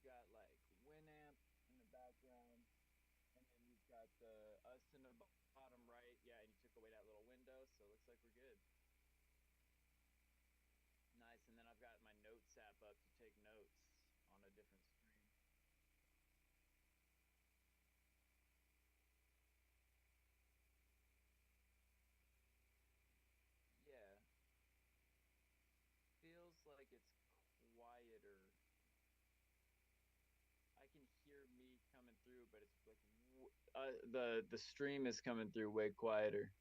got like Winamp in the background, and then you've got us in the bottom right. Yeah, and you took away that little window, so it looks like we're good. Nice, and then I've got my notes app up to take notes on a different screen. Yeah, feels like it's quieter. I can hear me coming through, but it's like the stream is coming through way quieter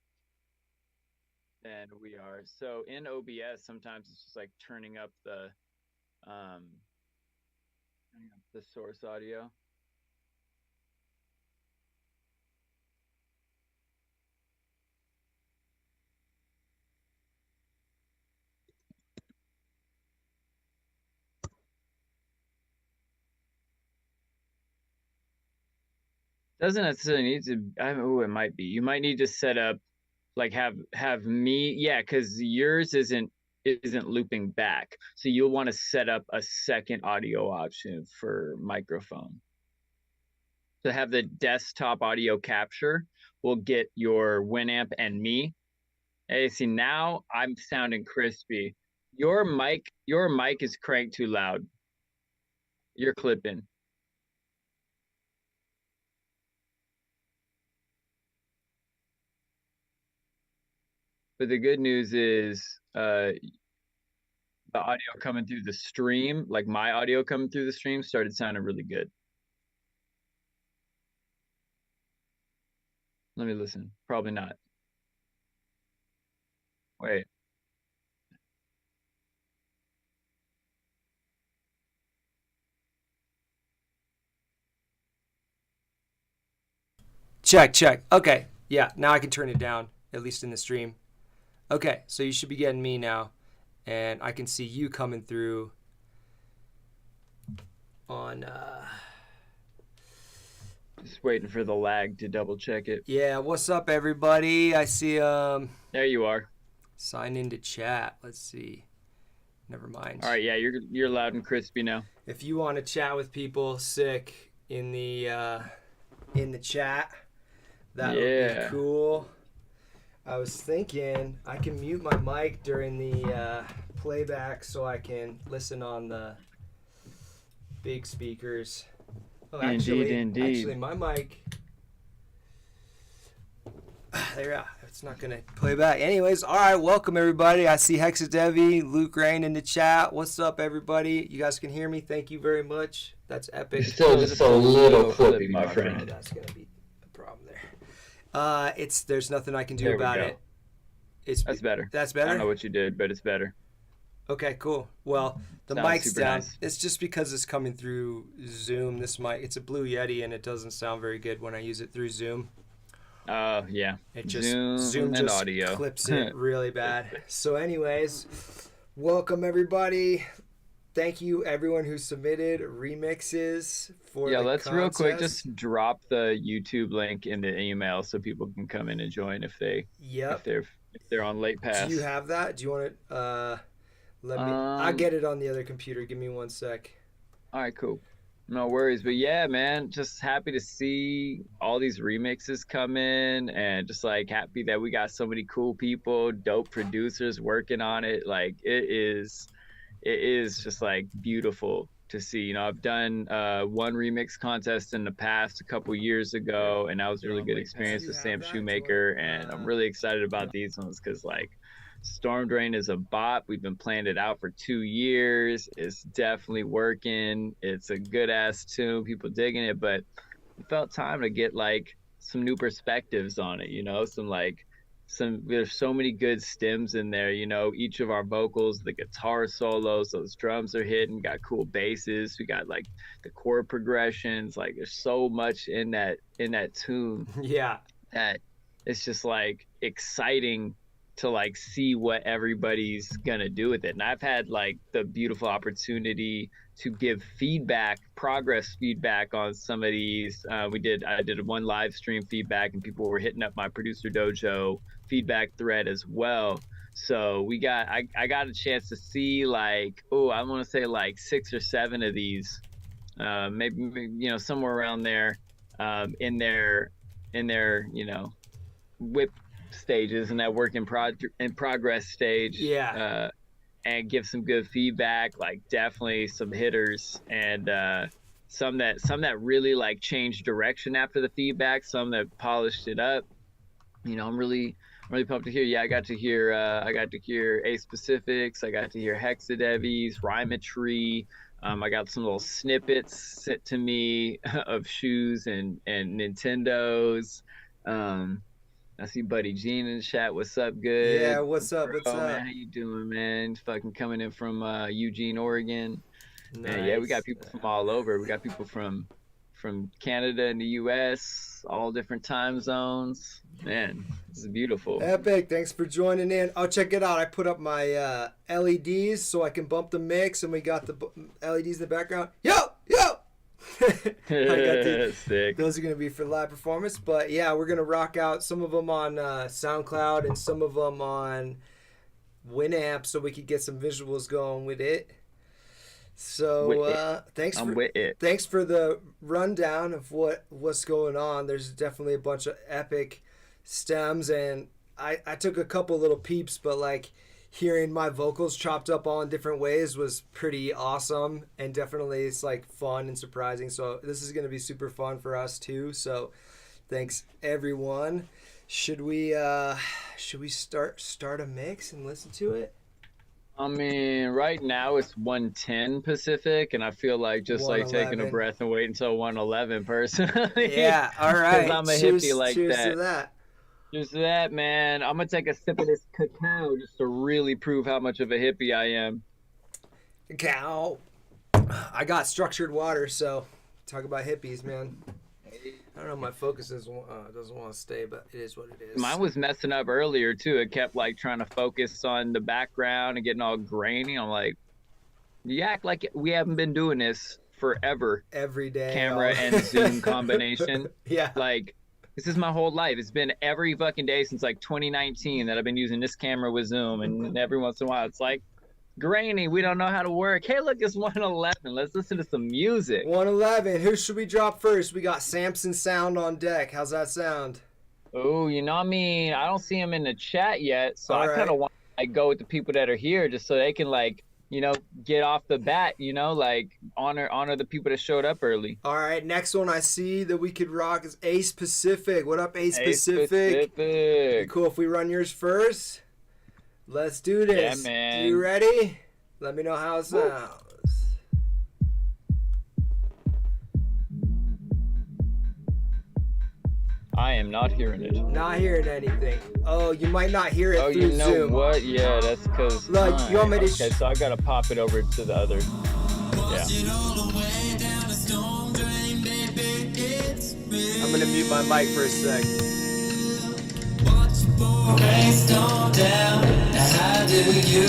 than we are. So in OBS, sometimes it's just like um turning up the source audio. Doesn't necessarily need to. Oh, it might be. You might need to set up like have me, yeah, because yours isn't looping back, so you'll want to set up a second audio option for microphone to have the desktop audio capture. Will get your Winamp and me. Hey, see, now I'm sounding crispy. Your mic is cranked too loud. You're clipping. But the good news is the audio coming through the stream, like my audio coming through the stream, started sounding really good. Let me listen. Probably not. Wait. Check, check. Okay. Yeah, now I can turn it down, at least in the stream. Okay, so you should be getting me now. And I can see you coming through on Just waiting for the lag to double check it. yeah, what's up everybody? I see There you are. sign into chat. Let's see. Never mind. All right, yeah, you're loud and crispy now. If you want to chat with people sick in the chat, that would be cool. I was thinking I can mute my mic during the playback so I can listen on the big speakers. Oh, actually, my mic. There, it's not gonna play back. Anyways, all right, welcome everybody. I see HEXADEVI, Luke Rain in the chat. What's up, everybody? You guys can hear me. Thank you very much. That's epic. Still just a little clippy, my friend. That's gonna be a problem there. There's nothing I can do about it. That's better. That's better. I don't know what you did, but it's better. Okay, cool. Well, the mic's down. Nice. It's just because it's coming through Zoom. This mic, it's a Blue Yeti, and it doesn't sound very good when I use it through Zoom. Oh, yeah. It just Zoom just audio clips it really bad. So anyways, welcome everybody. Thank you everyone who submitted remixes for the let's contest. Real quick just drop the YouTube link in the email so people can come in and join if they're on late pass. Do you have that? Do you want it let me I'll get it on the other computer. Give me 1 sec. All right, cool. No worries. But yeah, man, just happy to see all these remixes come in and just like happy that we got so many cool people, dope producers working on it. Like it is just like beautiful to see. You know, I've done one remix contest in the past a couple years ago, and that was a really good experience with Sam Shoemaker, and I'm really excited about these ones because like Storm Drain is a bop. We've been playing it out for 2 years. It's definitely working. It's a good ass tune. People digging it, but it felt time to get like some new perspectives on it, you know, there's so many good stems in there, you know, each of our vocals, the guitar solos, those drums are hitting, got cool basses, we got like the chord progressions, like there's so much in that tune. Yeah. That it's just like exciting to like see what everybody's gonna do with it. And I've had like the beautiful opportunity to give progress feedback on some of these. I did one live stream feedback and people were hitting up my producer dojo feedback thread as well. So I got a chance to see like, I want to say like 6 or 7 of these maybe somewhere around there, in their whip stages and that work in progress stage. Yeah. And give some good feedback, like definitely some hitters, and some that really like changed direction after the feedback, some that polished it up. I'm really pumped to hear. Yeah, I got to hear A Specifics, I got to hear HEXADEVI's, Rhymetry. I got some little snippets sent to me of SCHUZ and NINTENDEAUX. I see Buddy Gene in the chat. What's up, good? Yeah, what's up? Bro, What's up? man, how you doing, man? Fucking coming in from Eugene, Oregon. Nice. And yeah, we got people from all over. We got people from Canada and the US, all different time zones. Man, this is beautiful. Epic. Thanks for joining in. Oh, check it out. I put up my LEDs so I can bump the mix, and we got the LEDs in the background. Yo! Sick. Those are going to be for live performance. But yeah, we're going to rock out some of them on SoundCloud and some of them on Winamp so we could get some visuals going with it. So thanks for the rundown of what's going on. There's definitely a bunch of epic stems, and I took a couple little peeps, but like hearing my vocals chopped up all in different ways was pretty awesome, and definitely it's like fun and surprising. So this is going to be super fun for us too. So thanks everyone. Should we start a mix and listen to it? I mean, right now it's 1:10 Pacific, and I feel like just like taking a breath and wait until 1:11 personally. Yeah, all right. I'm a hippie like cheers that. To that. Cheers to that, man. I'm gonna take a sip of this cacao just to really prove how much of a hippie I am. Cacao. I got structured water, so talk about hippies, man. I don't know. My focus doesn't want to stay, but it is what it is. Mine was messing up earlier too. It kept like trying to focus on the background and getting all grainy. I'm like, you act like we haven't been doing this forever. Every day. Camera and Zoom combination. Yeah. Like, this is my whole life. It's been every fucking day since like 2019 that I've been using this camera with Zoom, and every once in a while it's like, grainy, we don't know how to work. Hey, look, it's 1:11. Let's listen to some music. 1:11. Who should we drop first? We got SAMSON sound on deck. How's that sound? Oh, I mean, I don't see him in the chat yet, so I kind of want to like go with the people that are here just so they can like, get off the bat, like honor the people that showed up early. All right, next one I see that we could rock is A Specific. What up, A Specific? Cool if we run yours first. Let's do this. Yeah, man. You ready? Let me know how it sounds. I am not hearing it. Not hearing anything. Oh, you might not hear it through Zoom. Oh, you know what? Yeah, that's because... Like, you want me to... Okay, so I gotta pop it over to the other... Yeah. I'm gonna mute my mic for a sec. How do you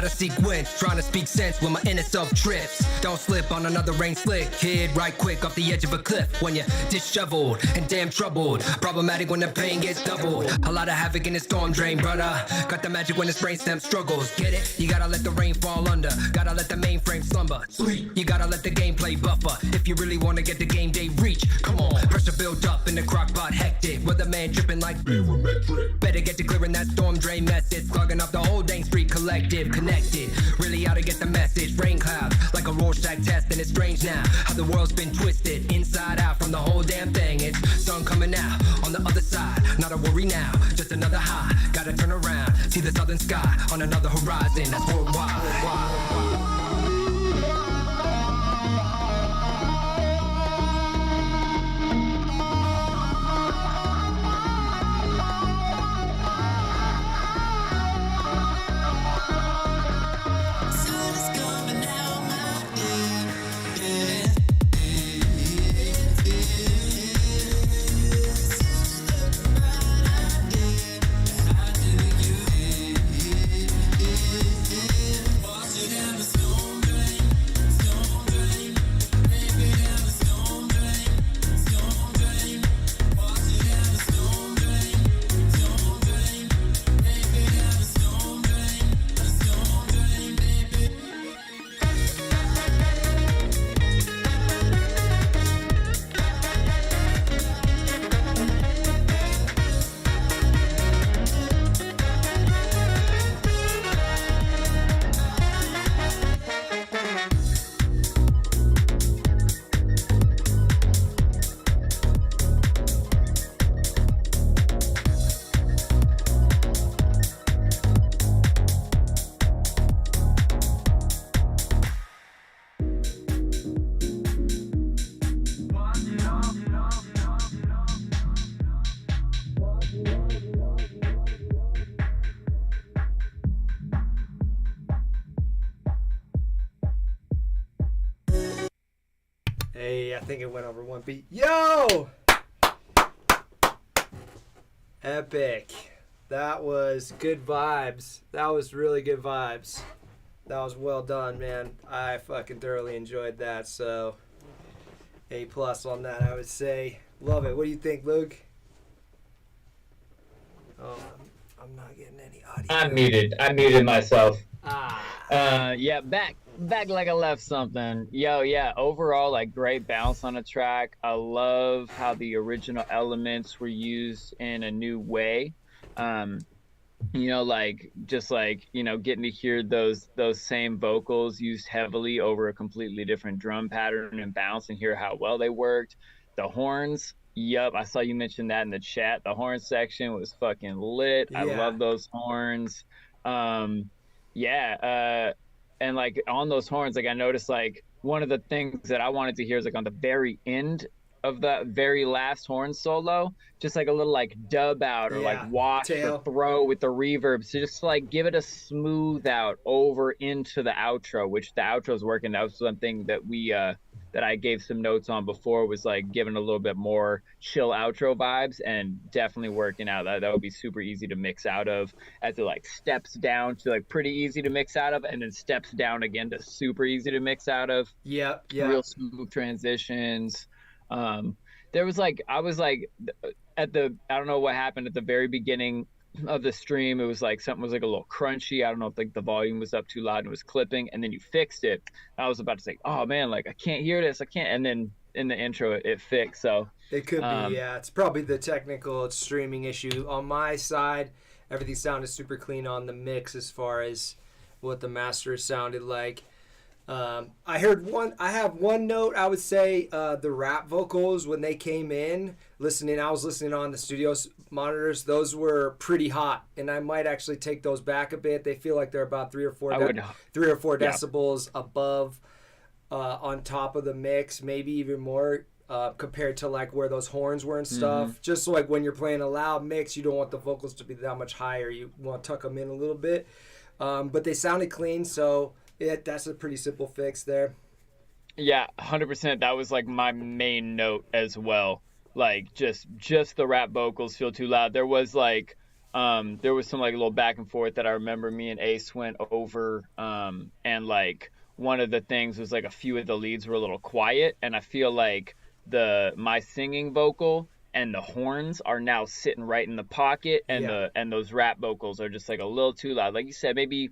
a sequence, trying to speak sense when my inner self trips. Don't slip on another rain slick, kid, right quick off the edge of a cliff. When you're disheveled and damn troubled, problematic when the pain gets doubled. A lot of havoc in the storm drain, brother. Got the magic when the brainstem struggles. Get it? You gotta let the rain fall under. Gotta let the mainframe slumber. Sleep. You gotta let the gameplay buffer. If you really wanna get the game day reach, come on. Pressure build up in the crock pot hectic. With a man dripping like barometric. Better get to clearing that storm drain mess. It's clogging up the whole dang street collective. Connected. Really ought to get the message. Rain cloud like a Rorschach test. And it's strange now how the world's been twisted inside out from the whole damn thing. It's sun coming out on the other side. Not a worry now, just another high. Gotta turn around, see the southern sky on another horizon. That's worldwide. Hey, I think it went over one beat. Yo! Epic. That was good vibes. That was really good vibes. That was well done, man. I fucking thoroughly enjoyed that. So, A+ on that, I would say. Love it. What do you think, Luke? Oh, I'm not getting any audio. I'm muted. I muted myself. Yeah, back like I left something. Yo, yeah, overall, like, great bounce on the track. I love how the original elements were used in a new way. You know, like, just like, you know, getting to hear those same vocals used heavily over a completely different drum pattern and bounce and hear how well they worked. The horns, yup, I saw you mention that in the chat. The horn section was fucking lit. Yeah. I love those horns. And like on those horns, like I noticed like one of the things that I wanted to hear is like on the very end of the very last horn solo, just like a little like dub out or like wash or throw with the reverb. So just like give it a smooth out over into the outro, which the outro is working. That was something that we that I gave some notes on before, was like giving a little bit more chill outro vibes, and definitely working out. That would be super easy to mix out of, as it like steps down to like pretty easy to mix out of, and then steps down again to super easy to mix out of. Yeah. Real smooth transitions. There was like, I was like at the, I don't know what happened at the very beginning of the stream. It was like something was like a little crunchy. I don't know if like the volume was up too loud and it was clipping, and then you fixed it. I was about to say, oh man, like I can't hear this, I can't. And then in the intro it fixed. So it could be, yeah, it's probably the technical streaming issue. On my side, everything sounded super clean on the mix as far as what the master sounded like. I have one note. I would say the rap vocals, when they came in, I was listening on the studio monitors, those were pretty hot, and I might actually take those back a bit. They feel like they're about 3 or 4 decibels above, on top of the mix, maybe even more, compared to like where those horns were and stuff. Mm-hmm. Just so like when you're playing a loud mix, you don't want the vocals to be that much higher. You want to tuck them in a little bit, but they sounded clean, so that's a pretty simple fix there. Yeah, 100%. That was like my main note as well. Like just the rap vocals feel too loud. There was like there was some like a little back and forth that I remember me and Ace went over, and like one of the things was like a few of the leads were a little quiet, and I feel like my singing vocal and the horns are now sitting right in the pocket, and those rap vocals are just like a little too loud. Like you said, maybe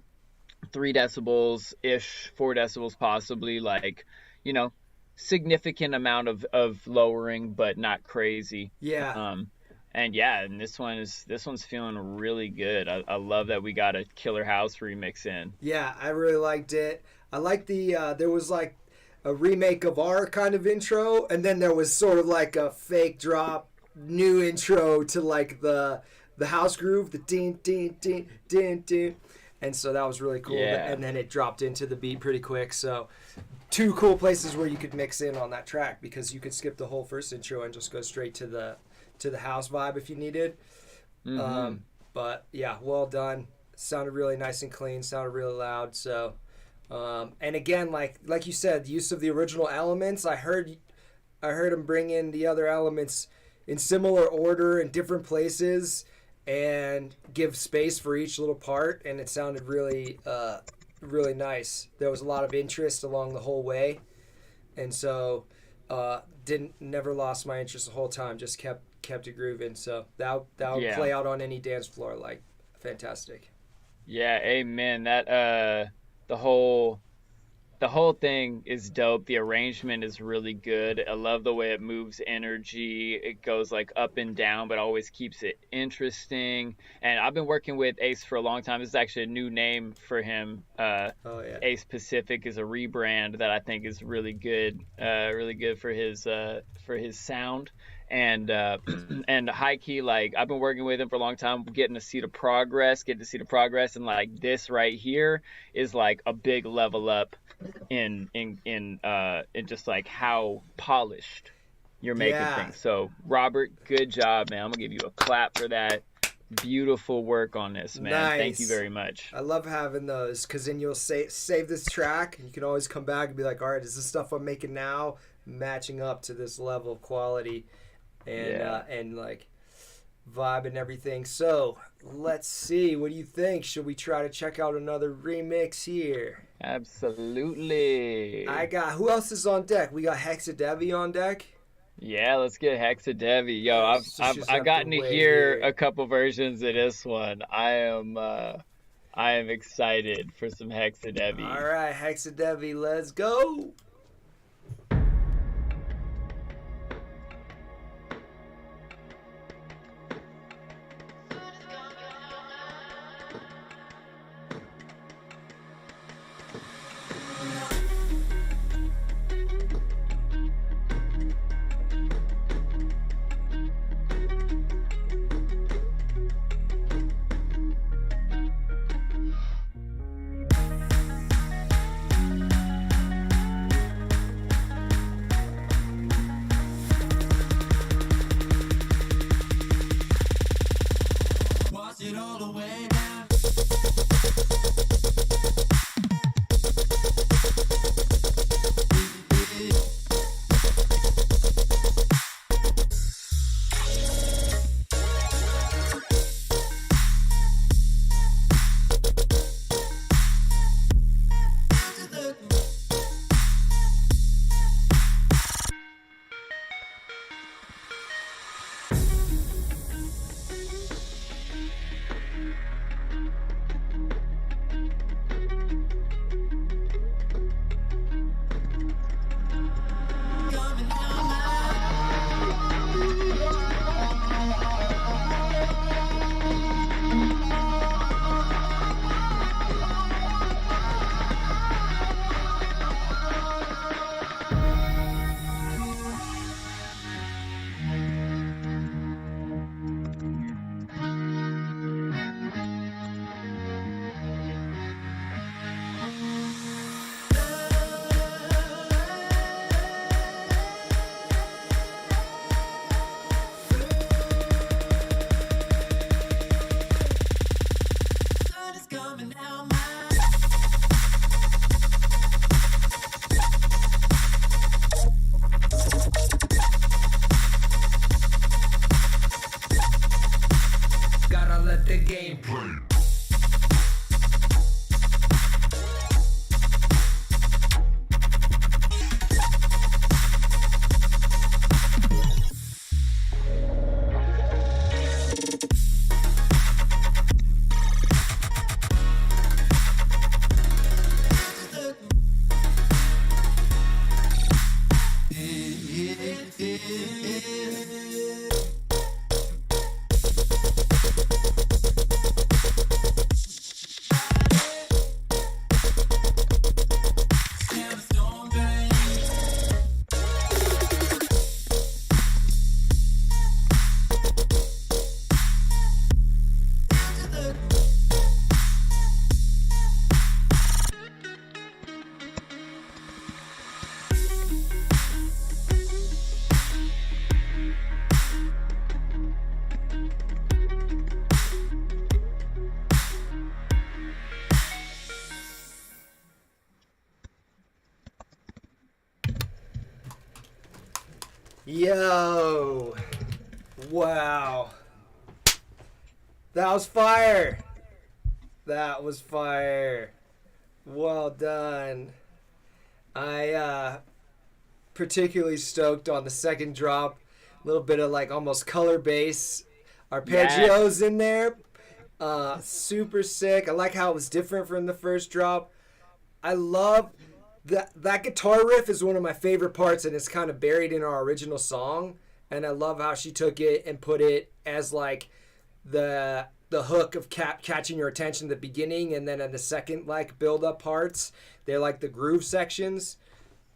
3 decibels ish, 4 decibels possibly, like, you know, significant amount of lowering, but not crazy. And yeah, and this one's feeling really good. I love that we got a Killer House remix in. Yeah, I really liked it. I like there was like a remake of our kind of intro, and then there was sort of like a fake drop new intro to like the house groove, the ding ding ding ding ding, and so that was really cool. Yeah. And then it dropped into the beat pretty quick. So 2 cool places where you could mix in on that track, because you could skip the whole first intro and just go straight to the house vibe if you needed. But yeah, well done. Sounded really nice and clean. Sounded really loud. So, and again, like you said, the use of the original elements. I heard him bring in the other elements in similar order in different places and give space for each little part, and it sounded really, really nice. There was a lot of interest along the whole way, and so never lost my interest the whole time. Just kept it grooving. So that would play out on any dance floor like fantastic. Yeah, amen. That the whole thing is dope. The arrangement is really good. I love the way it moves energy. It goes like up and down, but always keeps it interesting. And I've been working with Ace for a long time. This is actually a new name for him. Ace Pacific is a rebrand that I think is really good for his sound. And and high key, like, I've been working with him for a long time, getting to see the progress, and like this right here is like a big level up in just like how polished you're making things. So Robert, good job, man. I'm gonna give you a clap for that. Beautiful work on this, man. Nice. Thank you very much. I love having those, because then you'll save this track, and you can always come back and be like, all right, is this stuff I'm making now matching up to this level of quality and like vibe and everything? So let's see, what do you think? Should we try to check out another remix here? Absolutely. Who else is on deck? We got HEXADEVI on deck. Yeah, let's get HEXADEVI. Yo, I've gotten to hear a couple versions of this one. I am excited for some HEXADEVI. All right, HEXADEVI, let's go. Yo. Wow. That was fire. That was fire. Well done. I particularly stoked on the second drop. A little bit of like almost color bass arpeggios in there. Super sick. I like how it was different from the first drop. I love that guitar riff is one of my favorite parts, and it's kind of buried in our original song. And I love how she took it and put it as like the hook of catching your attention at the beginning, and then in the second like build up parts, they're like the groove sections.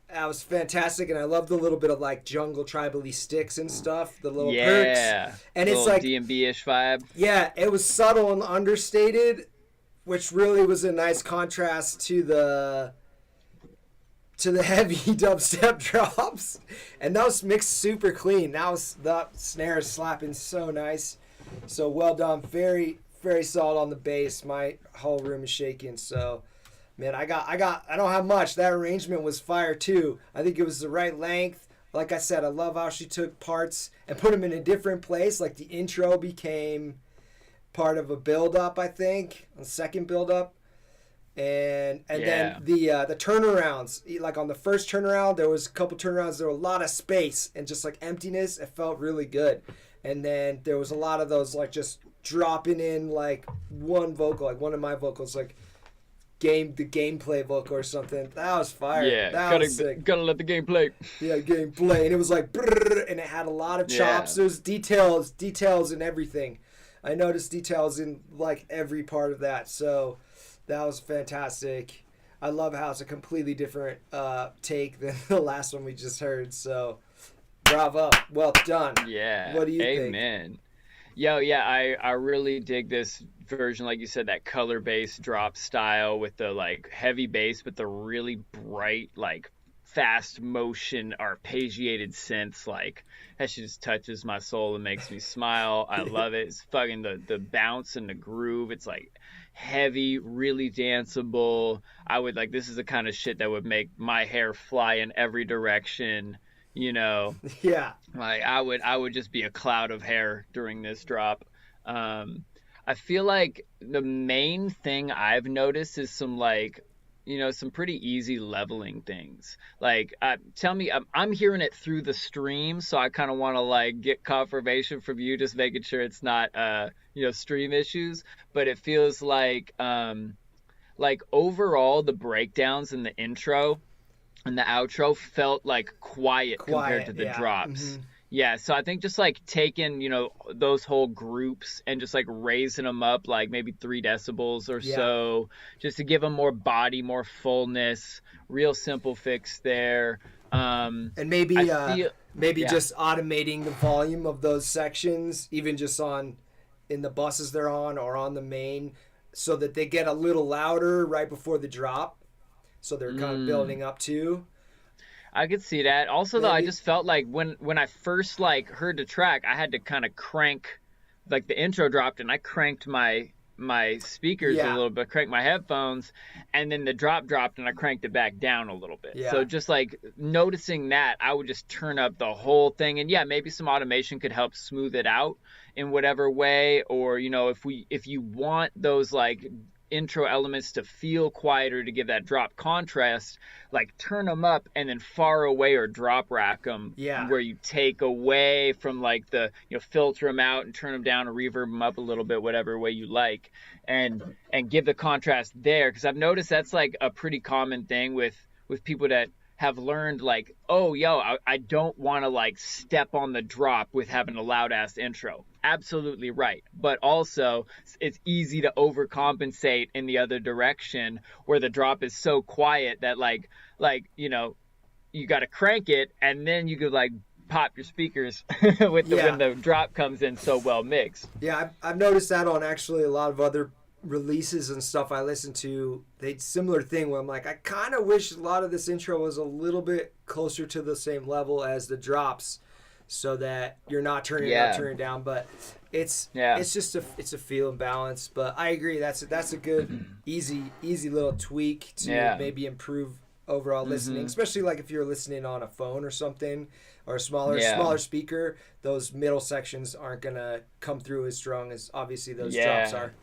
That was fantastic, and I love the little bit of like jungle tribally sticks and stuff, the little perks, and it's like D&B-ish vibe. Yeah, it was subtle and understated, which really was a nice contrast to the heavy dubstep drops, and that was mixed super clean. That snare is slapping so nice, so well done. Very, very solid on the bass. My whole room is shaking. So, man, I don't have much. That arrangement was fire too. I think it was the right length. Like I said, I love how she took parts and put them in a different place. Like the intro became part of a build up, I think, a second build up. And then the turnarounds, like on the first turnaround, there was a couple turnarounds, there were a lot of space and just like emptiness. It felt really good. And then there was a lot of those like just dropping in like one vocal, like one of my vocals, like the gameplay vocal or something. That was fire. Yeah, that was sick. Gotta let the game play. Yeah, gameplay, and it was like brrr, and it had a lot of chops. There's details in everything. I noticed details in like every part of that. So that was fantastic. I love how it's a completely different take than the last one we just heard. So, bravo. Well done. Yeah. What do you think? Amen. Yo, yeah, I really dig this version, like you said, that color bass drop style with the like heavy bass, but the really bright, like fast motion arpeggiated synths. Like that shit just touches my soul and makes me smile. I love it. It's fucking the bounce and the groove. It's like heavy, really danceable. I would like, this is the kind of shit that would make my hair fly in every direction, you know. Yeah, like I would just be a cloud of hair during this drop. I feel like the main thing I've noticed is some like, you know, some pretty easy leveling things. Like, tell me, I'm hearing it through the stream, so I kind of want to like get confirmation from you, just making sure it's not, you know, stream issues. But it feels like overall the breakdowns in the intro and the outro felt like quiet compared to the drops. Mm-hmm. Yeah, so I think just like taking, you know, those whole groups and just like raising them up like maybe 3 decibels or so, just to give them more body, more fullness. Real simple fix there. And maybe just automating the volume of those sections, even just in the buses they're on or on the main, so that they get a little louder right before the drop. So they're kind of building up too. I could see that. Also, though, I just felt like when I first like heard the track, I had to kind of crank, like the intro dropped, and I cranked my speakers a little bit, cranked my headphones, and then the drop dropped, and I cranked it back down a little bit. Yeah. So just like noticing that, I would just turn up the whole thing, and maybe some automation could help smooth it out in whatever way, or you know, if you want those like intro elements to feel quieter to give that drop contrast, like turn them up and then far away or drop rack them, where you take away from like the, you know, filter them out and turn them down or reverb them up a little bit, whatever way you like, and give the contrast there, because I've noticed that's like a pretty common thing with people that have learned like, oh, I don't want to like step on the drop with having a loud ass intro. Absolutely right. But also it's easy to overcompensate in the other direction where the drop is so quiet that like, you know, you got to crank it and then you could like pop your speakers when the drop comes in so well mixed. Yeah, I've noticed that on actually a lot of other releases and stuff I listen to. They similar thing where I'm like, I kind of wish a lot of this intro was a little bit closer to the same level as the drops, so that you're not turning it up, turning it down. But it's just a feel and balance. But I agree, that's a good easy little tweak to maybe improve overall listening, especially like if you're listening on a phone or something, or a smaller speaker. Those middle sections aren't gonna come through as strong as obviously those drops are.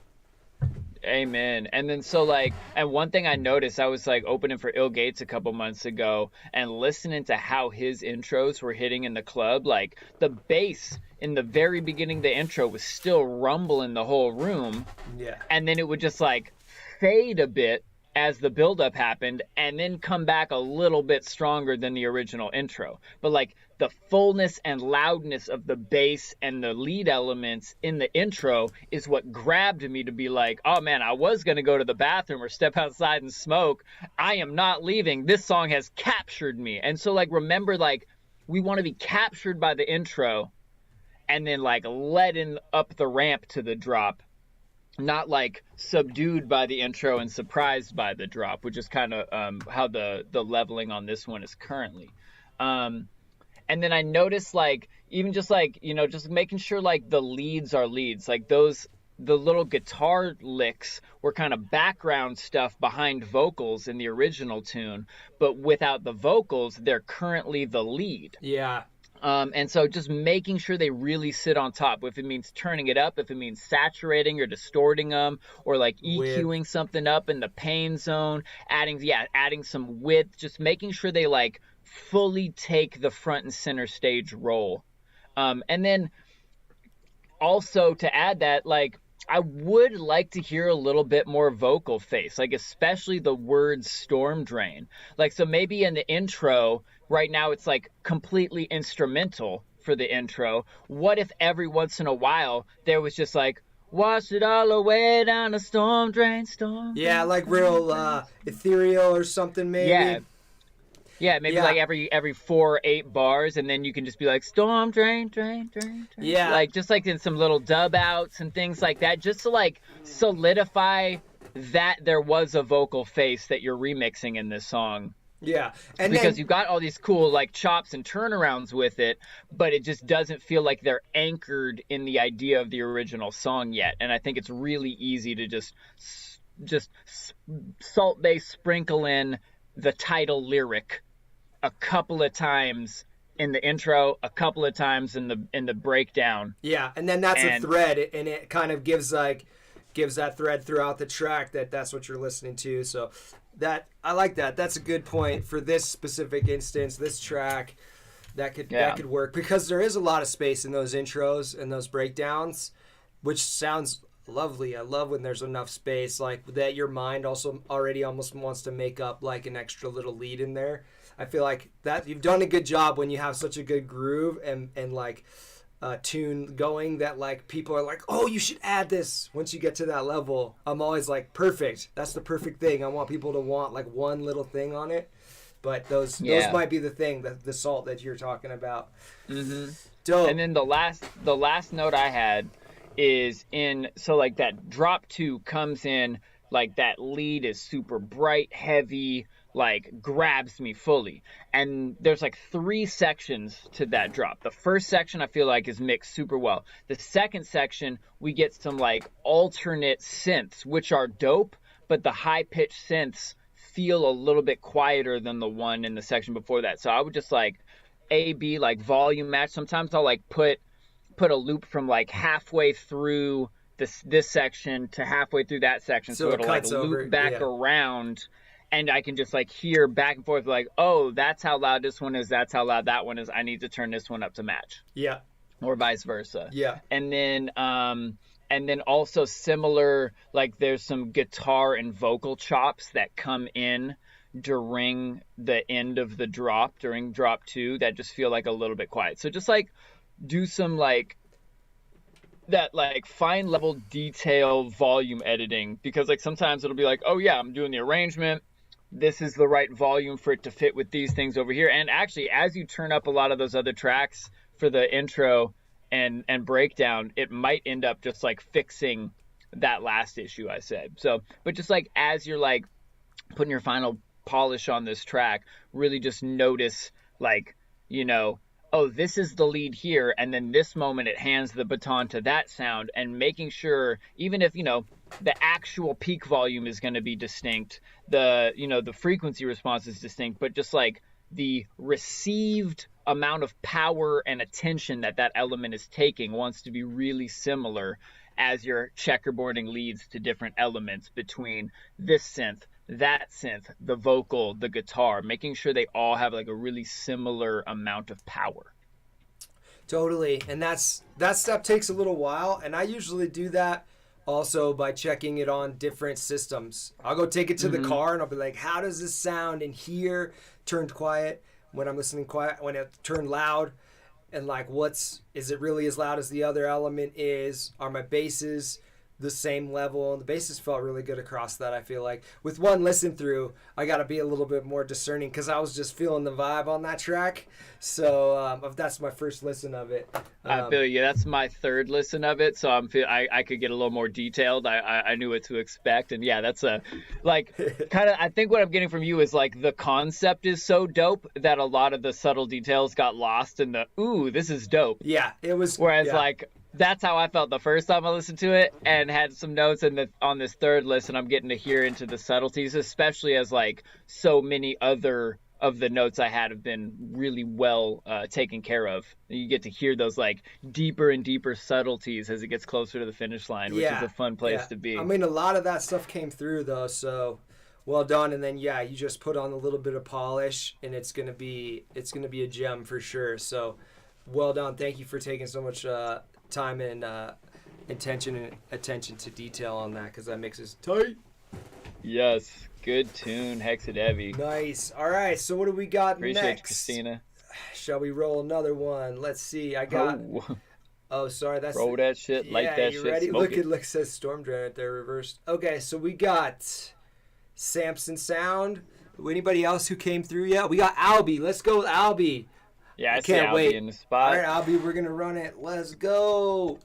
Amen. And then so like, and one thing I noticed, I was like opening for Ill Gates a couple months ago and listening to how his intros were hitting in the club, like the bass in the very beginning of the intro was still rumbling the whole room. Yeah. And then it would just like fade a bit as the buildup happened and then come back a little bit stronger than the original intro. But like the fullness and loudness of the bass and the lead elements in the intro is what grabbed me to be like, oh man, I was going to go to the bathroom or step outside and smoke. I am not leaving. This song has captured me. And so like, remember, like we want to be captured by the intro and then like letting up the ramp to the drop. Not like subdued by the intro and surprised by the drop, which is kind of how the leveling on this one is currently. And then I noticed like, even just like, you know, just making sure like the leads are leads, like the little guitar licks were kind of background stuff behind vocals in the original tune, but without the vocals, they're currently the lead. Yeah. And so just making sure they really sit on top, if it means turning it up, if it means saturating or distorting them, or like EQing something up in the pain zone, adding some width, just making sure they like fully take the front and center stage role. And then also to add that, like, I would like to hear a little bit more vocal face, like especially the word storm drain. Like, so maybe in the intro, right now it's like completely instrumental for the intro. What if every once in a while there was just like, wash it all away down the storm drain, storm drain. Yeah, like real ethereal or something maybe. Yeah, maybe like every 4 or 8 bars, and then you can just be like storm drain, drain, drain, drain. Yeah. Like just like in some little dub outs and things like that, just to like solidify that there was a vocal face that you're remixing in this song. Yeah. And because then, you've got all these cool like chops and turnarounds with it, but it just doesn't feel like they're anchored in the idea of the original song yet. And I think it's really easy to just salt bass sprinkle in the title lyric a couple of times in the intro, a couple of times in the breakdown. Yeah, and then that's a thread, and it kind of gives that thread throughout the track that's what you're listening to. So that I like that. That's a good point for this specific instance, this track. That could work because there is a lot of space in those intros and those breakdowns, which sounds lovely. I love when there's enough space like that. Your mind also already almost wants to make up like an extra little lead in there. I feel like that you've done a good job when you have such a good groove and like tune going that like people are like, oh, you should add this once you get to that level. I'm always like, perfect. That's the perfect thing. I want people to want like one little thing on it. But those might be the thing, the salt that you're talking about. Mm-hmm. Dope. And then the last note I had is so like that drop 2 comes in, like that lead is super bright, heavy, like grabs me fully. And there's like 3 sections to that drop. The first section I feel like is mixed super well. The second section, we get some like alternate synths, which are dope, but the high-pitched synths feel a little bit quieter than the one in the section before that. So I would just like A-B, like volume match. Sometimes I'll like put a loop from like halfway through this section to halfway through that section, so it'll like loop back around, and I can just like hear back and forth like, oh, that's how loud this one is, that's how loud that one is, I need to turn this one up to match. Yeah. Or vice versa. Yeah. And then also similar, like there's some guitar and vocal chops that come in during the end of the drop, during drop 2, that just feel like a little bit quiet. So just like do some like that like fine level detail volume editing, because like sometimes it'll be like, oh yeah, I'm doing the arrangement, this is the right volume for it to fit with these things over here. And actually, as you turn up a lot of those other tracks for the intro and breakdown, it might end up just like fixing that last issue I said. So, but just like as you're like putting your final polish on this track, really just notice like, you know, oh, this is the lead here, and then this moment it hands the baton to that sound, and making sure, even if, you know, the actual peak volume is going to be distinct. The, the frequency response is distinct, but just like the received amount of power and attention that that element is taking wants to be really similar as you're checkerboarding leads to different elements between this synth, that synth, the vocal, the guitar, making sure they all have like a really similar amount of power. Totally. And that step takes a little while, and I usually do that also by checking it on different systems. I'll go take it to the car and I'll be like, how does this sound in here turned quiet, when I'm listening quiet, when it turned loud, and like is it really as loud as the other element is? Are my basses the same level? And the basses felt really good across that. I feel like with one listen through, I got to be a little bit more discerning because I was just feeling the vibe on that track. So that's my first listen of it. I feel you. That's my third listen of it. So I could get a little more detailed. I knew what to expect. And yeah, that's I think what I'm getting from you is like the concept is so dope that a lot of the subtle details got lost in the, ooh, this is dope. Yeah, it was. Whereas like, that's how I felt the first time I listened to it, and had some notes. And on this third listen, I'm getting to hear into the subtleties, especially as like so many other of the notes I had have been really well taken care of. You get to hear those like deeper and deeper subtleties as it gets closer to the finish line, which is a fun place to be. I mean, a lot of that stuff came through though, so well done. And then you just put on a little bit of polish, and it's gonna be a gem for sure. So well done. Thank you for taking so much time and attention to detail on that, because that mix is tight. Yes, good tune, HEXADEVI. Nice. All right, so what do we got Appreciate next? You, Christina. Shall we roll another one? Let's see. I got. Oh, sorry. That's roll that shit. Like that you shit. Ready? Smoke Look, says Storm Drain right there, reversed. Okay, so we got SAMSON sound. Anybody else who came through yet? We got ALBY. Let's go with ALBY. Yeah, I can't wait. In the spot. All right, ALBY, we're gonna run it. Let's go.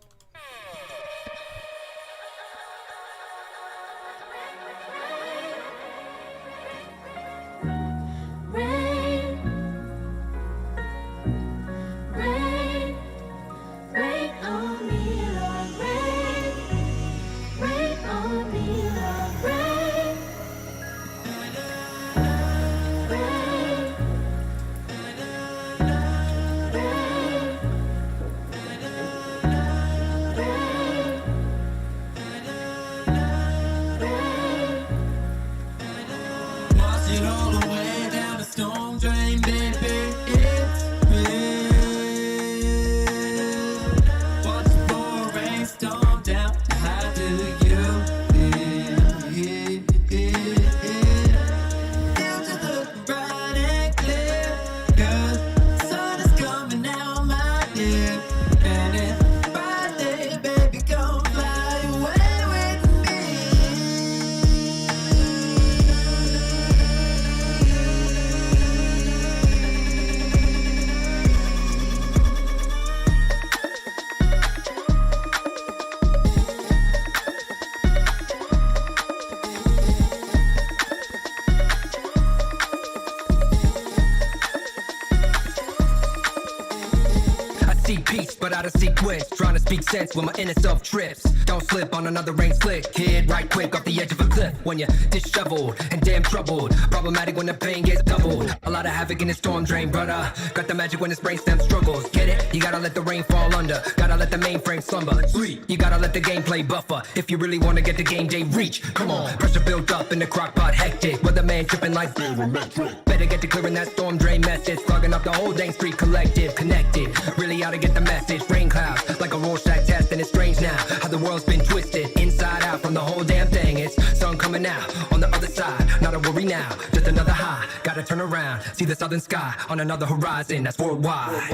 But out of sequence, trying to speak sense when my inner self trips. Don't slip on another rain slick. Hit right quick off the edge of a cliff. When you're disheveled and damn troubled. Problematic when the pain gets doubled. A lot of havoc in the storm drain, brother. Got the magic when this brainstem struggles. Get it? You gotta let the rain fall under. Gotta let the mainframe slumber. Sweet. You gotta let the gameplay buffer. If you really wanna get the game day reach. Come on, pressure built up in the crock pot hectic. With the man tripping like barometric. Better get to clearing that storm drain message. Clogging up the whole dang street collective. Connected. Really oughta get the message. Rain clouds, like a Rorschach test, and it's strange now how the world's been twisted inside out from the whole damn thing. It's sun coming out on the other side, not a worry now, just another high. Gotta turn around, see the southern sky on another horizon that's worldwide.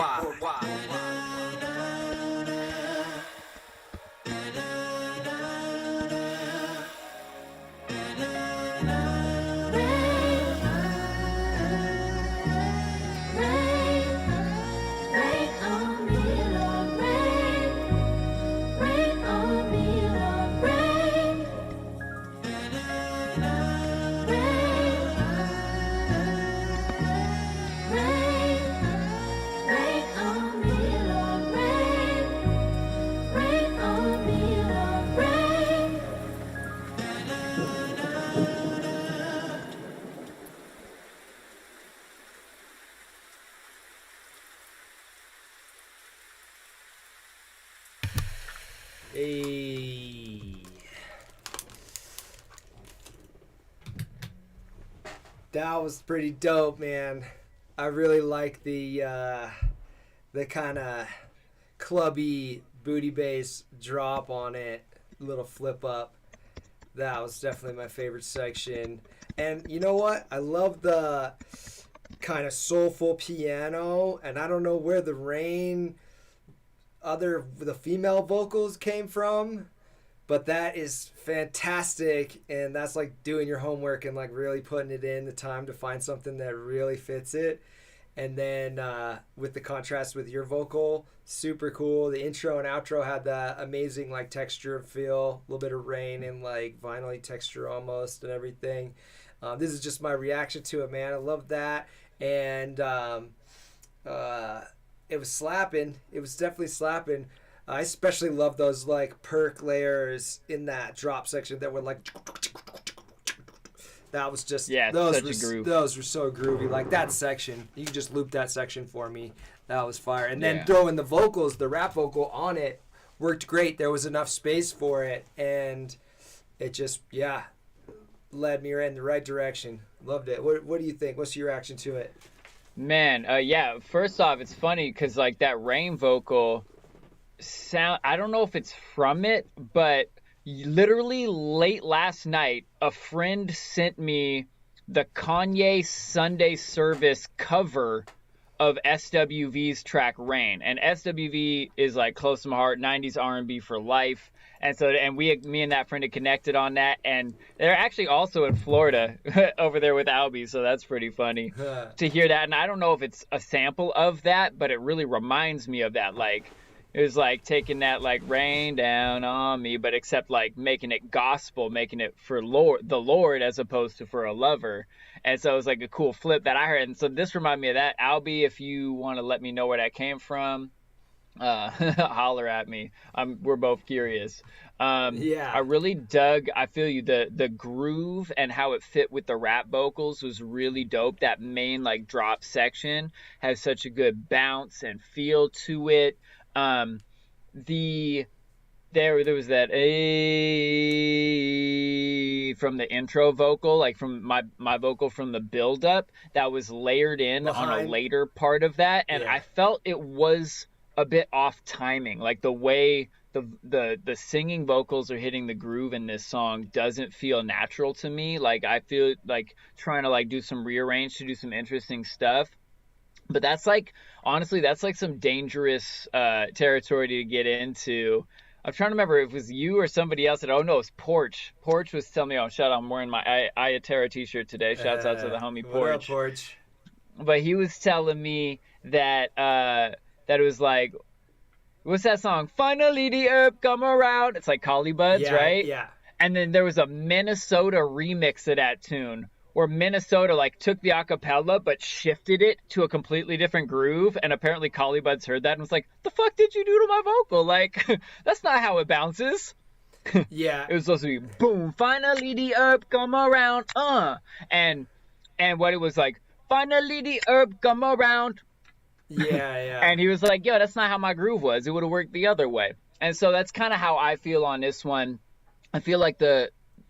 Rain on me. Hey. That was pretty dope, man. I really like the kind of clubby booty bass drop on it, little flip up. That was definitely my favorite section. And you know what? I love the kind of soulful piano, and I don't know where the female vocals came from, but that is fantastic. And that's like doing your homework and like really putting it in the time to find something that really fits it. And then with the contrast with your vocal, super cool. The intro and outro had that amazing like texture feel, a little bit of rain and like vinyl texture almost and everything. This is just my reaction to it, man. I love that. And it was slapping. It was definitely slapping. I especially love those like perk layers in that drop section that were like... That was just, those were so groovy. Like that section, you can just loop that section for me. That was fire. And then throwing the vocals, the rap vocal on it worked great. There was enough space for it, and it just, led me in the right direction. Loved it. What do you think? What's your reaction to it? Man, first off, it's funny because like that rain vocal sound, I don't know if it's from it, but literally late last night, a friend sent me the Kanye Sunday Service cover of SWV's track Rain. And SWV is like close to my heart, 90s R&B for life. And so, me and that friend had connected on that. And they're actually also in Florida over there with ALBY. So that's pretty funny to hear that. And I don't know if it's a sample of that, but it really reminds me of that. Like, it was like taking that like rain down on me, but except like making it gospel, making it for the Lord as opposed to for a lover. And so it was like a cool flip that I heard. And so this reminded me of that. ALBY, if you want to let me know where that came from, holler at me. We're both curious. I really dug, I feel you, the groove and how it fit with the rap vocals was really dope. That main like drop section has such a good bounce and feel to it. There was that from the intro vocal, like from my vocal from the build up that was layered in on a later part of that, and I felt it was a bit off timing, like the way the singing vocals are hitting the groove in this song doesn't feel natural to me. Like I feel like trying to like do some rearrange to do some interesting stuff. But that's like, honestly, that's like some dangerous territory to get into. I'm trying to remember if it was you or somebody else that, no, it's Porch. Porch was telling me, shout out, I'm wearing my Ayaterra t-shirt today. Shouts out to the homie Porch. What up, Porch? But he was telling me that that it was like, what's that song? Finally the herb come around. It's like Collie Buds, right? Yeah. And then there was a Minnesota remix of that tune, where Minnesota like took the acapella but shifted it to a completely different groove, and apparently Collie Buds heard that and was like, the fuck did you do to my vocal? Like, that's not how it bounces. Yeah. It was supposed to be boom, finally the herb come around, and what it was like, finally the herb come around. Yeah. And he was like, yo, that's not how my groove was. It would have worked the other way. And so that's kind of how I feel on this one. I feel like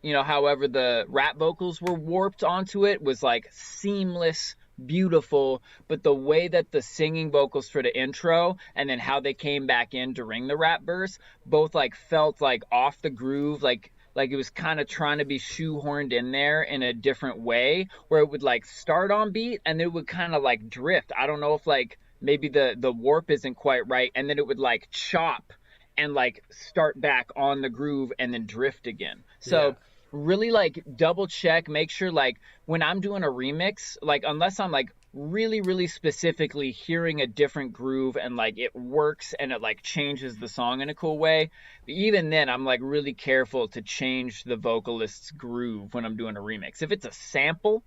however the rap vocals were warped onto it was like seamless, beautiful, but the way that the singing vocals for the intro and then how they came back in during the rap verse both like felt like off the groove, like it was kind of trying to be shoehorned in there in a different way, where it would like start on beat and then it would kind of like drift. I don't know if like maybe the warp isn't quite right, and then it would like chop and like start back on the groove and then drift again. So really like double check, make sure like when I'm doing a remix, like unless I'm like really, really specifically hearing a different groove and like it works and it like changes the song in a cool way, but even then I'm like really careful to change the vocalist's groove when I'm doing a remix. If it's a sample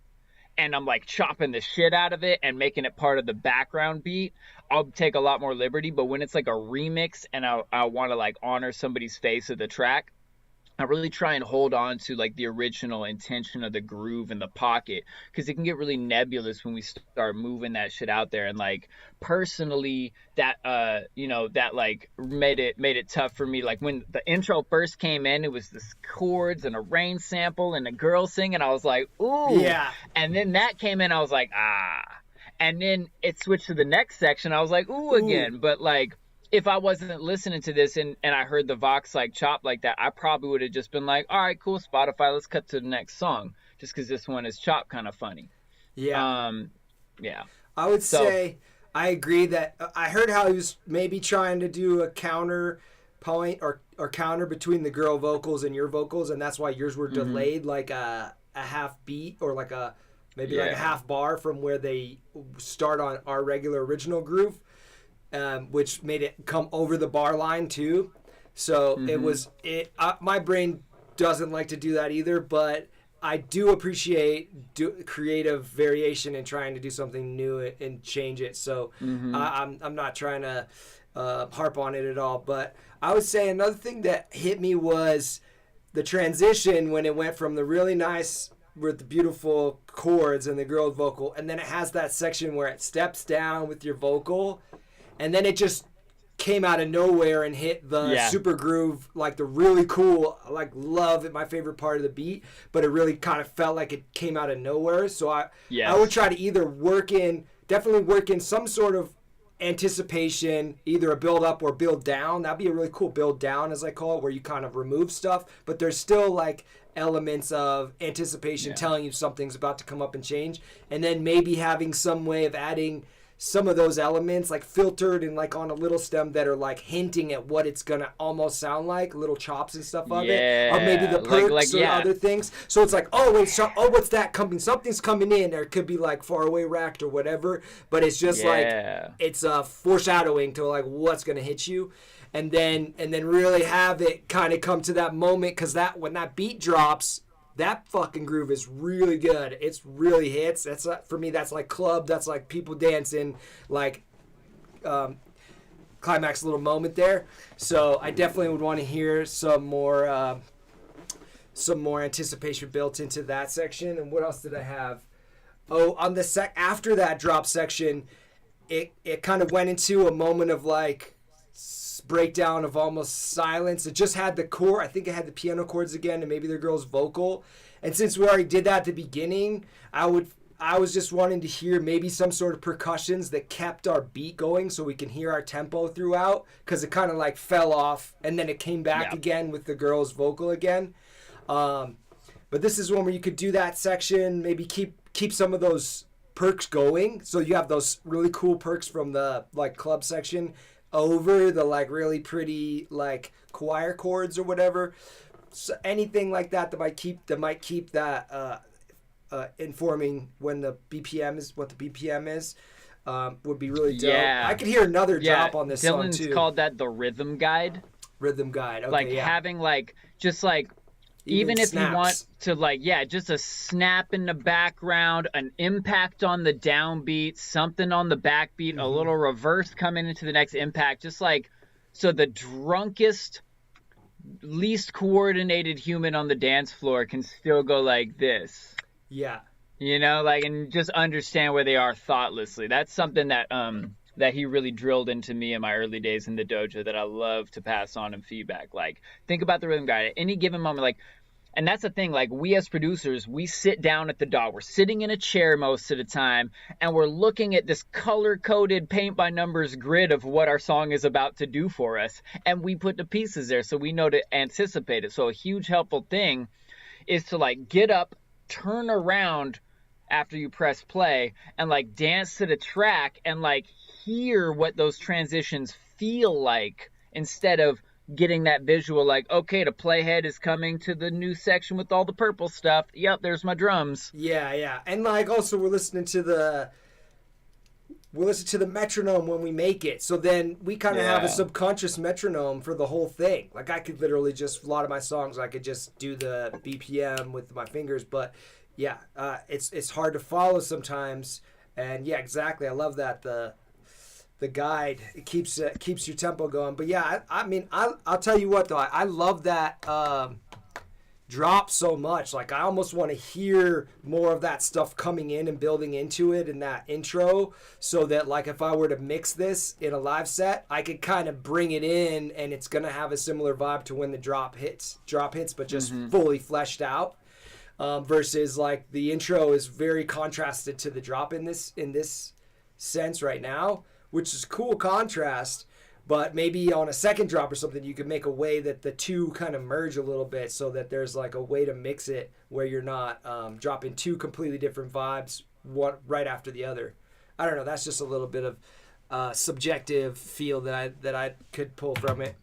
and I'm like chopping the shit out of it and making it part of the background beat, I'll take a lot more liberty. But when it's like a remix and I want to like honor somebody's face of the track, I really try and hold on to like the original intention of the groove and the pocket, because it can get really nebulous when we start moving that shit out there. And like personally, that that like made it tough for me. Like when the intro first came in, it was this chords and a rain sample and a girl singing. I was like, ooh, yeah. And then that came in, I was like, ah. And then it switched to the next section. I was like, ooh, again. But like, if I wasn't listening to this and I heard the Vox like chop like that, I probably would have just been like, all right, cool, Spotify, let's cut to the next song, just because this one is chopped kind of funny. Yeah. Yeah. I would say I agree that I heard how he was maybe trying to do a counter point or counter between the girl vocals and your vocals, and that's why yours were delayed like a half beat or like a maybe like a half bar from where they start on our regular original groove. Which made it come over the bar line too. So my brain doesn't like to do that either, but I do appreciate creative variation and trying to do something new and change it. So I'm not trying to harp on it at all. But I would say another thing that hit me was the transition when it went from the really nice with the beautiful chords and the girl vocal, and then it has that section where it steps down with your vocal. And then it just came out of nowhere and hit the super groove, like the really cool, like love it, my favorite part of the beat, but it really kind of felt like it came out of nowhere. So I would try to either definitely work in some sort of anticipation, either a build up or build down. That'd be a really cool build down, as I call it, where you kind of remove stuff, but there's still like elements of anticipation telling you something's about to come up and change. And then maybe having some way of adding some of those elements like filtered and like on a little stem that are like hinting at what it's gonna almost sound like, little chops and stuff of it, or maybe the perks or other things. So it's like, oh wait, what's that coming? Something's coming in, or it could be like far away racked or whatever. But it's just like it's a foreshadowing to like what's gonna hit you, and then really have it kind of come to that moment, because that when that beat drops, that fucking groove is really good. It's really hits. That's for me. That's like club. That's like people dancing. Like climax little moment there. So I definitely would want to hear some more anticipation built into that section. And what else did I have? Oh, on the after that drop section, it kind of went into a moment of like breakdown of almost silence. It just had the chord. I think it had the piano chords again, and maybe the girl's vocal. And since we already did that at the beginning, I was just wanting to hear maybe some sort of percussions that kept our beat going, so we can hear our tempo throughout, because it kind of like fell off and then it came back again with the girl's vocal again. But this is one where you could do that section, maybe keep some of those perks going, so you have those really cool perks from the like club section over the like really pretty like choir chords or whatever. So anything like that might keep that informing when the BPM is what the BPM is would be really dope. I could hear another drop on this song too. Dylan's called that the rhythm guide. Rhythm guide. Okay, like having like just like even if snaps. You want to like just a snap in the background, an impact on the downbeat, something on the backbeat, a little reverse coming into the next impact, just like so the drunkest, least coordinated human on the dance floor can still go like this. Yeah. You know, like, and just understand where they are thoughtlessly. That's something that that he really drilled into me in my early days in the dojo that I love to pass on and feedback. Like, think about the rhythm guide at any given moment. Like, and that's the thing, like, we as producers, we sit down at the DAW. We're sitting in a chair most of the time, and we're looking at this color-coded paint-by-numbers grid of what our song is about to do for us, and we put the pieces there so we know to anticipate it. So a huge helpful thing is to, like, get up, turn around after you press play, and, like, dance to the track and, like, hear what those transitions feel like instead of getting that visual like, okay, the playhead is coming to the new section with all the purple stuff. Yep, there's my drums. Yeah. And like also we're listening to the metronome when we make it. So then we kind of have a subconscious metronome for the whole thing. Like I could literally just, a lot of my songs, I could just do the BPM with my fingers. But yeah, it's hard to follow sometimes. And yeah, exactly. I love that. The guide, it keeps your tempo going. But yeah, I mean, I'll tell you what though, I love that drop so much. Like I almost want to hear more of that stuff coming in and building into it in that intro, so that like if I were to mix this in a live set, I could kind of bring it in and it's gonna have a similar vibe to when the drop hits, but just fully fleshed out. Versus like the intro is very contrasted to the drop in this sense right now, which is cool contrast. But maybe on a second drop or something, you could make a way that the two kind of merge a little bit, so that there's like a way to mix it where you're not dropping two completely different vibes one right after the other. I don't know. That's just a little bit of subjective feel that I could pull from it.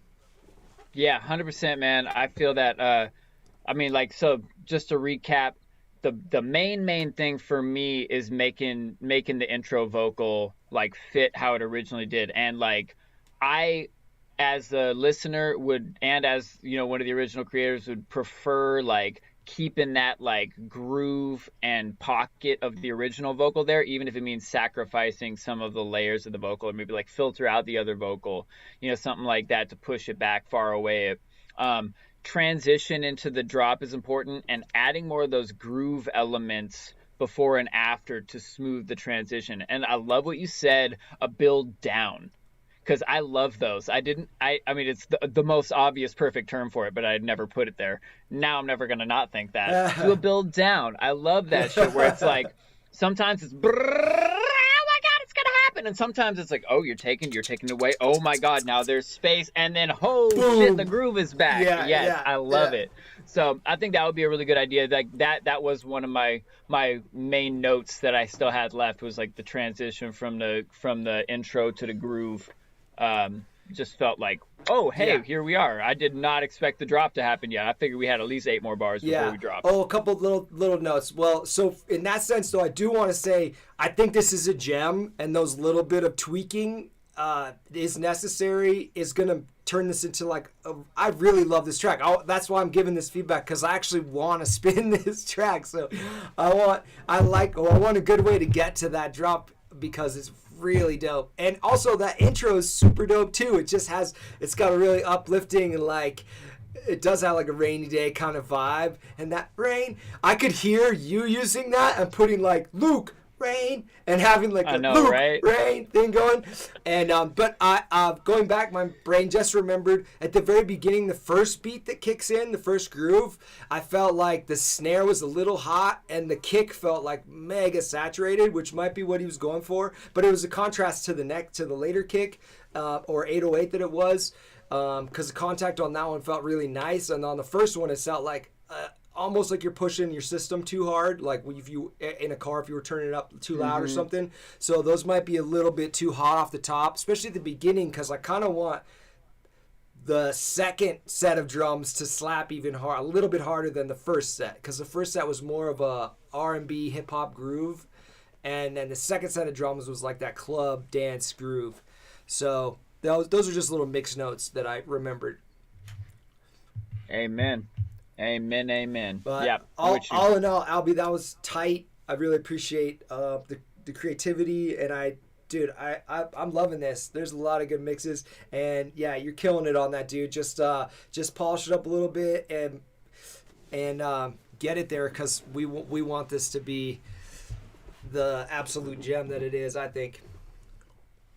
Yeah, 100%, man. I feel that. I mean, like, so just to recap, the main thing for me is making the intro vocal like fit how it originally did, and like I, as a listener, would, and as you know, one of the original creators, would prefer like keeping that like groove and pocket of the original vocal there, even if it means sacrificing some of the layers of the vocal, or maybe like filter out the other vocal, you know, something like that to push it back far away. Transition into the drop is important, and adding more of those groove elements before and after to smooth the transition. And I love what you said, a build down, because I love those. I mean, it's the most obvious perfect term for it, but I'd never put it there. Now I'm never going to not think that. Do a build down. I love that shit where it's like, sometimes it's, oh my God, it's going to happen. And sometimes it's like, oh, you're taking it away. Oh my God, now there's space. And then, oh shit, the groove is back. Yes, I love it. So I think that would be a really good idea. Like that was one of my main notes that I still had left, was like the transition from the intro to the groove. Just felt like, oh, hey, here we are. I did not expect the drop to happen yet. I figured we had at least 8 more bars before we dropped. Oh, a couple little notes. Well, so in that sense, though, I do want to say I think this is a gem, and those little bit of tweaking is necessary, is going to turn this into like I really love this track. That's why I'm giving this feedback, because I actually want to spin this track. So I want a good way to get to that drop, because it's really dope. And also that intro is super dope too. It's got a really uplifting, and like it does have like a rainy day kind of vibe. And that rain, I could hear you using that and putting like Luke rain and having like Luke rain thing going. And but I going back, my brain just remembered at the very beginning, the first beat that kicks in, the first groove, I felt like the snare was a little hot and the kick felt like mega saturated, which might be what he was going for, but it was a contrast to the later kick or 808 that it was, because the contact on that one felt really nice, and on the first one it felt like almost like you're pushing your system too hard, like if you in a car, if you were turning it up too loud or something. So those might be a little bit too hot off the top, especially at the beginning, because I kind of want the second set of drums to slap even a little bit harder than the first set, because the first set was more of a R&B hip hop groove, and then the second set of drums was like that club dance groove. So those are just little mixed notes that I remembered. Amen. But yeah, all in all, Albie, that was tight. I really appreciate the creativity, and I'm loving this. There's a lot of good mixes, and yeah, you're killing it on that, dude. Just polish it up a little bit and get it there, because we want this to be the absolute gem that it is, I think.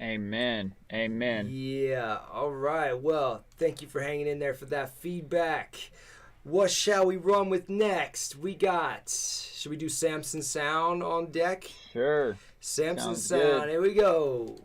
Amen. Yeah. All right. Well, thank you for hanging in there for that feedback. What shall we run with next? Should we do Samson Sound on deck? Sure. Samson Sound. Here we go.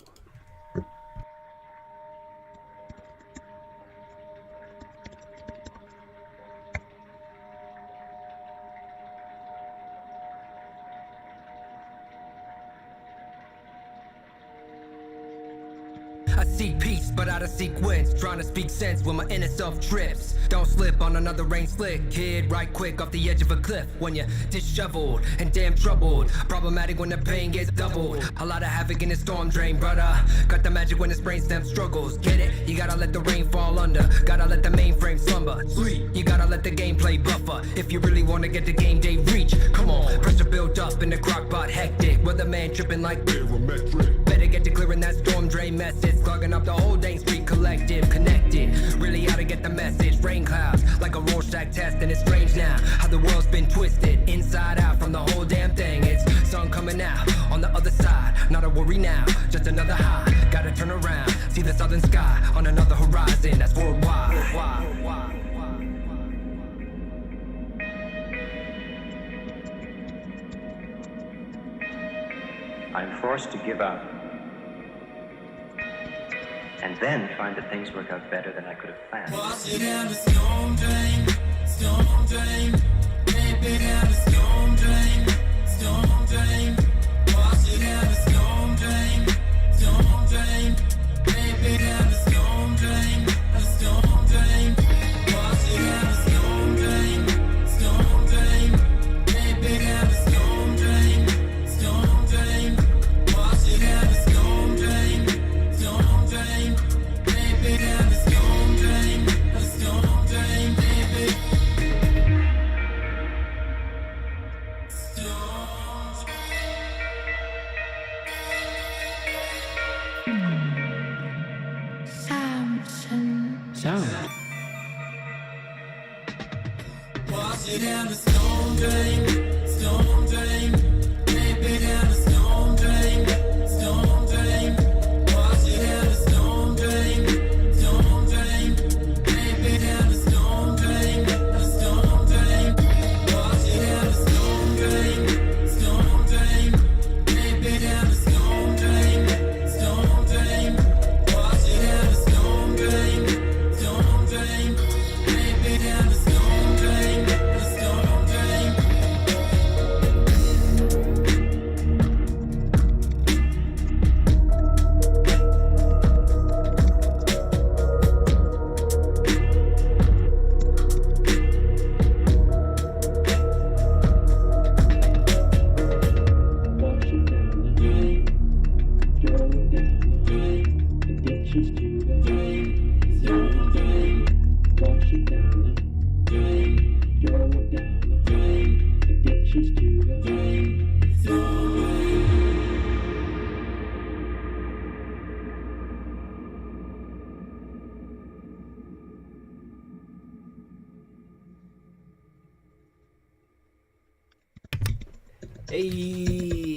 I seek peace, but out of sequence. Trying to speak sense when my inner self trips. Don't slip on another rain slick. Kid, right quick off the edge of a cliff. When you're disheveled and damn troubled. Problematic when the pain gets doubled. A lot of havoc in the storm drain, brother. Got the magic when the brainstem struggles. Get it? You gotta let the rain fall under. Gotta let the mainframe slumber. Sleep. You gotta let the gameplay buffer. If you really wanna get the game day reach, come on. Pressure built up in the crockpot hectic. Weatherman tripping like barometric. Better get to clearing that storm drain mess. It's bugging up the whole dang street collective, connected. Really ought to get the message. Rain clouds like a Rorschach test, and it's strange now how the world's been twisted inside out from the whole damn thing. It's sun coming out on the other side. Not a worry now, just another high. Gotta turn around, see the southern sky on another horizon. That's worldwide. I'm forced to give up. And then find that things work out better than I could have planned. Wash it down the storm drain, storm drain. Baby down the storm drain, storm drain. Wash it down the storm drain, storm drain. Baby down the storm drain, a storm drain. Wash it down the storm drain, storm drain. Baby down the storm drain, storm drain. Wash it down the storm drain, storm drain. Baby down the storm drain, a storm drain, baby. Sound. Wash it down the storm drain, storm drain. Baby down the storm drain, storm drain. Wash it down the storm drain, storm drain. Baby down the storm drain, a storm drain. Wash it down the storm drain, storm drain. Baby down the storm drain, storm drain. Wash it down the storm drain, storm drain. Baby down the storm drain, a storm drain. Wash it down the drain, throw it down the drain, addictions to the drain, storm drain. Wash it down the drain, throw it down the drain, addictions to the drain, storm drain. Hey,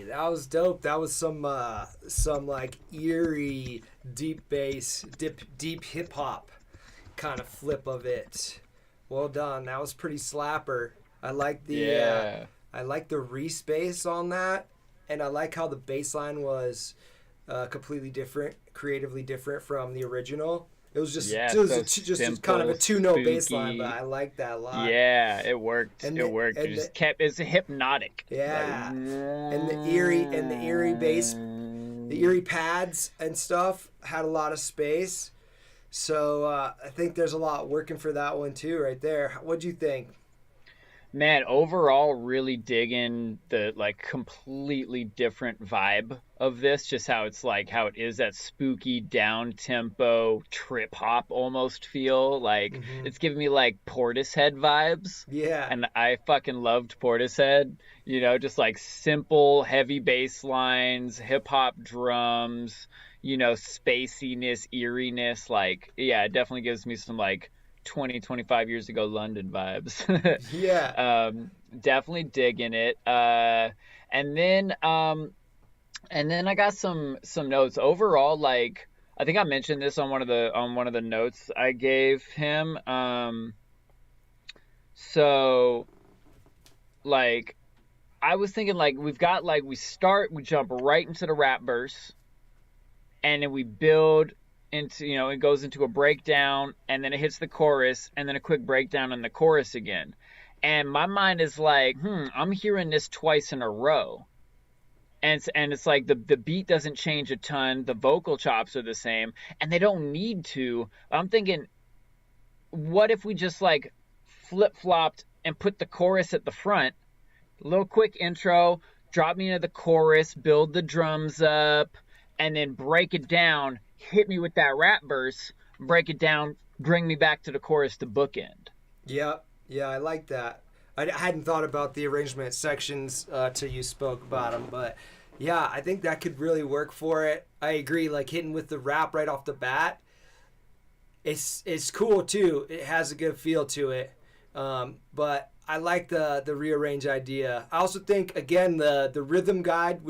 that was dope. That was some like eerie deep bass, deep hip hop kind of flip of it. Well done. That was pretty slapper. I like the I like the Reese bass on that, and I like how the bass line was completely different, creatively different from the original. It was just just kind of a two-note bass line, but I like that a lot. Yeah, it worked. And it worked. It just kept. It's hypnotic. Yeah, and the eerie bass, the eerie pads and stuff had a lot of space. So I think there's a lot working for that one too, right there. What'd you think? Man, overall, really digging the like completely different vibe of this. Just how it's like how it is that spooky down tempo trip hop almost feel. Like it's giving me like Portishead vibes. Yeah, and I fucking loved Portishead. You know, just like simple heavy bass lines, hip hop drums. You know, spaciness, eeriness. Like, yeah, it definitely gives me some like 25 years ago London vibes. Yeah. Definitely digging it. And then I got some notes overall. Like, I think I mentioned this on one of the notes I gave him. So like I was thinking like we jump right into the rap verse, and then we build into, you know, it goes into a breakdown, and then it hits the chorus, and then a quick breakdown on the chorus again. And my mind is like, I'm hearing this twice in a row. And it's like the beat doesn't change a ton, the vocal chops are the same, and they don't need to. I'm thinking, what if we just like flip-flopped and put the chorus at the front, a little quick intro, drop me into the chorus, build the drums up, and then break it down, hit me with that rap verse, break it down, bring me back to the chorus to bookend. Yeah, I like that. I hadn't thought about the arrangement sections till you spoke about them, but Yeah, I think that could really work for it. I agree. Like hitting with the rap right off the bat, it's cool too. It has a good feel to it. But I like the rearrange idea. I also think again the rhythm guide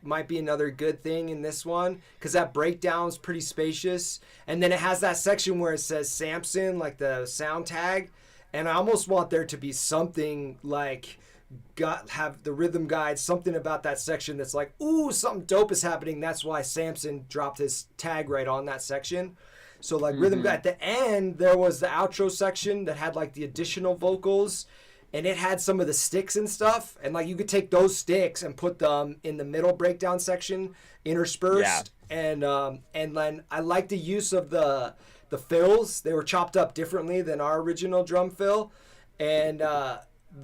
might be another good thing in this one, because that breakdown's pretty spacious, and then it has that section where it says SAMSON, like the sound tag, and I almost want there to be something like have the rhythm guide, something about that section that's like, ooh, something dope is happening. That's why SAMSON dropped his tag right on that section. So like rhythm guide. At the end, there was the outro section that had like the additional vocals, and it had some of the sticks and stuff. And like you could take those sticks and put them in the middle breakdown section, interspersed. Yeah. And then I like the use of the fills. They were chopped up differently than our original drum fill, and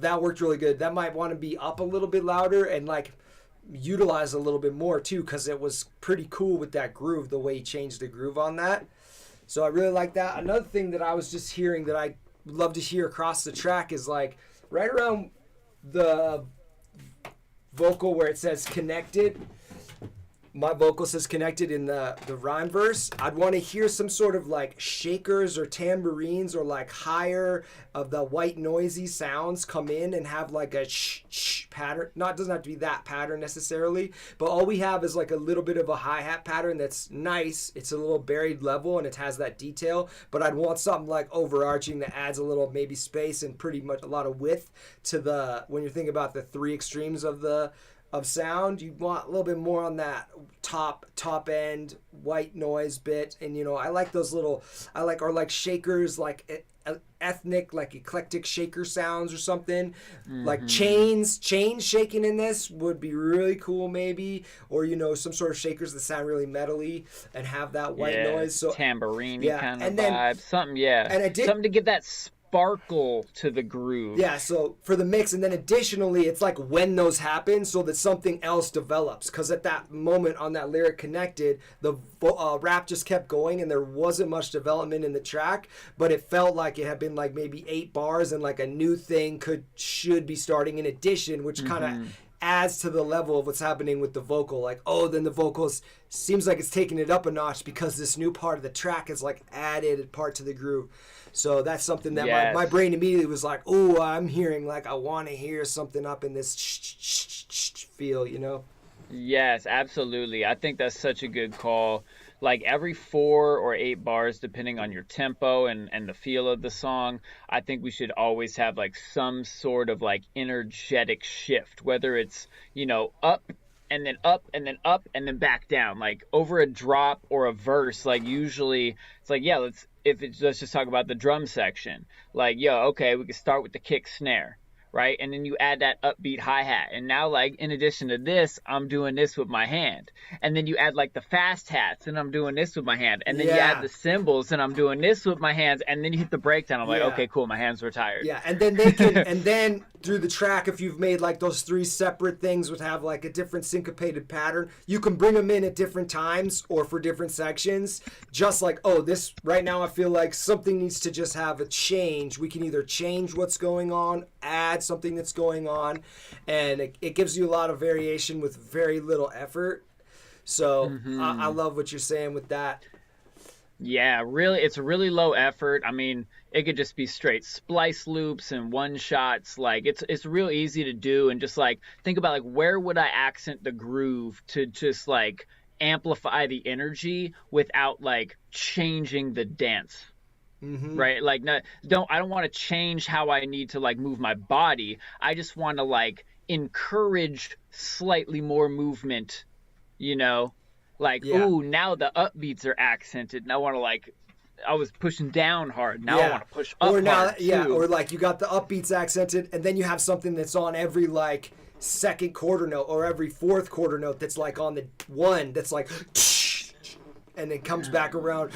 that worked really good. That might want to be up a little bit louder and like utilize a little bit more too, because it was pretty cool with that groove, the way he changed the groove on that. So I really like that. Another thing that I was just hearing that I would love to hear across the track is like right around the vocal where it says connected. My vocal says connected in the rhyme verse. I'd want to hear some sort of like shakers or tambourines or like higher of the white noisy sounds come in and have like a shh pattern. Not, doesn't have to be that pattern necessarily, but all we have is like a little bit of a hi-hat pattern that's nice. It's a little buried level and it has that detail, but I'd want something like overarching that adds a little maybe space and pretty much a lot of width to the, when you're thinking about the three extremes of sound, you want a little bit more on that top end white noise bit. And you know, I like those little, or like shakers, like ethnic, like eclectic shaker sounds or something. Like chains shaking in this would be really cool maybe, or you know, some sort of shakers that sound really metally and have that white noise. So tambourine kind of vibe, something. And something to give that sparkle to the groove. Yeah, so for the mix, and then additionally, it's like when those happen so that something else develops. Because at that moment on that lyric connected, the rap just kept going and there wasn't much development in the track, but it felt like it had been like maybe 8 bars and like a new thing should be starting in addition, which kind of adds to the level of what's happening with the vocal. Like, oh, then the vocals seems like it's taking it up a notch because this new part of the track is like added part to the groove. So that's something that my brain immediately was like, oh, I'm hearing, like, I want to hear something up in this feel, you know? Yes, absolutely. I think that's such a good call. Like every 4 or 8 bars, depending on your tempo and the feel of the song, I think we should always have like some sort of like energetic shift, whether it's, you know, up and then up and then up and then back down, like over a drop or a verse. Like usually it's like, yeah, let's just talk about the drum section. Like, yo, okay, we can start with the kick snare, right? And then you add that upbeat hi-hat. And now, like, in addition to this, I'm doing this with my hand. And then you add, like, the fast hats, and I'm doing this with my hand. And then you add the cymbals, and I'm doing this with my hands. And then you hit the breakdown. I'm like, okay, cool, my hands were tired. Yeah, and then they can, and then through the track, if you've made, like, those 3 separate things would have, like, a different syncopated pattern, you can bring them in at different times or for different sections. Just like, oh, this, right now I feel like something needs to just have a change. We can either change what's going on, add something that's going on, and it gives you a lot of variation with very little effort. So I love what you're saying with that. Yeah, really, it's really low effort. I mean, it could just be straight splice loops and one shots. Like it's real easy to do, and just like think about like where would I accent the groove to just like amplify the energy without like changing the dance. Right, like I don't want to change how I need to like move my body. I just want to like encourage slightly more movement, you know, like ooh, now the upbeats are accented, and I want to like, I was pushing down hard, now I want to push up hard too. Or like you got the upbeats accented, and then you have something that's on every like second quarter note or every fourth quarter note that's like on the one that's like, and it comes back around.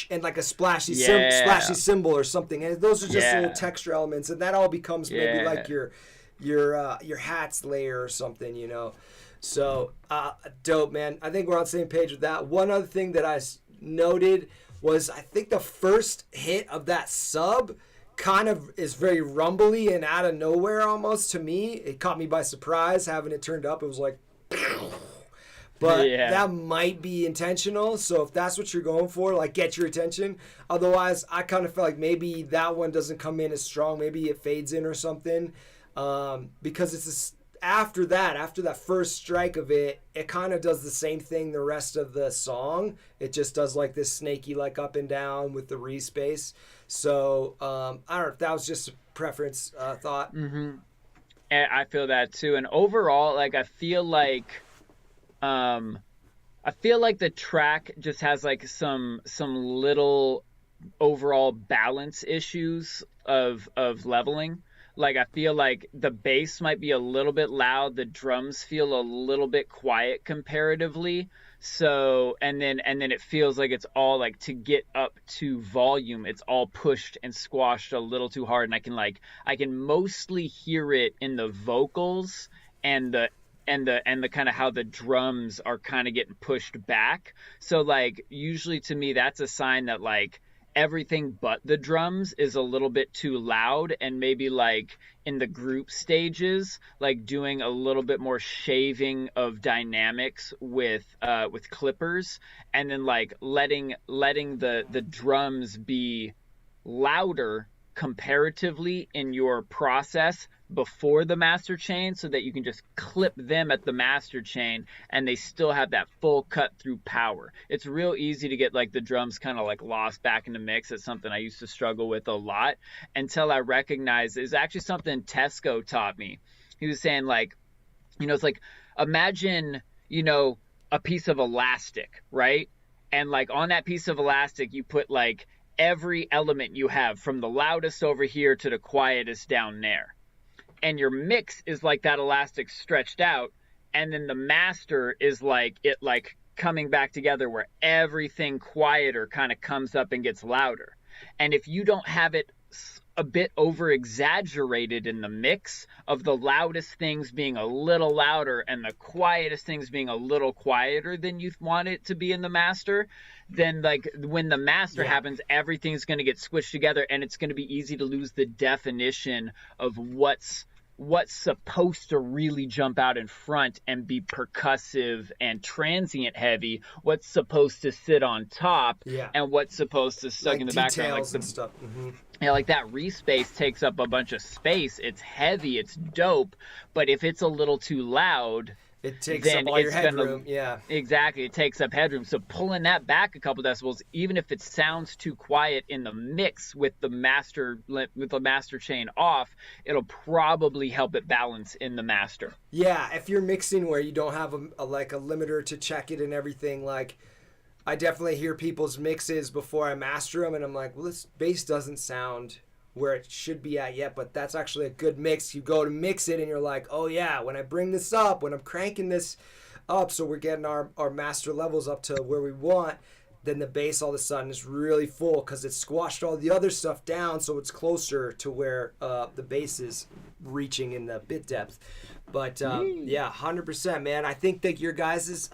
And like a splashy symbol or something, and those are just little texture elements, and that all becomes maybe like your hats layer or something, you know. So dope, man. I think we're on the same page with that. One other thing that I noted was I think the first hit of that sub kind of is very rumbly and out of nowhere almost to me. It caught me by surprise having it turned up. It was like But Yeah. that might be intentional. So if that's what you're going for, like get your attention. Otherwise, I kind of feel like maybe that one doesn't come in as strong. Maybe it fades in or something. Because it's after that first strike of it, it kind of does the same thing the rest of the song. It just does like this snaky like up and down with the re-space. So I don't know if that was just a preference thought. Mm-hmm. And I feel that too. And overall, like I feel like the track just has like some little overall balance issues of leveling. Like I feel like the bass might be a little bit loud, the drums feel a little bit quiet comparatively. So and then it feels like it's all like to get up to volume, it's all pushed and squashed a little too hard, and I can mostly hear it in the vocals and the kind of how the drums are kind of getting pushed back. So like usually to me that's a sign that like everything but the drums is a little bit too loud, and maybe like in the group stages, like doing a little bit more shaving of dynamics with clippers, and then like letting the drums be louder comparatively in your process before the master chain, so that you can just clip them at the master chain and they still have that full cut through power. It's real easy to get like the drums kind of like lost back in the mix. It's something I used to struggle with a lot until I recognized it's actually something Tesco taught me. He was saying like, you know, it's like imagine, you know, a piece of elastic, right? And like on that piece of elastic you put like every element you have, from the loudest over here to the quietest down there. And your mix is like that elastic stretched out, and then the master is like it like coming back together where everything quieter kind of comes up and gets louder. And if you don't have it a bit over exaggerated in the mix of the loudest things being a little louder and the quietest things being a little quieter than you want it to be in the master, then like when the master happens, everything's going to get squished together, and it's going to be easy to lose the definition of what's supposed to really jump out in front and be percussive and transient heavy, what's supposed to sit on top, and what's supposed to suck like in the background, like and stuff. Mm-hmm. Yeah, like that re-space takes up a bunch of space. It's heavy, it's dope, but if it's a little too loud, it takes up all your headroom. Yeah, exactly. It takes up headroom. So pulling that back a couple decibels, even if it sounds too quiet in the mix with the master chain off, it'll probably help it balance in the master. Yeah, if you're mixing where you don't have a limiter to check it and everything, like I definitely hear people's mixes before I master them, and I'm like, well, this bass doesn't sound where it should be at yet, but that's actually a good mix. You go to mix it and you're like, oh yeah, when I bring this up, when I'm cranking this up so we're getting our master levels up to where we want, then the bass all of a sudden is really full because it's squashed all the other stuff down, so it's closer to where the bass is reaching in the bit depth. But yeah, 100%, man. I think that your guys'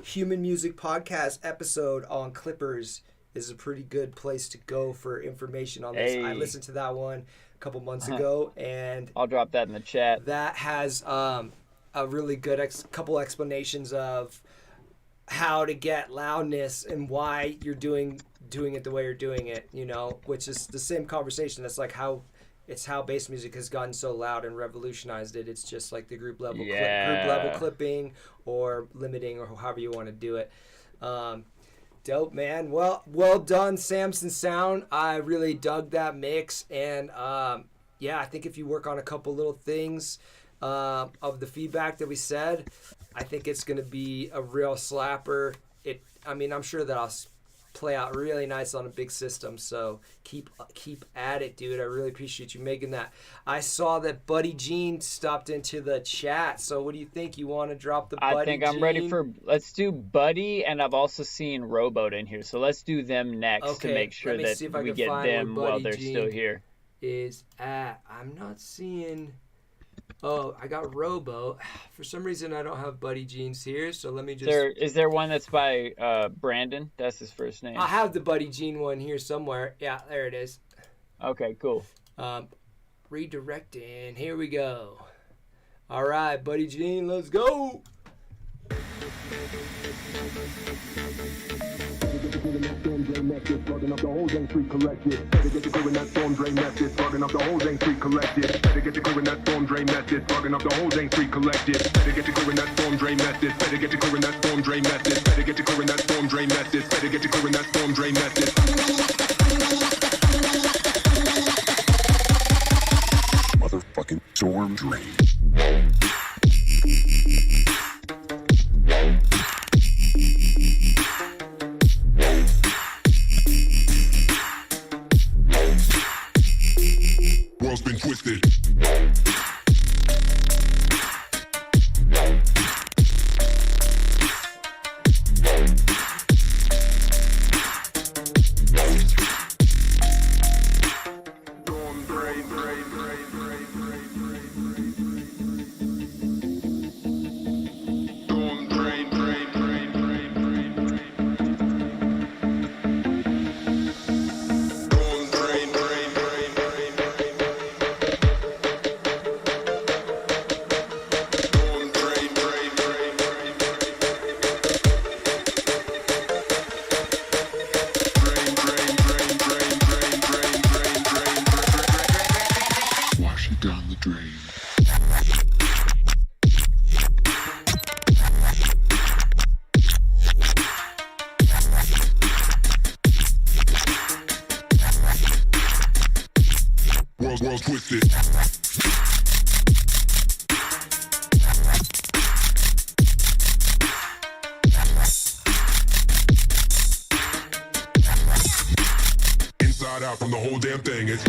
Human Music Podcast episode on Clippers is a pretty good place to go for information on this. I listened to that one a couple months ago, and I'll drop that in the chat. That has a really good couple explanations of how to get loudness and why you're doing it the way you're doing it, you know, which is the same conversation. That's like how bass music has gotten so loud and revolutionized it. It's just like the group level clipping or limiting or however you want to do it. Dope, man. Well done, Samson Sound. I really dug that mix, and yeah, I think if you work on a couple little things of the feedback that we said, I think it's gonna be a real slapper. I'm sure that I'll play out really nice on a big system. So keep at it, dude. I really appreciate you making that. I saw that Buddy Gene stopped into the chat. So what do you think? You want to drop the Buddy? I think I'm ready for. Let's do Buddy, and I've also seen ROHBOAT in here. So let's do them next to make sure that we get them while they're still here. I'm not seeing. Oh, I got ROHBOAT. For some reason, I don't have Buddy Jeans here, so let me just... Is there one that's by Brandon? That's his first name. I have the Buddy Jean one here somewhere. Yeah, there it is. Okay, cool. Redirecting. Here we go. All right, Buddy Jean, let's go. Storm drain method, plugging up the whole dang street collected. Better get to clearing that storm drain method, plugging up the whole dang street collected. Better get to clearing that storm drain method, plugging up the whole dang street collected. Better get to clearing that storm drain method. Better get to clearing that storm drain method. Better get to clearing that storm drain method. Better get to clearing that storm drain method. Motherfucking storm drain. World's been twisted. World twisted. Inside out from the whole damn thing. It's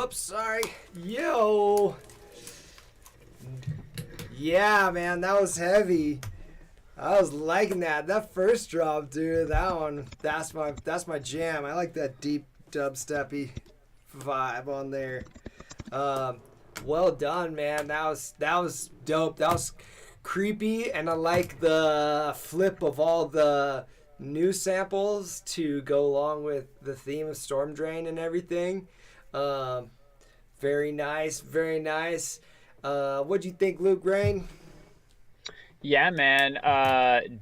Oops, sorry. Yo. Yeah, man, that was heavy. I was liking that. That first drop, dude. That one. That's my jam. I like that deep dubsteppy vibe on there. Well done, man. That was dope. That was creepy, and I like the flip of all the new samples to go along with the theme of Storm Drain and everything. Very nice, very nice. What'd you think, Luke Rain? Yeah, man.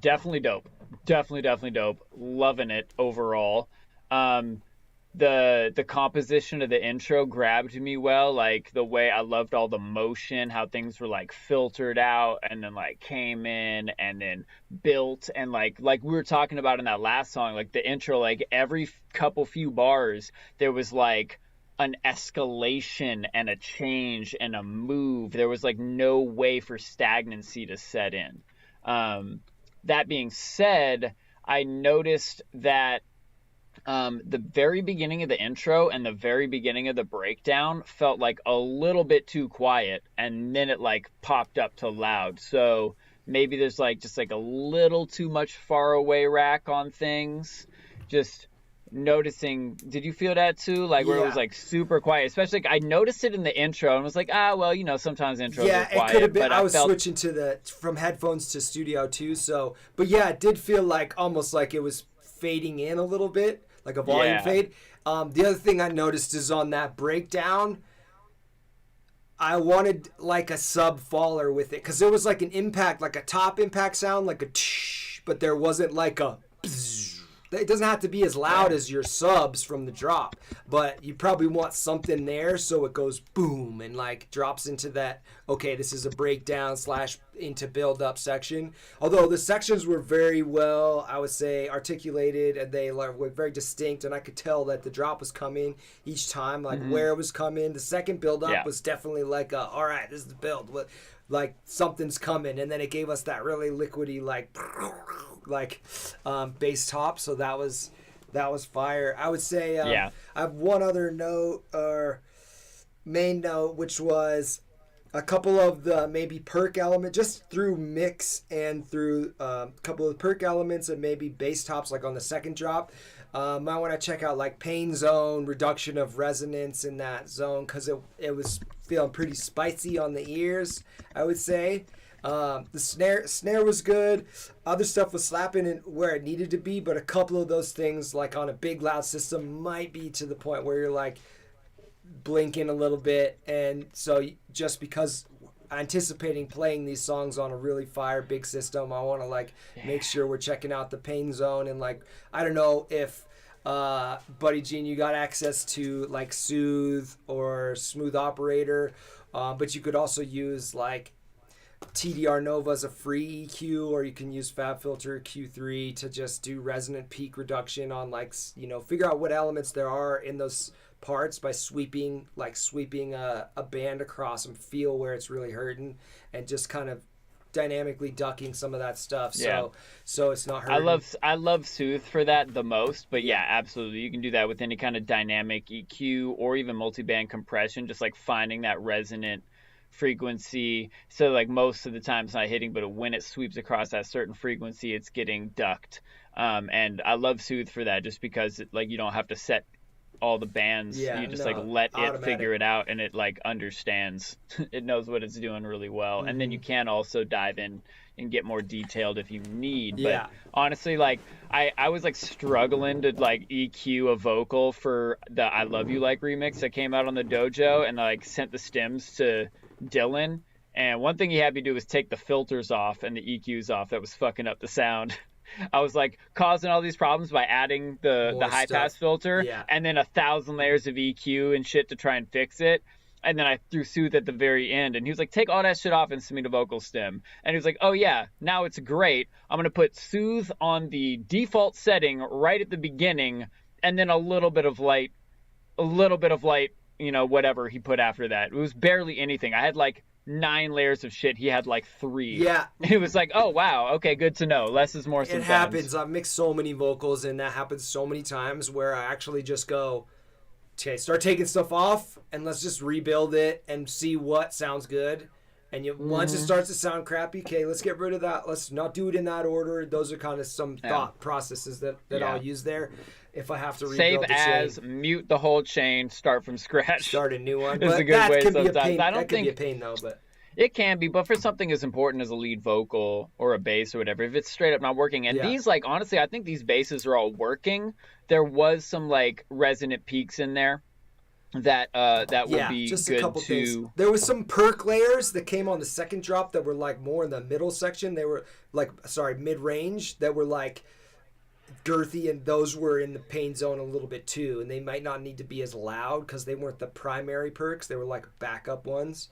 Definitely dope. Definitely dope. Loving it overall. The composition of the intro grabbed me well, like the way I loved all the motion, how things were like filtered out and then like came in and then built, and like we were talking about in that last song, like the intro, like every couple few bars there was like an escalation and a change and a move. There was like no way for stagnancy to set in. That being said, I noticed that the very beginning of the intro and the very beginning of the breakdown felt like a little bit too quiet, and then it like popped up to loud. So maybe there's like just like a little too much far away rack on things. Just noticing, did you feel that too? Like where it was like super quiet, especially like, I noticed it in the intro and was like, well, you know, sometimes intros are quiet. It could have been. But I was switching to from headphones to studio too. So, but yeah, it did feel like almost like it was fading in a little bit, like a volume fade. The other thing I noticed is on that breakdown, I wanted like a sub faller with it, because there was like an impact, like a top impact sound, like a tsh, but there wasn't like a bzz. It doesn't have to be as loud as your subs from the drop, but you probably want something there so it goes boom and like drops into that, okay, this is a breakdown / into build up section. Although the sections were very well, I would say, articulated, and they were very distinct, and I could tell that the drop was coming each time, like where it was coming. The second build up was definitely like all right, this is the build. Like something's coming, and then it gave us that really liquidy like bass top, so that was fire. I would say I have one other note or main note, which was a couple of the maybe perk element, just through mix and through a couple of perk elements and maybe bass tops like on the second drop. Might want to check out like Pain Zone, reduction of resonance in that zone, because it was feeling pretty spicy on the ears, I would say. The snare was good. Other stuff was slapping in where it needed to be, but a couple of those things, like on a big loud system, might be to the point where you're like blinking a little bit. And so just because anticipating playing these songs on a really fire big system, I want to like make sure we're checking out the Pain Zone. And like, I don't know if Buddy Gene, you got access to like Soothe or Smooth Operator, but you could also use like TDR Nova as a free EQ, or you can use FabFilter Q3 to just do resonant peak reduction on like, you know, figure out what elements there are in those parts by sweeping a band across and feel where it's really hurting, and just kind of dynamically ducking some of that stuff. So it's not hurting. I love Soothe for that the most, but yeah, absolutely. You can do that with any kind of dynamic EQ or even multi-band compression, just like finding that resonant frequency. So like most of the time it's not hitting, but when it sweeps across that certain frequency, it's getting ducked. And I love Soothe for that, just because like you don't have to set all the bands. You just like let it figure it out, and it like understands. It knows what it's doing really well. And then you can also dive in and get more detailed if you need. But honestly, like I was like struggling to like EQ a vocal for the I Love You Like remix that came out on the Dojo, and I like sent the stems to Dylan, and one thing he had me do was take the filters off and the EQs off that was fucking up the sound. I was like causing all these problems by adding the high pass filter and then 1,000 layers of EQ and shit to try and fix it. And then I threw Soothe at the very end, and he was like, take all that shit off and send me the vocal stem. And he was like, oh yeah, now it's great. I'm going to put Soothe on the default setting right at the beginning, and then a little bit of light, you know, whatever he put after that. It was barely anything. I had like 9 layers of shit. He had like 3. Yeah. It was like, oh wow, okay, good to know. Less is more sometimes. It happens. I've mixed so many vocals, and that happens so many times where I actually just go, okay, start taking stuff off, and let's just rebuild it and see what sounds good. And once it starts to sound crappy, okay, let's get rid of that. Let's not do it in that order. Those are kind of some thought processes that I'll use there. If I have to rebuild the chain. Mute the whole chain, start from scratch. Start a new one. It's a good way sometimes. I don't that think can be a pain though, but it can be, but for something as important as a lead vocal or a bass or whatever, if it's straight up not working, and these, like, honestly, I think these basses are all working. There was some like resonant peaks in there that would be just good a couple to. Things. There was some perk layers that came on the second drop that were like more in the middle section. They were like, mid range, that were like girthy, and those were in the Pain Zone a little bit too, and they might not need to be as loud because they weren't the primary perks. They were like backup ones.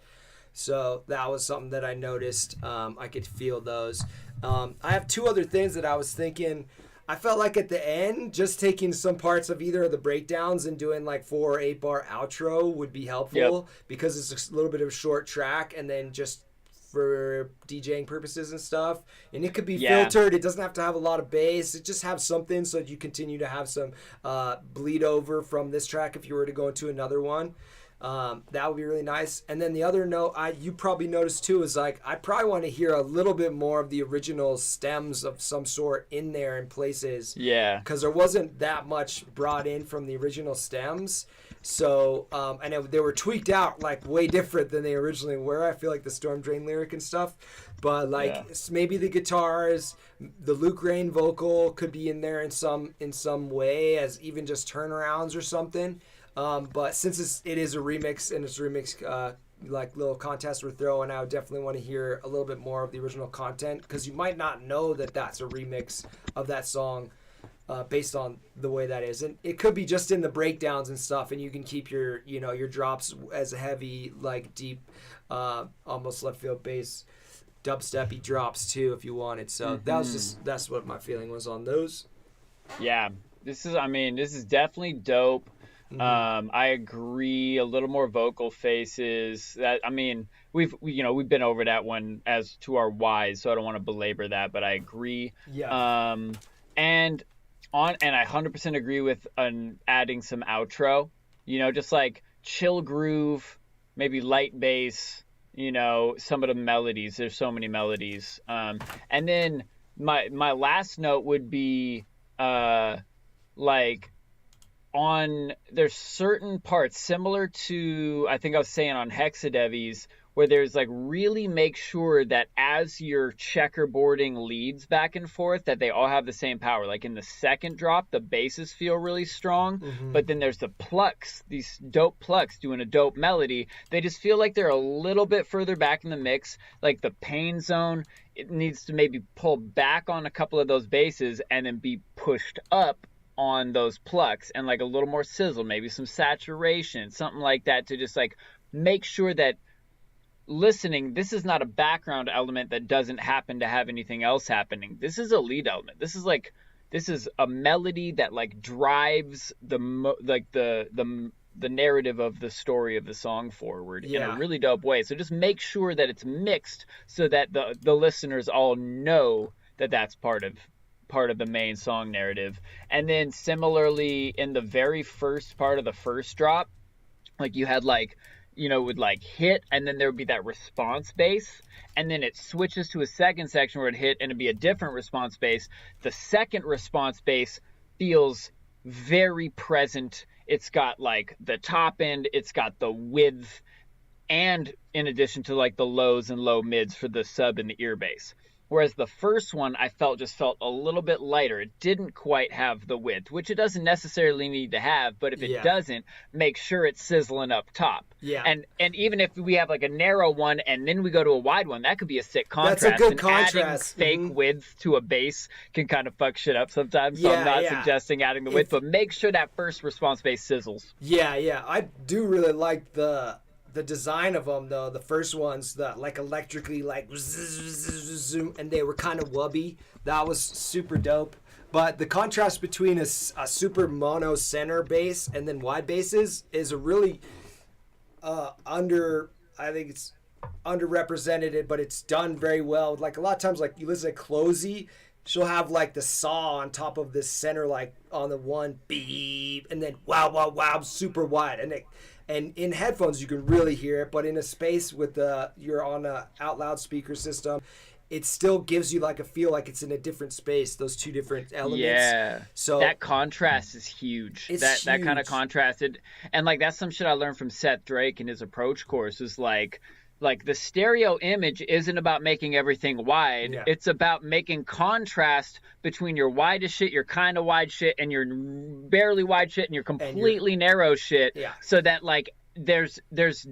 So that was something that I noticed. I could feel those. I have 2 other things that I was thinking. I felt like at the end, just taking some parts of either of the breakdowns and doing like 4 or 8 bar outro would be helpful, because it's a little bit of a short track, and then just for DJing purposes and stuff. And it could be filtered. It doesn't have to have a lot of bass. It just have something so that you continue to have some bleed over from this track if you were to go into another one. That would be really nice. And then the other note you probably noticed too is like I probably want to hear a little bit more of the original stems of some sort in there in places. Yeah. Because there wasn't that much brought in from the original stems. So they were tweaked out like way different than they originally were. I feel like the Storm Drain lyric and stuff. But like maybe the guitars, the Luke Rain vocal could be in there in some way as even just turnarounds or something. But since it is a remix, and it's a remix like little contest we're throwing, I would definitely want to hear a little bit more of the original content, because you might not know that that's a remix of that song based on the way that is. And it could be just in the breakdowns and stuff, and you can keep your drops as heavy, like deep, almost left field bass, dubsteppy drops too if you wanted. So that's what my feeling was on those. Yeah, this is definitely dope. I agree. A little more vocal faces. We've been over that one as to our whys, so I don't want to belabor that, but I agree. Yeah. And I 100% agree with adding some outro. Just like chill groove, maybe light bass. Some of the melodies. There's so many melodies. And then my last note would be like there's certain parts similar to, I think I was saying on HEXADEVIs, where there's like really make sure that as you're checkerboarding leads back and forth, that they all have the same power. Like in the second drop, the basses feel really strong, but then there's the plucks, these dope plucks doing a dope melody. They just feel like they're a little bit further back in the mix. Like the pain zone, it needs to maybe pull back on a couple of those basses and then be pushed up on those plucks, and like a little more sizzle, maybe some saturation, something like that, to just like make sure that listening, this is not a background element that doesn't happen to have anything else happening. This is a lead element. This is a melody that like drives the narrative of the story of the song forward in a really dope way. So just make sure that it's mixed so that the listeners all know that that's part of the main song narrative. And then similarly, in the very first part of the first drop, like you had like, you know, would like hit, and then there would be that response bass, and then it switches to a second section where it hit and it'd be a different response bass. The second response bass feels very present. It's got like the top end, it's got the width, and in addition to like the lows and low mids for the sub and the ear bass. Whereas the first one I felt a little bit lighter. It didn't quite have the width, which it doesn't necessarily need to have, but if it doesn't, make sure it's sizzling up top. Yeah. And even if we have like a narrow one and then we go to a wide one, that could be a sick contrast. That's a good and contrast. Adding fake width to a bass can kind of fuck shit up sometimes. So I'm not suggesting adding the width, but make sure that first response bass sizzles. Yeah. I do really like the design of them, though. The first ones, the like electrically like zoom, and they were kind of wubby. That was super dope. But the contrast between a super mono center bass and then wide basses is a really I think it's underrepresented, but it's done very well. Like a lot of times, like you listen to Closey, she'll have like the saw on top of this center, like on the one beep, and then wow, super wide, and in headphones you can really hear it, but in a space with you're on a out loud speaker system, it still gives you like a feel like it's in a different space, those two different elements. Yeah. So that contrast is huge. That kind of contrasted. And like that's some shit I learned from Seth Drake in his approach course, is like the stereo image isn't about making everything wide. Yeah. It's about making contrast between your widest shit, your kind of wide shit, and your barely wide shit, and your completely narrow shit. Yeah. So that like there's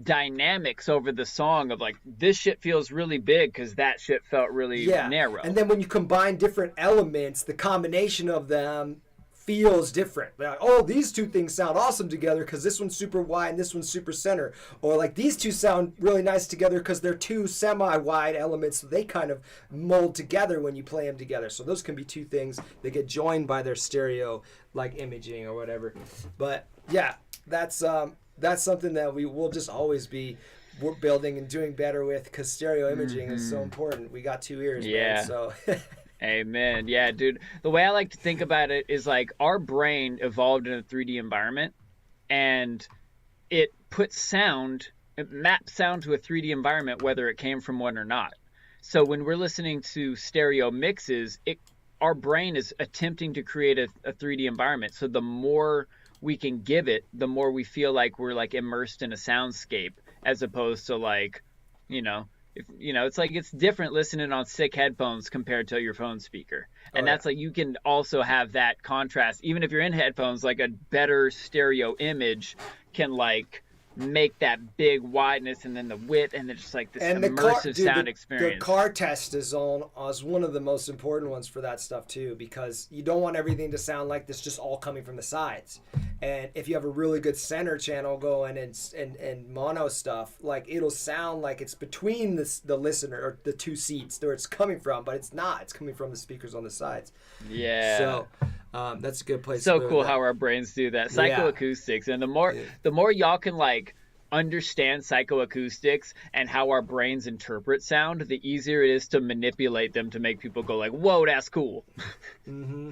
dynamics over the song of like, this shit feels really big because that shit felt really narrow. And then when you combine different elements, the combination of them feels different. Like, oh, these two things sound awesome together because this one's super wide and this one's super center. Or like these two sound really nice together because they're two semi-wide elements. So they kind of mold together when you play them together. So those can be two things that get joined by their stereo like imaging or whatever. But yeah, that's something that we will just always be building and doing better with, because stereo imaging is so important. We got two ears, man, so Amen. Yeah, dude. The way I like to think about it is like our brain evolved in a 3D environment, and it maps sound to a 3D environment, whether it came from one or not. So when we're listening to stereo mixes, our brain is attempting to create a 3D environment. So the more we can give it, the more we feel like we're like immersed in a soundscape, as opposed to like, it's like it's different listening on sick headphones compared to your phone speaker. And that's like, you can also have that contrast. Even if you're in headphones, like a better stereo image can like make that big wideness and then the width and then just like this immersive sound experience. The car test is one of the most important ones for that stuff too, because you don't want everything to sound like this just all coming from the sides. And if you have a really good center channel going and mono stuff, like it'll sound like it's between the listener or the two seats where it's coming from, but it's not. It's coming from the speakers on the sides. Yeah. So that's a good place. So cool how our brains do that. Psychoacoustics, and the more y'all can like understand psychoacoustics and how our brains interpret sound, the easier it is to manipulate them to make people go like, "Whoa, that's cool." Mm-hmm.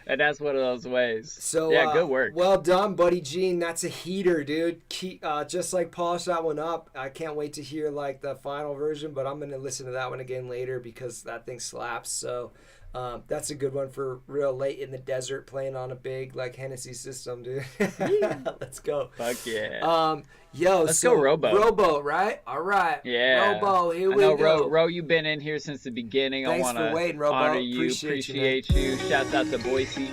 And that's one of those ways. So yeah, good work. Well done, Buddy Gene. That's a heater, dude. Just like polish that one up. I can't wait to hear like the final version, but I'm gonna listen to that one again later because that thing slaps. So That's a good one for real late in the desert, playing on a big like Hennessy system, dude. Let's go. Fuck yeah. Let's go ROHBOAT. ROHBOAT, right? All right. Yeah. ROHBOAT, here I we know, go. Ro, you've been in here since the beginning. Thanks I want for waiting, to ROHBOAT. honor you, appreciate you. Shouts out to Boise.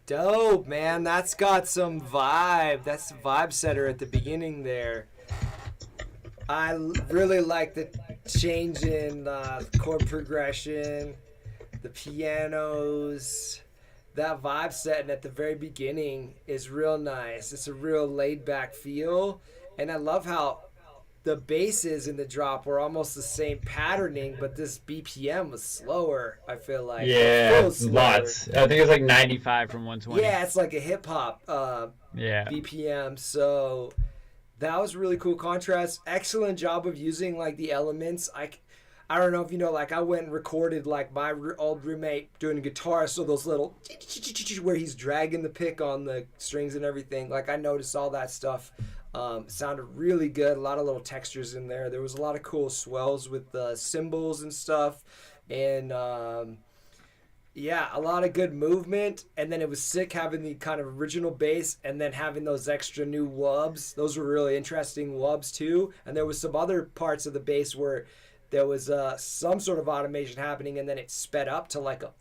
Dope, man. That's got some vibe. That's the vibe setter at the beginning there. I really like the change in chord progression, the pianos. That vibe setting at the very beginning is real nice. It's a real laid back feel. And I love how the basses in the drop were almost the same patterning, but this BPM was slower, I feel like. Yeah, lots. I think it's like 95 from 120. Yeah, it's like a hip hop BPM. So that was really cool contrast. Excellent job of using like the elements. I don't know if you know, like I went and recorded like my old roommate doing guitar, so those little where he's dragging the pick on the strings and everything. Like I noticed all that stuff. Sounded really good. A lot of little textures in there. There was a lot of cool swells with the cymbals and stuff, and yeah, a lot of good movement. And then it was sick having the kind of original bass and then having those extra new wubs. Those were really interesting wubs too. And there was some other parts of the bass where there was some sort of automation happening, and then it sped up to like a,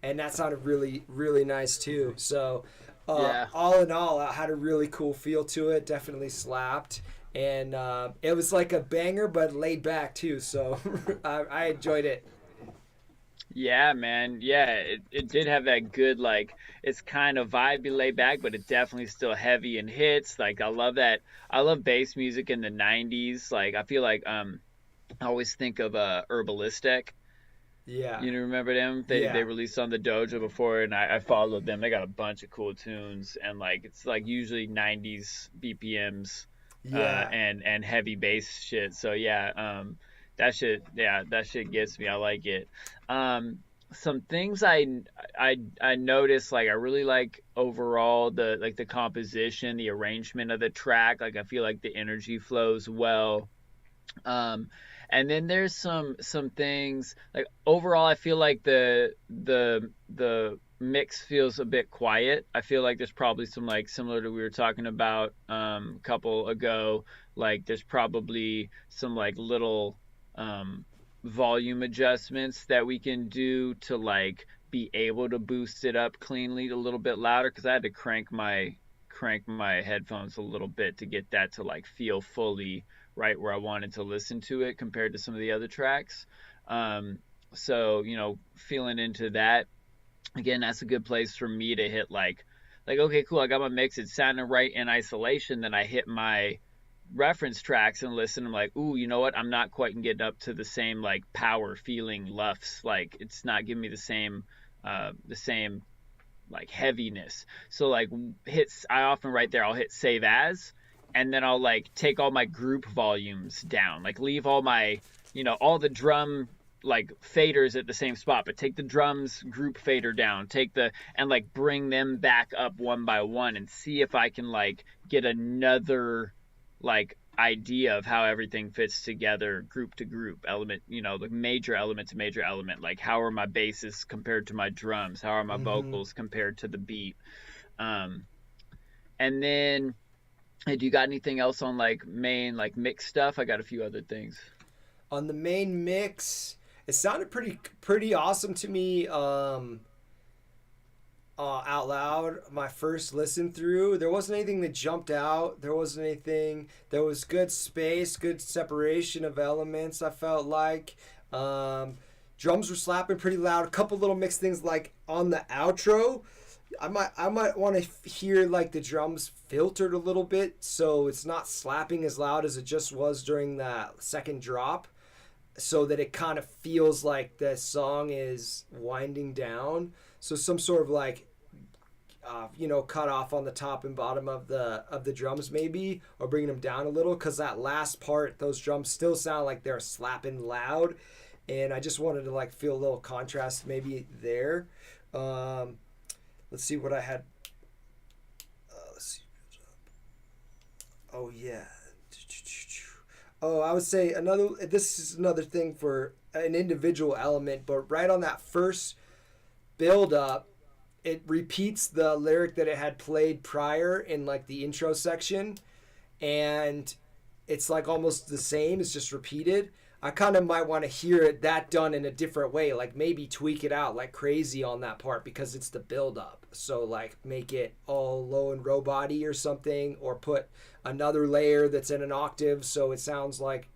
and that sounded really, really nice too. So all in all, it had a really cool feel to it. Definitely slapped, and it was like a banger, but laid back too. So I enjoyed it. Yeah, man. Yeah, it did have that good, like, it's kind of vibey, laid back, but it definitely still heavy and hits. Like, I love that. I love bass music in the 90s. Like, I feel like I always think of Herbalistic. Yeah. You know, remember them? They Yeah. released on the Dojo before, and I followed them. They got a bunch of cool tunes, and like it's like usually 90s BPMs, Yeah. and heavy bass shit. So yeah, that shit gets me. I like it. Some things I noticed, like I really like overall the composition, the arrangement of the track. Like I feel like the energy flows well. Um, and then there's some things like overall I feel like the mix feels a bit quiet. I feel like there's probably some, like similar to we were talking about a couple ago, like there's probably some like little um volume adjustments that we can do to like be able to boost it up cleanly a little bit louder, because I had to crank my headphones a little bit to get that to like feel fully right where I wanted to listen to it compared to some of the other tracks. So feeling into that again, that's a good place for me to hit like okay, cool, I got my mix, it's sounding right in isolation. Then I hit my reference tracks and listen. I'm like, ooh, you know what? I'm not quite getting up to the same like power feeling luffs. Like it's not giving me the same like heaviness. So like hits, I often right there, I'll hit save as, and then I'll like take all my group volumes down, like leave all my, all the drum like faders at the same spot, but take the drums group fader down, and like bring them back up one by one and see if I can like get another like idea of how everything fits together group to group element, like major element to major element. Like how are my basses compared to my drums, how are my vocals compared to the beat. And then hey, do you got anything else on like main like mix stuff? I got a few other things On the main mix, it sounded pretty awesome to me. Out loud, my first listen through, there wasn't anything that jumped out. There wasn't anything. There was good space, good separation of elements. I felt like drums were slapping pretty loud. A couple little mixed things like on the outro. I might want to hear like the drums filtered a little bit so it's not slapping as loud as it just was during that second drop, so that it kind of feels like the song is winding down. So some sort of like cut off on the top and bottom of the drums maybe, or bringing them down a little, because that last part, those drums still sound like they're slapping loud, and I just wanted to like feel a little contrast maybe there. Let's see what I had. Let's see. Oh yeah. Oh, I would say this is another thing for an individual element, but right on that first build up, it repeats the lyric that it had played prior in like the intro section, and it's like almost the same, it's just repeated. I kind of might want to hear that done in a different way, like maybe tweak it out like crazy on that part because it's the build up. So like make it all low and robot-y or something, or put another layer that's in an octave so it sounds like,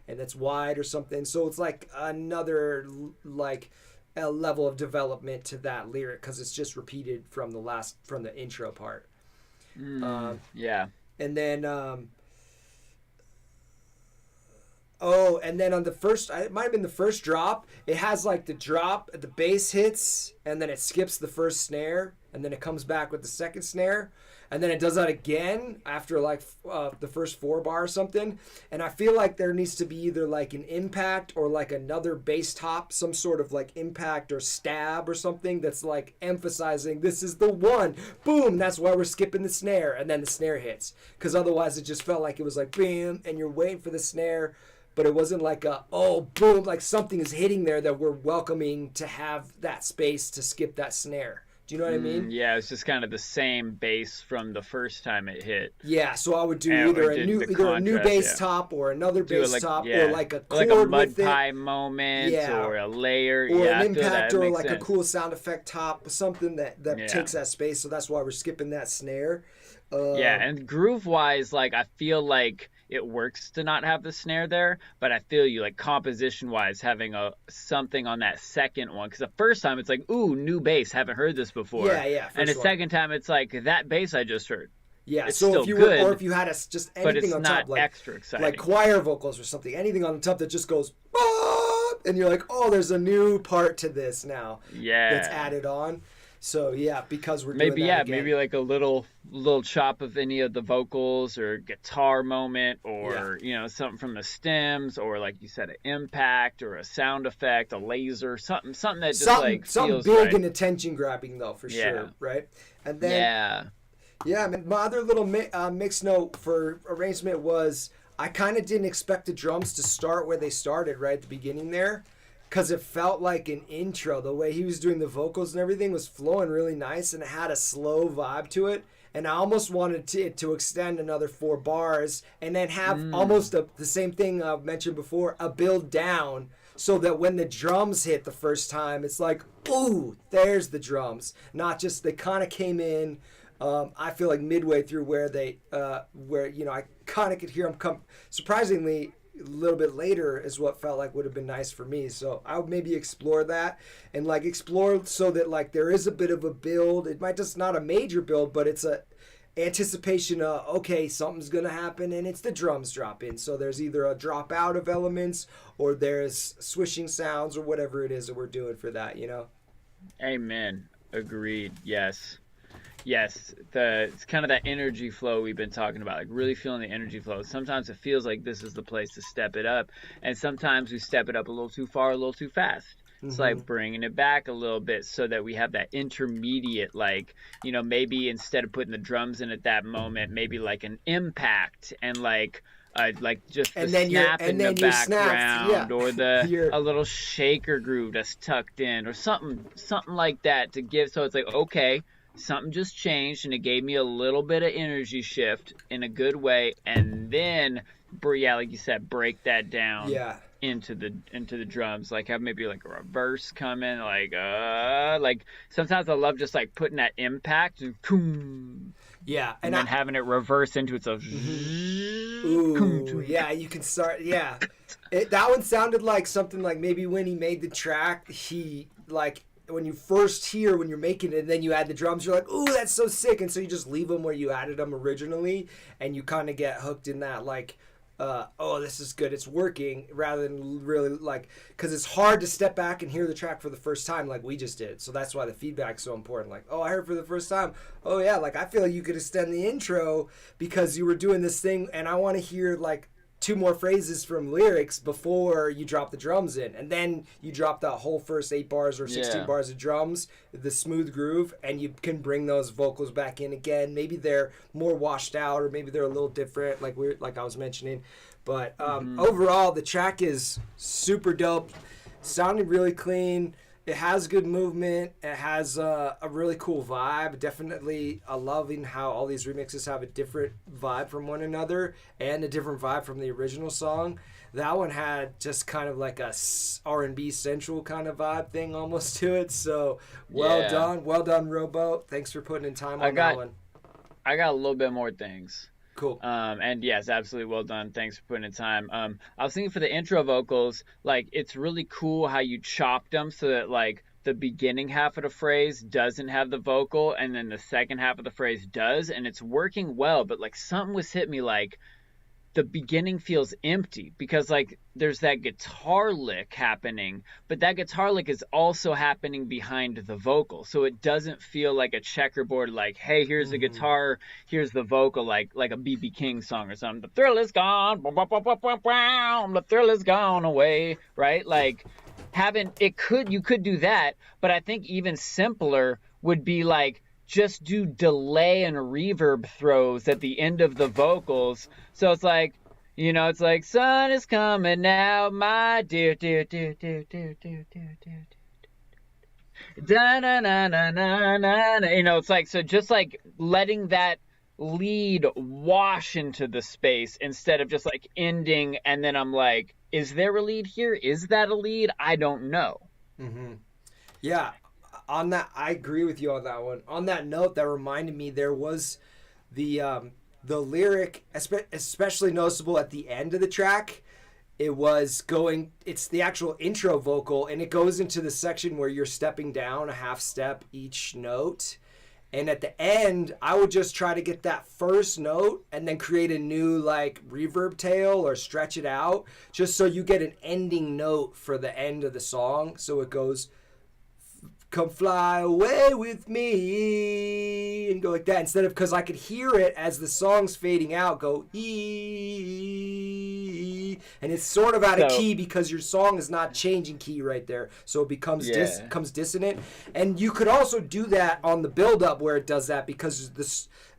and it's wide or something. So it's like another like a level of development to that lyric because it's just repeated from the intro part. Yeah. And then and then on the first, it might have been the first drop, it has like the drop, the bass hits, and then it skips the first snare, and then it comes back with the second snare, and then it does that again after like the first 4 bar or something. And I feel like there needs to be either like an impact or like another bass top, some sort of like impact or stab or something that's like emphasizing this is the one. Boom, that's why we're skipping the snare, and then the snare hits. Because otherwise it just felt like it was like bam, and you're waiting for the snare, but it wasn't like boom, like something is hitting there that we're welcoming to have that space to skip that snare. Do you know what I mean? Yeah, it's just kind of the same bass from the first time it hit. Yeah, so I would do either a new bass top or another bass top, or like a chord, like a mud with pie it. moment, or a layer, or an impact, or like sense. a cool sound effect top, something that takes that space. So that's why we're skipping that snare. And groove wise, like I feel like it works to not have the snare there. But I feel you, like composition wise, having something on that second one, because the first time it's like, ooh, new bass, haven't heard this before. Yeah, and the second time it's like, that bass I just heard. Yeah, it's so still if you good, or if you had just anything on top, like extra exciting, like choir vocals or something, anything on the top that just goes, "Bop," and you're like, oh, there's a new part to this now. Yeah, that's added on. So yeah, because we're maybe doing that again. maybe like a little chop of any of the vocals or guitar moment, or you know, something from the stems, or like you said, an impact or a sound effect, a laser, something that just like something feels big right. and attention grabbing though, for sure, right? And then yeah, man, my other little mix note for arrangement was I kind of didn't expect the drums to start where they started right at the beginning there, because it felt like an intro. The way he was doing the vocals and everything was flowing really nice, and it had a slow vibe to it. And I almost wanted it to extend another 4 bars and then have almost the same thing I've mentioned before, a build down, so that when the drums hit the first time, it's like, ooh, there's the drums. Not just, they kind of came in. I feel like midway through where you know, I kind of could hear them come. Surprisingly, a little bit later is what felt like would have been nice for me. So I would maybe explore that, and like explore so that like there is a bit of a build. It might just not a major build, but it's a anticipation of, okay, something's gonna happen, and it's the drums drop in. So there's either a drop out of elements, or there's swishing sounds, or whatever it is that we're doing for that, you know. Amen. Agreed. Yes. It's kind of that energy flow we've been talking about, like really feeling the energy flow. Sometimes it feels like this is the place to step it up, and sometimes we step it up a little too far, a little too fast. It's like bringing it back a little bit so that we have that intermediate, like, you know, maybe instead of putting the drums in at that moment, maybe like an impact, and like just the snap in the background, or a little shaker groove that's tucked in, or something like that to give. So it's like, okay, something just changed, and it gave me a little bit of energy shift in a good way, and then like you said, break that down into the drums, like have maybe like a reverse come in, like sometimes I love just like putting that impact and boom, and then having it reverse into itself. Ooh, yeah, you can start. Yeah, that one sounded like something like maybe when he made the track, he like, when you first hear when you're making it, and then you add the drums, you're like, ooh, that's so sick, and so you just leave them where you added them originally, and you kind of get hooked in that, like, oh, this is good, it's working, rather than really, like, because it's hard to step back and hear the track for the first time like we just did. So that's why the feedback's so important. Like, oh, I heard for the first time, oh yeah, like I feel like you could extend the intro because you were doing this thing, and I want to hear like 2 more phrases from lyrics before you drop the drums in, and then you drop that whole first 8 bars or 16 bars of drums, the smooth groove, and you can bring those vocals back in again. Maybe they're more washed out, or maybe they're a little different, like I was mentioning. But overall, the track is super dope, sounding really clean. It has good movement. It has a really cool vibe. Definitely loving how all these remixes have a different vibe from one another, and a different vibe from the original song. That one had just kind of like a R&B central kind of vibe thing almost to it. So well done, ROHBOAT. Thanks for putting in time on that one. I got a little bit more things. Cool. And yes, absolutely well done. Thanks for putting in time. I was thinking for the intro vocals, like it's really cool how you chopped them so that like the beginning half of the phrase doesn't have the vocal, and then the second half of the phrase does, and it's working well. But like something was hit me, like the beginning feels empty, because like there's that guitar lick happening, but that guitar lick is also happening behind the vocal, so it doesn't feel like a checkerboard, like, hey, here's the guitar, here's the vocal, like a BB King song or something. The thrill is gone, the thrill is gone away, right? Like you could do that, but I think even simpler would be like just do delay and reverb throws at the end of the vocals. So it's like, you know, it's like, sun is coming out, my dear, dear, dear, dear, dear, dear, dear, dear, da na na na na na. You know, it's like, so just like letting that lead wash into the space instead of just like ending, and then I'm like, is there a lead here? Is that a lead? I don't know. Yeah. On that, I agree with you on that one. On that note, that reminded me, there was the the lyric, especially noticeable at the end of the track, it's the actual intro vocal, and it goes into the section where you're stepping down a half step each note. And at the end, I would just try to get that first note and then create a new like reverb tail or stretch it out just so you get an ending note for the end of the song. So it goes, come fly away with me, and go like that, instead of, because I could hear it as the song's fading out go e, and it's sort of out of key because your song is not changing key right there, so it becomes comes dissonant. And you could also do that on the build up where it does that, because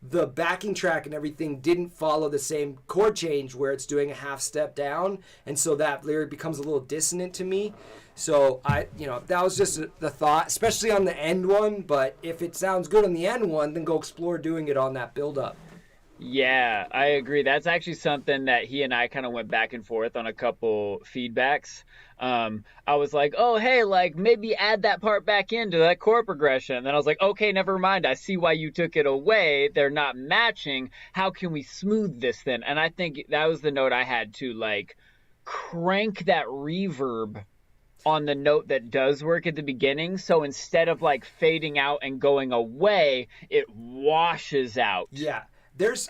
the backing track and everything didn't follow the same chord change where it's doing a half step down, and so that lyric becomes a little dissonant to me. So that was just the thought, especially on the end one. But if it sounds good on the end one, then go explore doing it on that build up. Yeah, I agree. That's actually something that he and I kind of went back and forth on a couple feedbacks. I was like, oh, hey, like maybe add that part back into that chord progression. And then I was like, okay, never mind. I see why you took it away. They're not matching. How can we smooth this then? And I think that was the note I had to like crank that reverb on the note that does work at the beginning. So instead of like fading out and going away, it washes out. Yeah.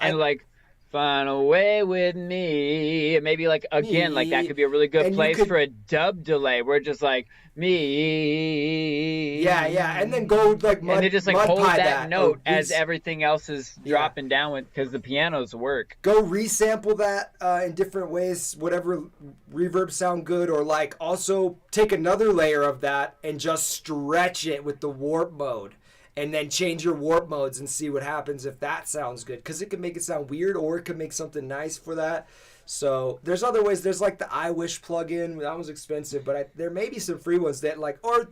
Like find a way with me. Maybe like again, like that could be a really good place for a dub delay where it's just like me. Yeah. And then go like and they just like hold that note as everything else is dropping down with, because the pianos work. Go resample that in different ways, whatever reverb sound good, or like also take another layer of that and just stretch it with the warp mode. And then change your warp modes and see what happens if that sounds good. Because it can make it sound weird, or it can make something nice for that. So there's other ways. There's like the I Wish plugin. That was expensive, but there may be some free ones that like, or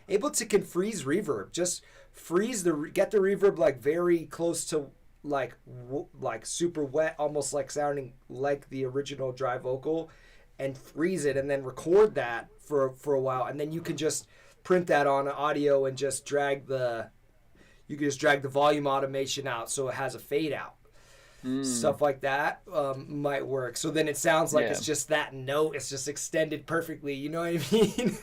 Ableton can freeze reverb. Just get the reverb like very close to like super wet, almost like sounding like the original dry vocal, and freeze it, and then record that for a while, and then you can just print that on audio and just drag the volume automation out so it has a fade out. Stuff like that might work. So then it sounds like it's just that note. It's just extended perfectly. You know what I mean?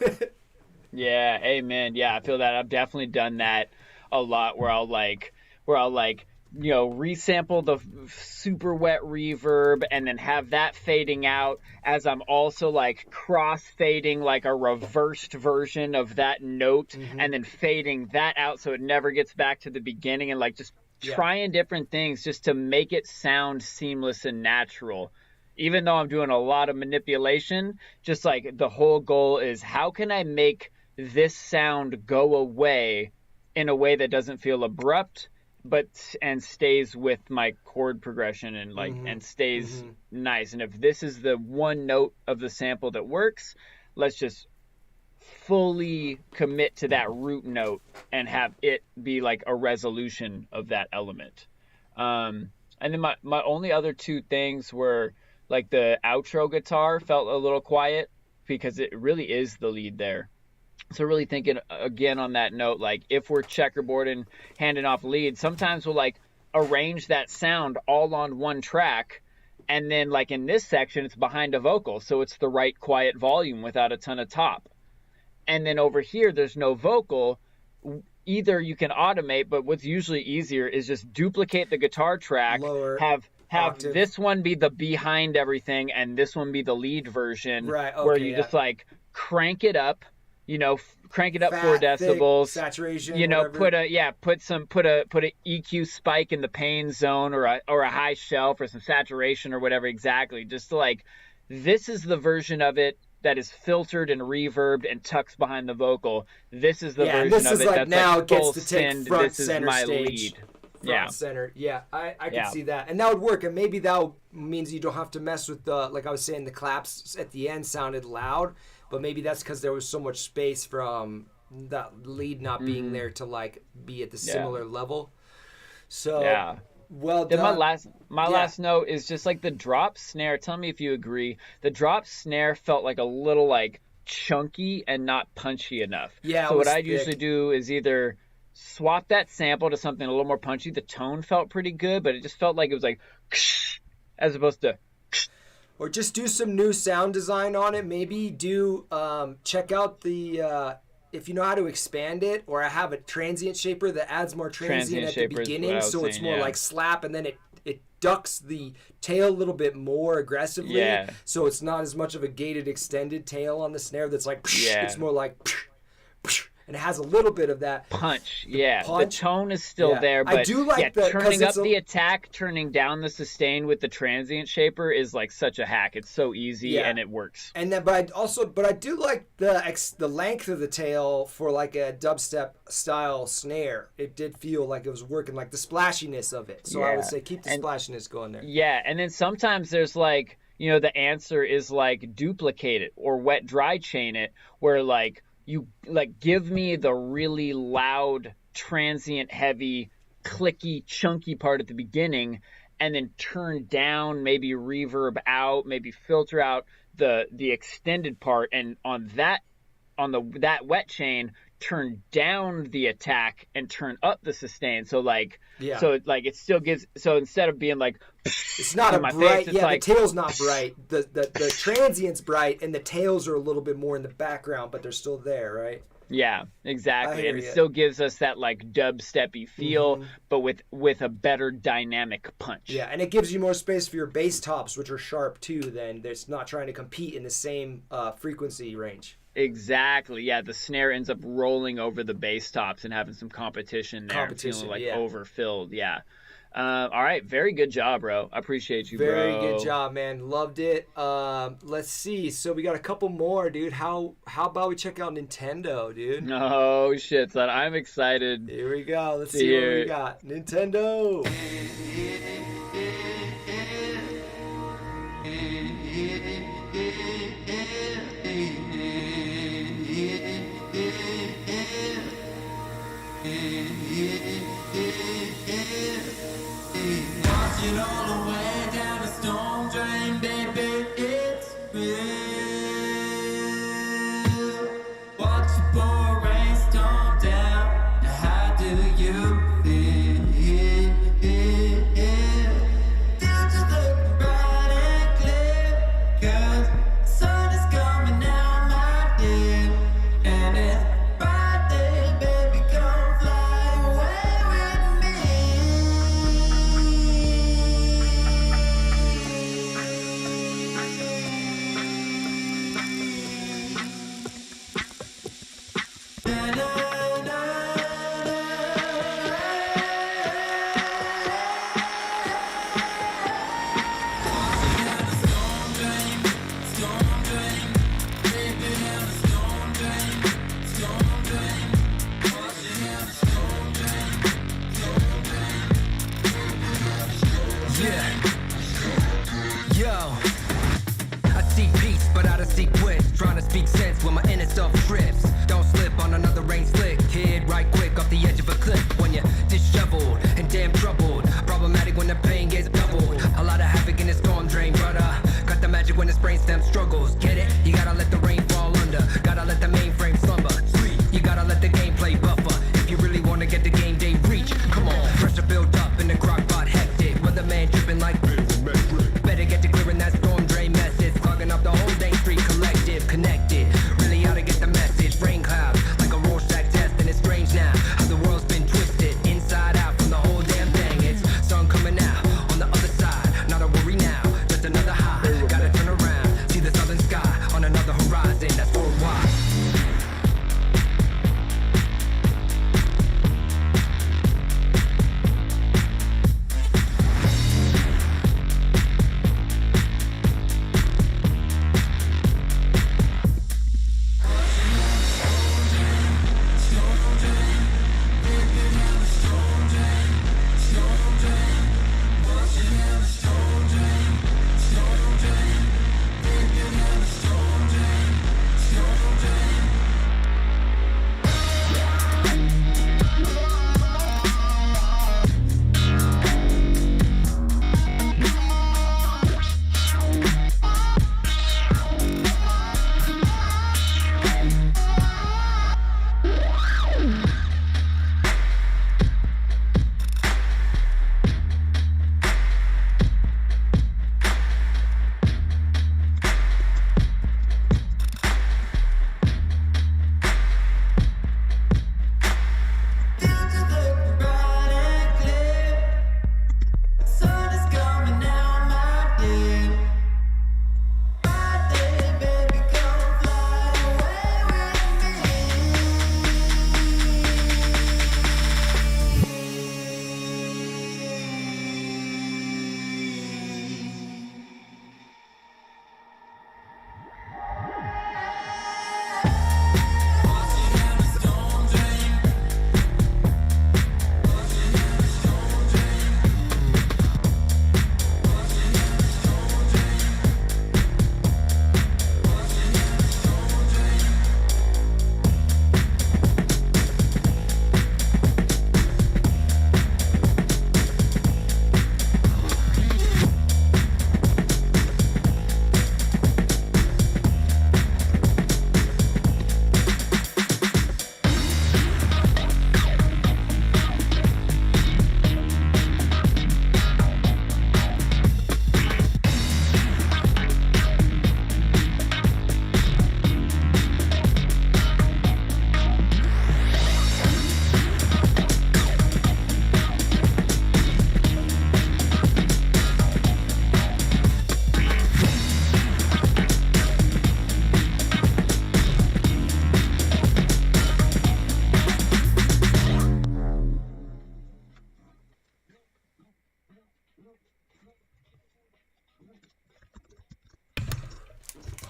Yeah, amen. Yeah, I feel that. I've definitely done that a lot where I'll resample the super wet reverb and then have that fading out as I'm also like cross fading like a reversed version of that note, and then fading that out so it never gets back to the beginning, and like just trying different things just to make it sound seamless and natural. Even though I'm doing a lot of manipulation, just like the whole goal is how can I make this sound go away in a way that doesn't feel abrupt, and stays with my chord progression and like and stays nice. And if this is the one note of the sample that works, let's just fully commit to that root note and have it be like a resolution of that element. And then my only other two things were like the outro guitar felt a little quiet because it really is the lead there. So really thinking again on that note, like if we're checkerboarding, handing off leads, sometimes we'll like arrange that sound all on one track. And then like in this section, it's behind a vocal. So it's the right quiet volume without a ton of top. And then over here, there's no vocal. Either you can automate, but what's usually easier is just duplicate the guitar track, have this one be the behind everything and this one be the lead version, right? Okay, where you just like crank it up. Crank it up 4 decibels, thick, saturation, put a EQ spike in the pain zone or a high shelf or some saturation or whatever, exactly. Just to like, this is the version of it that is filtered and reverbed and tucks behind the vocal. This is the version of it that's now like gets full to take send. front This is center my stage. lead. Center. Yeah, I can see that. And that would work. And maybe that means you don't have to mess with like I was saying, the claps at the end sounded loud. But maybe that's because there was so much space from that lead not being there to like be at the similar level. So well done. Then my last note is just like the drop snare. Tell me if you agree. The drop snare felt like a little like chunky and not punchy enough. Yeah. So what I'd usually do is either swap that sample to something a little more punchy, the tone felt pretty good, but it just felt like it was like as opposed to. Or just do some new sound design on it. Maybe do check out the if you know how to expand it, or I have a transient shaper that adds more transient at the beginning, so it's more like slap, and then it ducks the tail a little bit more aggressively. Yeah. So it's not as much of a gated extended tail on the snare that's like, it's more like, and it has a little bit of that punch. Yeah, punch. The tone is still there, but I do like turning up the attack, turning down the sustain with the transient shaper is like such a hack. It's so easy and it works. And then, but I do like the length of the tail for like a dubstep style snare. It did feel like it was working, like the splashiness of it. So I would say keep the splashiness going there. Yeah, and then sometimes there's like, you know, the answer is like duplicate it or wet dry chain it, where like you like give me the really loud, transient, heavy, clicky, chunky part at the beginning, and then turn down, maybe reverb out, maybe filter out the extended part, and on that wet chain, turn down the attack and turn up the sustain. So like, so like it still gives. So instead of being like, it's not a bright. Face, like, the tail's not bright. The transient's bright, and the tails are a little bit more in the background, but they're still there, right? Yeah, exactly. And it still gives us that like dubsteppy feel, but with a better dynamic punch. Yeah, and it gives you more space for your bass tops, which are sharp too. Then it's not trying to compete in the same frequency range. Exactly. Yeah, the snare ends up rolling over the bass tops and having some competition there, feeling like overfilled. Yeah. All right, very good job, bro. I appreciate you, bro. Very good job, man. Loved it. Let's see. So we got a couple more, dude. How about we check out Nintendo, dude? Oh shit, son. I'm excited. Here we go. Let's see what we got. Nintendo. Wash it all away down the storm drain, baby, it's real. Watch the pour rain storm down. Now how do you feel? Future's looking bright and clear, 'cause the sun is coming out, my dear. And it's Friday, baby, come fly away with me. Trying to speak sense when my inner self trips. Don't slip on another rain slick. Kid, right quick off the edge of a cliff. When you're disheveled and damn troubled. Problematic when the pain gets doubled. A lot of havoc in the storm drain, brother. Got the magic when the brainstem struggles. Get it? You gotta let the rain fall under. Gotta let the mainframe slumber. Sleep. You gotta let the gameplay buffer. If you really wanna get the game day reach, come on. Pressure built up in the crock pot hectic. Weatherman dripping like better get to clearing that storm drain mess. It's clogging up the whole dang street collective. Connected, really ought to get the message. Rain clouds, like a Rorschach test, and it's strange now how the world's been twisted inside out from the whole damn thing. It's sun coming out on the other side, not a worry now, just another high. Gotta turn around, see the southern sky.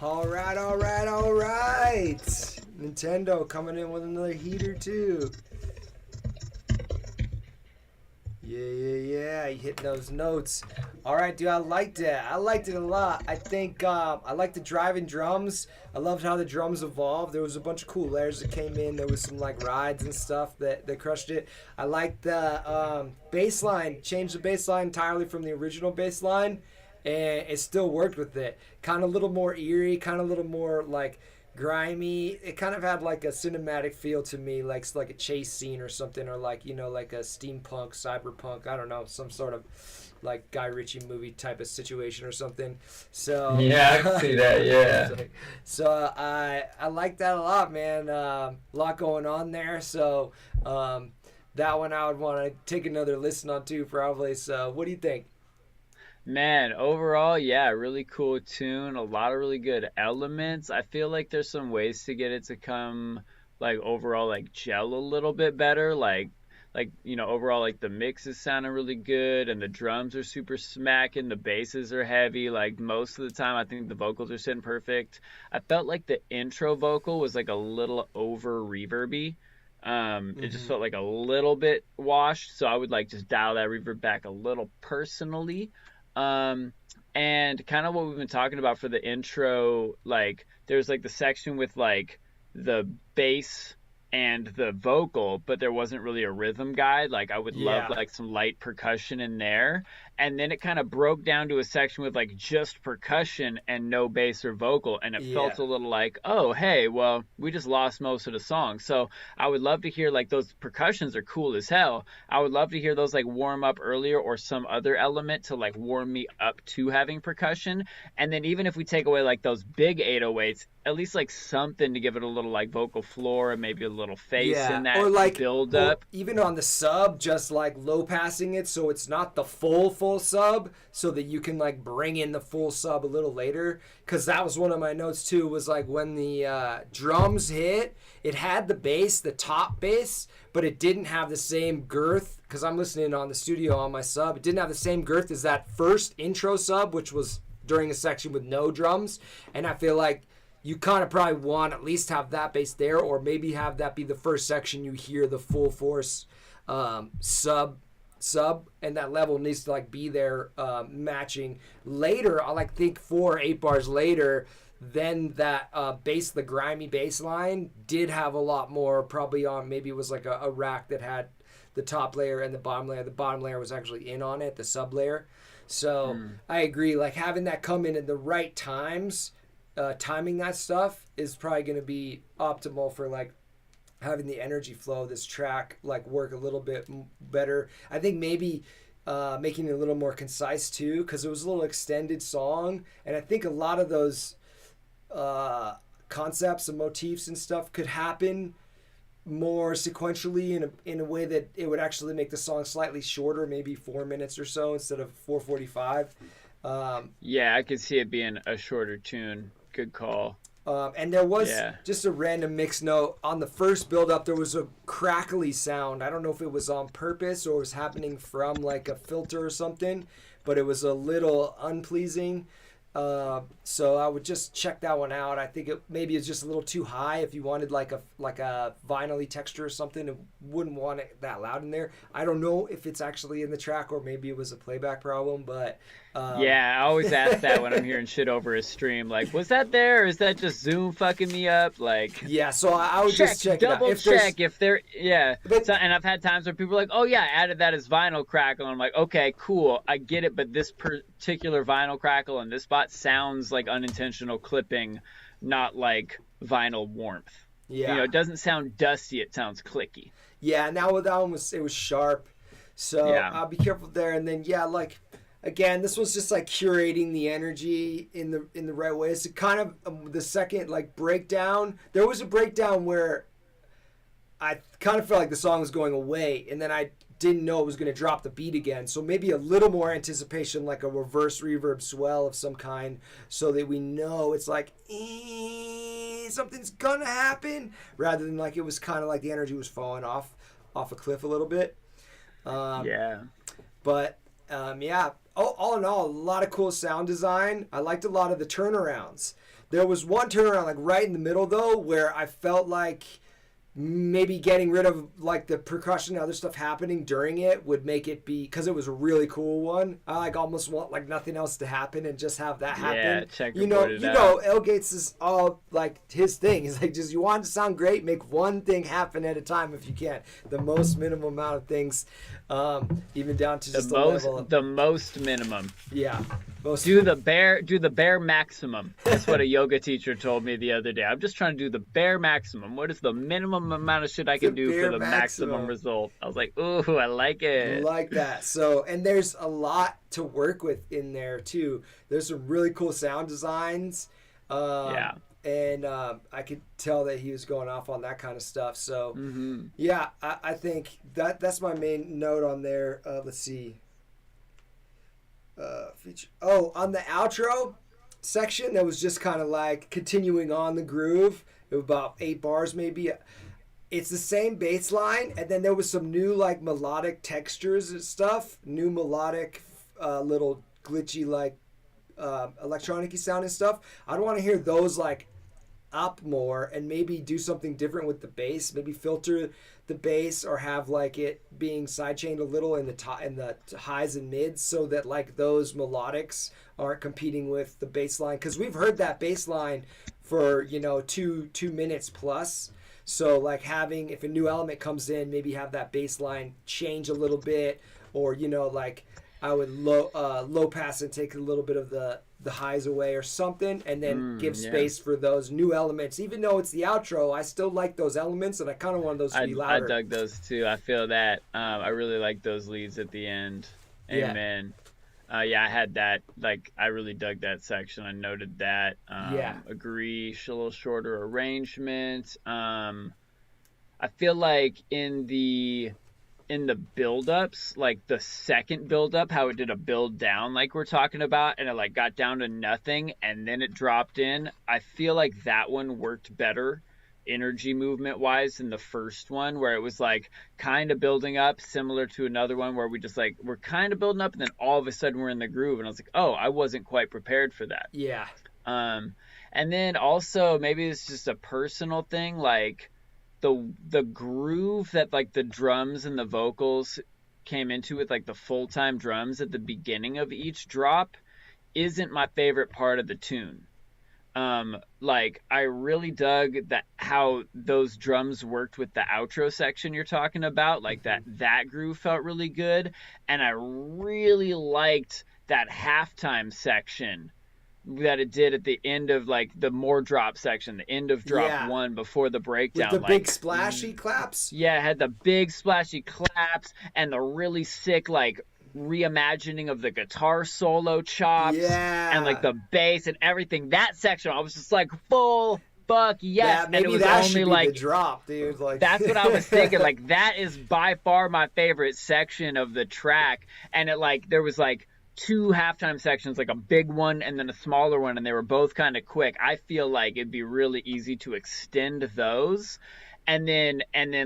All right, all right, all right. Nintendo coming in with another heater too. Yeah. You hitting those notes. All right, dude. I liked it. I liked it a lot. I think I like the driving drums. I loved how the drums evolved. There was a bunch of cool layers that came in. There was some like rides and stuff that crushed it. I liked the bass line. Changed the bass line entirely from the original bass line, and it still worked with it. Kind of a little more eerie. Kind of a little more like grimy. It kind of had like a cinematic feel to me, like a chase scene or something, or like, you know, like a steampunk, cyberpunk, I don't know, some sort of like Guy Ritchie movie type of situation or something. So yeah, I can see that. Yeah. So I like that a lot, man. A lot going on there. So that one I would want to take another listen on too, probably. So what do you think? Man, overall, yeah, really cool tune. A lot of really good elements. I feel like there's some ways to get it to come, like, overall, like, gel a little bit better. Like, you know, overall, like, the mixes sounding really good, and the drums are super smacking. The basses are heavy. Like, most of the time, I think the vocals are sitting perfect. I felt like the intro vocal was, like, a little over reverby. It just felt like a little bit washed, so I would, like, just dial that reverb back a little personally. And kind of what we've been talking about for the intro, like there's like the section with like the bass and the vocal, but there wasn't really a rhythm guide. Like I would love like some light percussion in there. And then it kind of broke down to a section with like just percussion and no bass or vocal. And it felt a little like, oh, hey, well, we just lost most of the song. So I would love to hear like those percussions are cool as hell. I would love to hear those like warm up earlier or some other element to like warm me up to having percussion. And then even if we take away like those big 808s, at least like something to give it a little like vocal floor and maybe a little face in that or like build up. Even on the sub, just like low passing it so it's not the full sub, so that you can like bring in the full sub a little later. Because that was one of my notes too, was like when the drums hit, it had the bass, the top bass, but it didn't have the same girth. Because I'm listening on the studio on my sub, it didn't have the same girth as that first intro sub, which was during a section with no drums. And I feel like you kind of probably want at least have that bass there, or maybe have that be the first section you hear the full force sub, and that level needs to like be there matching. Later, I like think 4 or 8 bars later, then that bass, the grimy bass line did have a lot more, probably on, maybe it was like a rack that had the top layer and the bottom layer. The bottom layer was actually in on it, the sub layer. So I agree, like having that come in at the right times, timing that stuff is probably going to be optimal for like having the energy flow of this track like work a little bit better. I think maybe making it a little more concise too, because it was a little extended song, and I think a lot of those concepts and motifs and stuff could happen more sequentially in a way that it would actually make the song slightly shorter, maybe 4 minutes or so instead of 4:45. Yeah, I could see it being a shorter tune. Good call. And there was just a random mix note on the first build up. There was a crackly sound. I don't know if it was on purpose or was happening from like a filter or something, but it was a little unpleasing. So I would just check that one out. I think maybe it's just a little too high. If you wanted like a vinyl-y texture or something, it wouldn't want it that loud in there. I don't know if it's actually in the track or maybe it was a playback problem, but yeah, I always ask that when I'm hearing shit over a stream. Like, was that there, or is that just Zoom fucking me up? Like, yeah. So I would just check double it out. check if there. Yeah. And I've had times where people are like, oh yeah, I added that as vinyl crackle. And I'm like, okay, cool, I get it, but this particular vinyl crackle in this spot sounds like unintentional clipping, not like vinyl warmth. Yeah. You know, it doesn't sound dusty, it sounds clicky. Yeah, now that one was sharp. So I'll be careful there. And then like again, this was just like curating the energy in the right way. It's kind of the second like breakdown. There was a breakdown where I kind of felt like the song was going away, and then I didn't know it was going to drop the beat again. So maybe a little more anticipation, like a reverse reverb swell of some kind, so that we know it's like something's gonna happen, rather than like it was kind of like the energy was falling off a cliff a little bit. But Yeah. All in all, a lot of cool sound design. I liked a lot of the turnarounds. There was one turnaround like right in the middle though, where I felt like maybe getting rid of like the percussion and other stuff happening during it would make it be, because it was a really cool one. I like almost want like nothing else to happen and just have that happen. Yeah, check you know L Gates is all like his thing. He's like, just you want it to sound great, make one thing happen at a time if you can. The most minimum amount of things, even down to just the most minimum. Yeah. Do the bare maximum. That's what a yoga teacher told me the other day. I'm just trying to do the bare maximum. What is the minimum amount of shit I can do for the maximum result? I was like, ooh, I like it. I like that. So, and there's a lot to work with in there too. There's some really cool sound designs. Yeah. And I could tell that he was going off on that kind of stuff. So, yeah, I think that's my main note on there. Let's see. Feature. Oh, on the outro section, that was just kind of like continuing on the groove. It was about 8 bars maybe. It's the same bass line, and then there was some new like melodic textures and stuff. New melodic, little glitchy like electronic-y sounding stuff. I'd want to hear those like up more and maybe do something different with the bass. Maybe filter the bass or have like it being sidechained a little in the highs and mids so that like those melodics aren't competing with the bass line, because we've heard that bass line for 2 minutes plus. So like having, if a new element comes in, maybe have that bass line change a little bit, or like I would low pass and take a little bit of the highs away or something, and then give space for those new elements. Even though it's the outro, I still like those elements, and I kind of want those to be louder. I dug those too. I feel that. I really like those leads at the end. Amen. Yeah, I had that. Like, I really dug that section. I noted that. Agree. A little shorter arrangement. I feel like in the build-ups, like the second build-up, how it did a build down like we're talking about, and it like got down to nothing and then it dropped in. I feel like that one worked better energy movement wise than the first one, where it was like kind of building up, similar to another one where we just like we're kind of building up and then all of a sudden we're in the groove, and I was like, oh, I wasn't quite prepared for that. And then also maybe it's just a personal thing, like the groove that like the drums and the vocals came into with like the full-time drums at the beginning of each drop isn't my favorite part of the tune. Like I really dug that how those drums worked with the outro section you're talking about, like that groove felt really good, and I really liked that halftime section that it did at the end of like the more drop section, the end of drop 1 before the breakdown. With the big splashy claps? Yeah, it had the big splashy claps and the really sick like reimagining of the guitar solo chops and like the bass and everything. That section, I was just like, full fuck yes. Maybe and it was that only should be like the drop, dude. Like that's what I was thinking. Like that is by far my favorite section of the track. And it like there was like 2 halftime sections, like a big one and then a smaller one, and they were both kind of quick. I feel like it'd be really easy to extend those, and then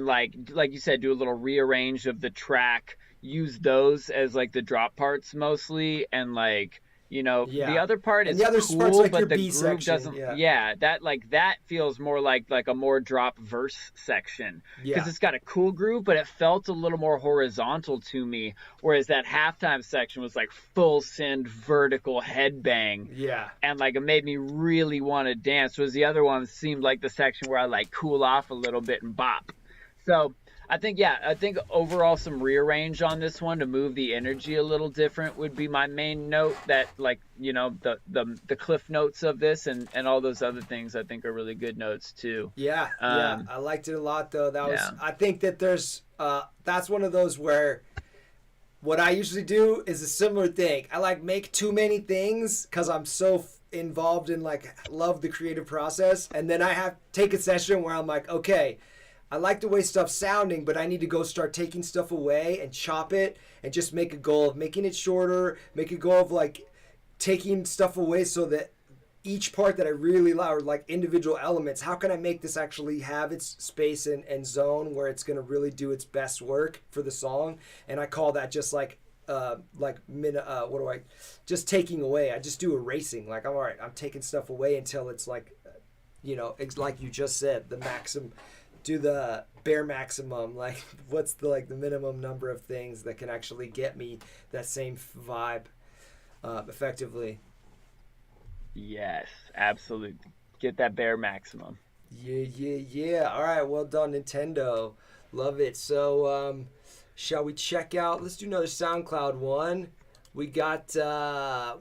like you said, do a little rearrange of the track, use those as like the drop parts mostly, and like the other part is cool, like but the B groove section, doesn't. That feels more like a more drop verse section, because it's got a cool groove, but it felt a little more horizontal to me. Whereas that halftime section was like full send vertical headbang, and like it made me really want to dance. Whereas the other one seemed like the section where I like cool off a little bit and bop. So I think overall some rearrange on this one to move the energy a little different would be my main note. That like the cliff notes of this and all those other things I think are really good notes too. I liked it a lot though. That was I think that there's that's one of those where what I usually do is a similar thing. I like make too many things because I'm so involved in like love the creative process, and then I have take a session where I'm like, okay, I like the way stuff's sounding, but I need to go start taking stuff away and chop it and just make a goal of making it shorter, make a goal of like taking stuff away so that each part that I really love, like individual elements, how can I make this actually have its space and zone where it's going to really do its best work for the song? And I call that just like what do I, just taking away. I just do erasing. Like, I'm all right, I'm taking stuff away until it's like, it's like you just said, the maximum, do the bare maximum. Like, what's the minimum number of things that can actually get me that same vibe effectively. Yes, absolutely. Get that bare maximum. Yeah. All right, well done, Nintendo. Love it. So, shall we check out? Let's do another SoundCloud one. We got,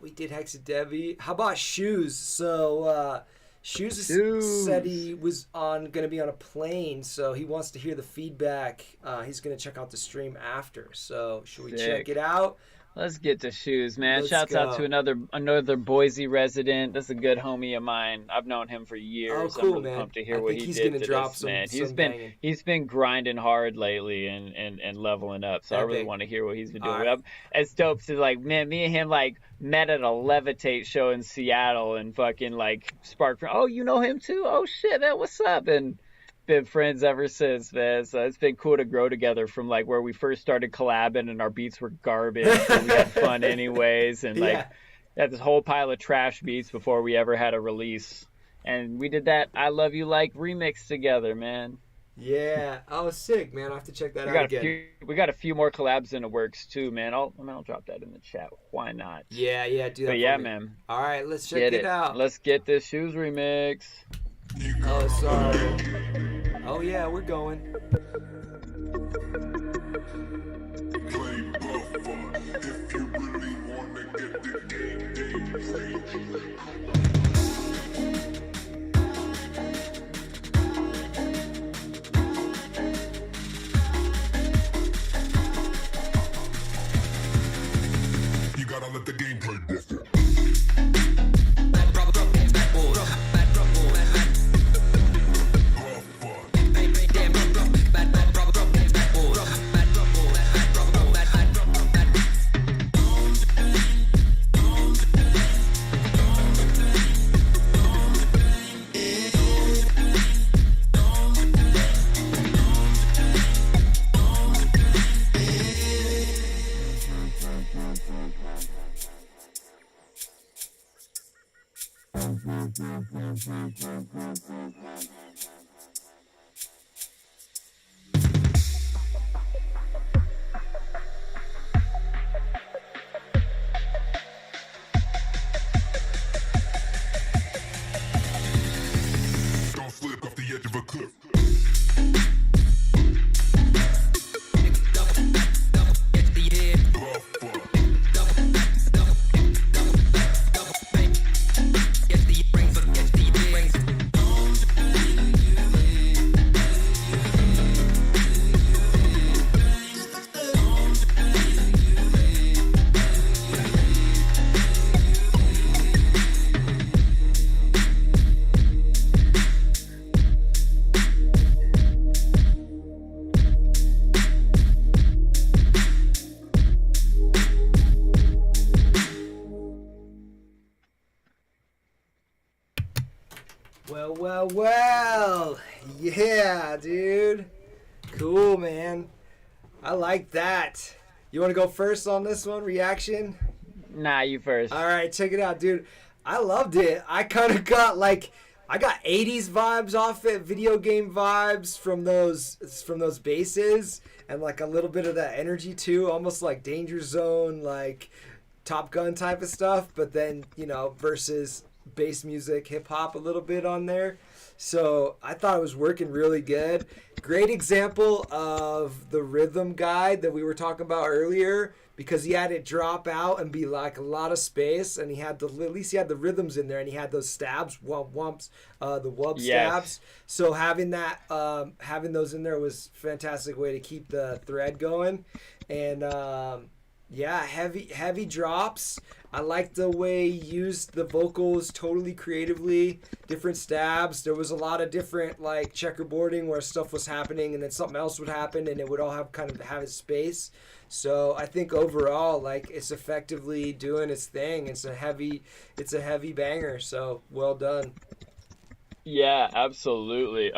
we did HEXADEVI. How about SCHUZ? So, SCHUZ said he was going to be on a plane, so he wants to hear the feedback. He's going to check out the stream after. So, should we check it out? Let's get to SCHUZ, man. Let's Shouts go. out to another Boise resident. That's a good homie of mine. I've known him for years. Oh, cool, I'm really man. pumped to hear I what think he he's did gonna to drop this, some- man. some banging. He's been grinding hard lately and leveling up. So I really Epic. want to hear what he's been doing. All right. It's dope to man, me and him met at a Levitate show in Seattle and fucking sparked. Oh, you know him too? Oh shit, man, what's up? And been friends ever since, man. So it's been cool to grow together from where we first started collabing and our beats were garbage, but we had fun anyways, and had this whole pile of trash beats before we ever had a release. And we did that I Love You Like remix together, man. Yeah. Oh, sick, man. I have to check that out again. We got a few more collabs in the works too, man. I'll drop that in the chat. Why not? Yeah, do that. But for yeah, me. man. All right, let's check it out. Let's get this SCHUZ remix. Oh, sorry. Oh, yeah, we're going. You gotta let the gameplay buff it. Don't slip off the edge of a cliff. Well. Yeah, dude. Cool, man. I like that. You want to go first on this one? Reaction? Nah, you first. All right, check it out, dude. I loved it. I kind of got I got 80s vibes off it, video game vibes from those basses, and a little bit of that energy too, almost like Danger Zone, Top Gun type of stuff, but then, versus bass music, hip hop a little bit on there. So I thought it was working really good. Great example of the rhythm guide that we were talking about earlier, because he had it drop out and be a lot of space, and he had at least he had the rhythms in there, and he had those stabs, wumps, the wub stabs. So having that, having those in there was a fantastic way to keep the thread going. And heavy drops. I like the way he used the vocals totally creatively, different stabs. There was a lot of different checkerboarding where stuff was happening and then something else would happen and it would all have its space. So I think overall, it's effectively doing its thing. It's a heavy banger. So well done. Yeah, absolutely.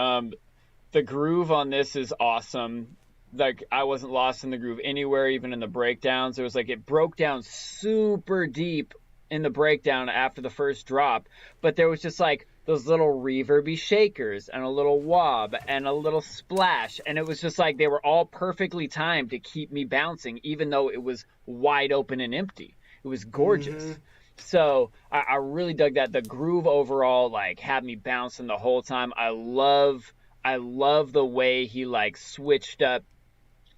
The groove on this is awesome. like I wasn't lost in the groove anywhere, even in the breakdowns. It was like it broke down super deep in the breakdown after the first drop, but there was just like those little reverby shakers and a little wob and a little splash, and it was just like they were all perfectly timed to keep me bouncing, even though it was wide open and empty. It was gorgeous. So I really dug that. The groove overall like had me bouncing the whole time. I love the way he like switched up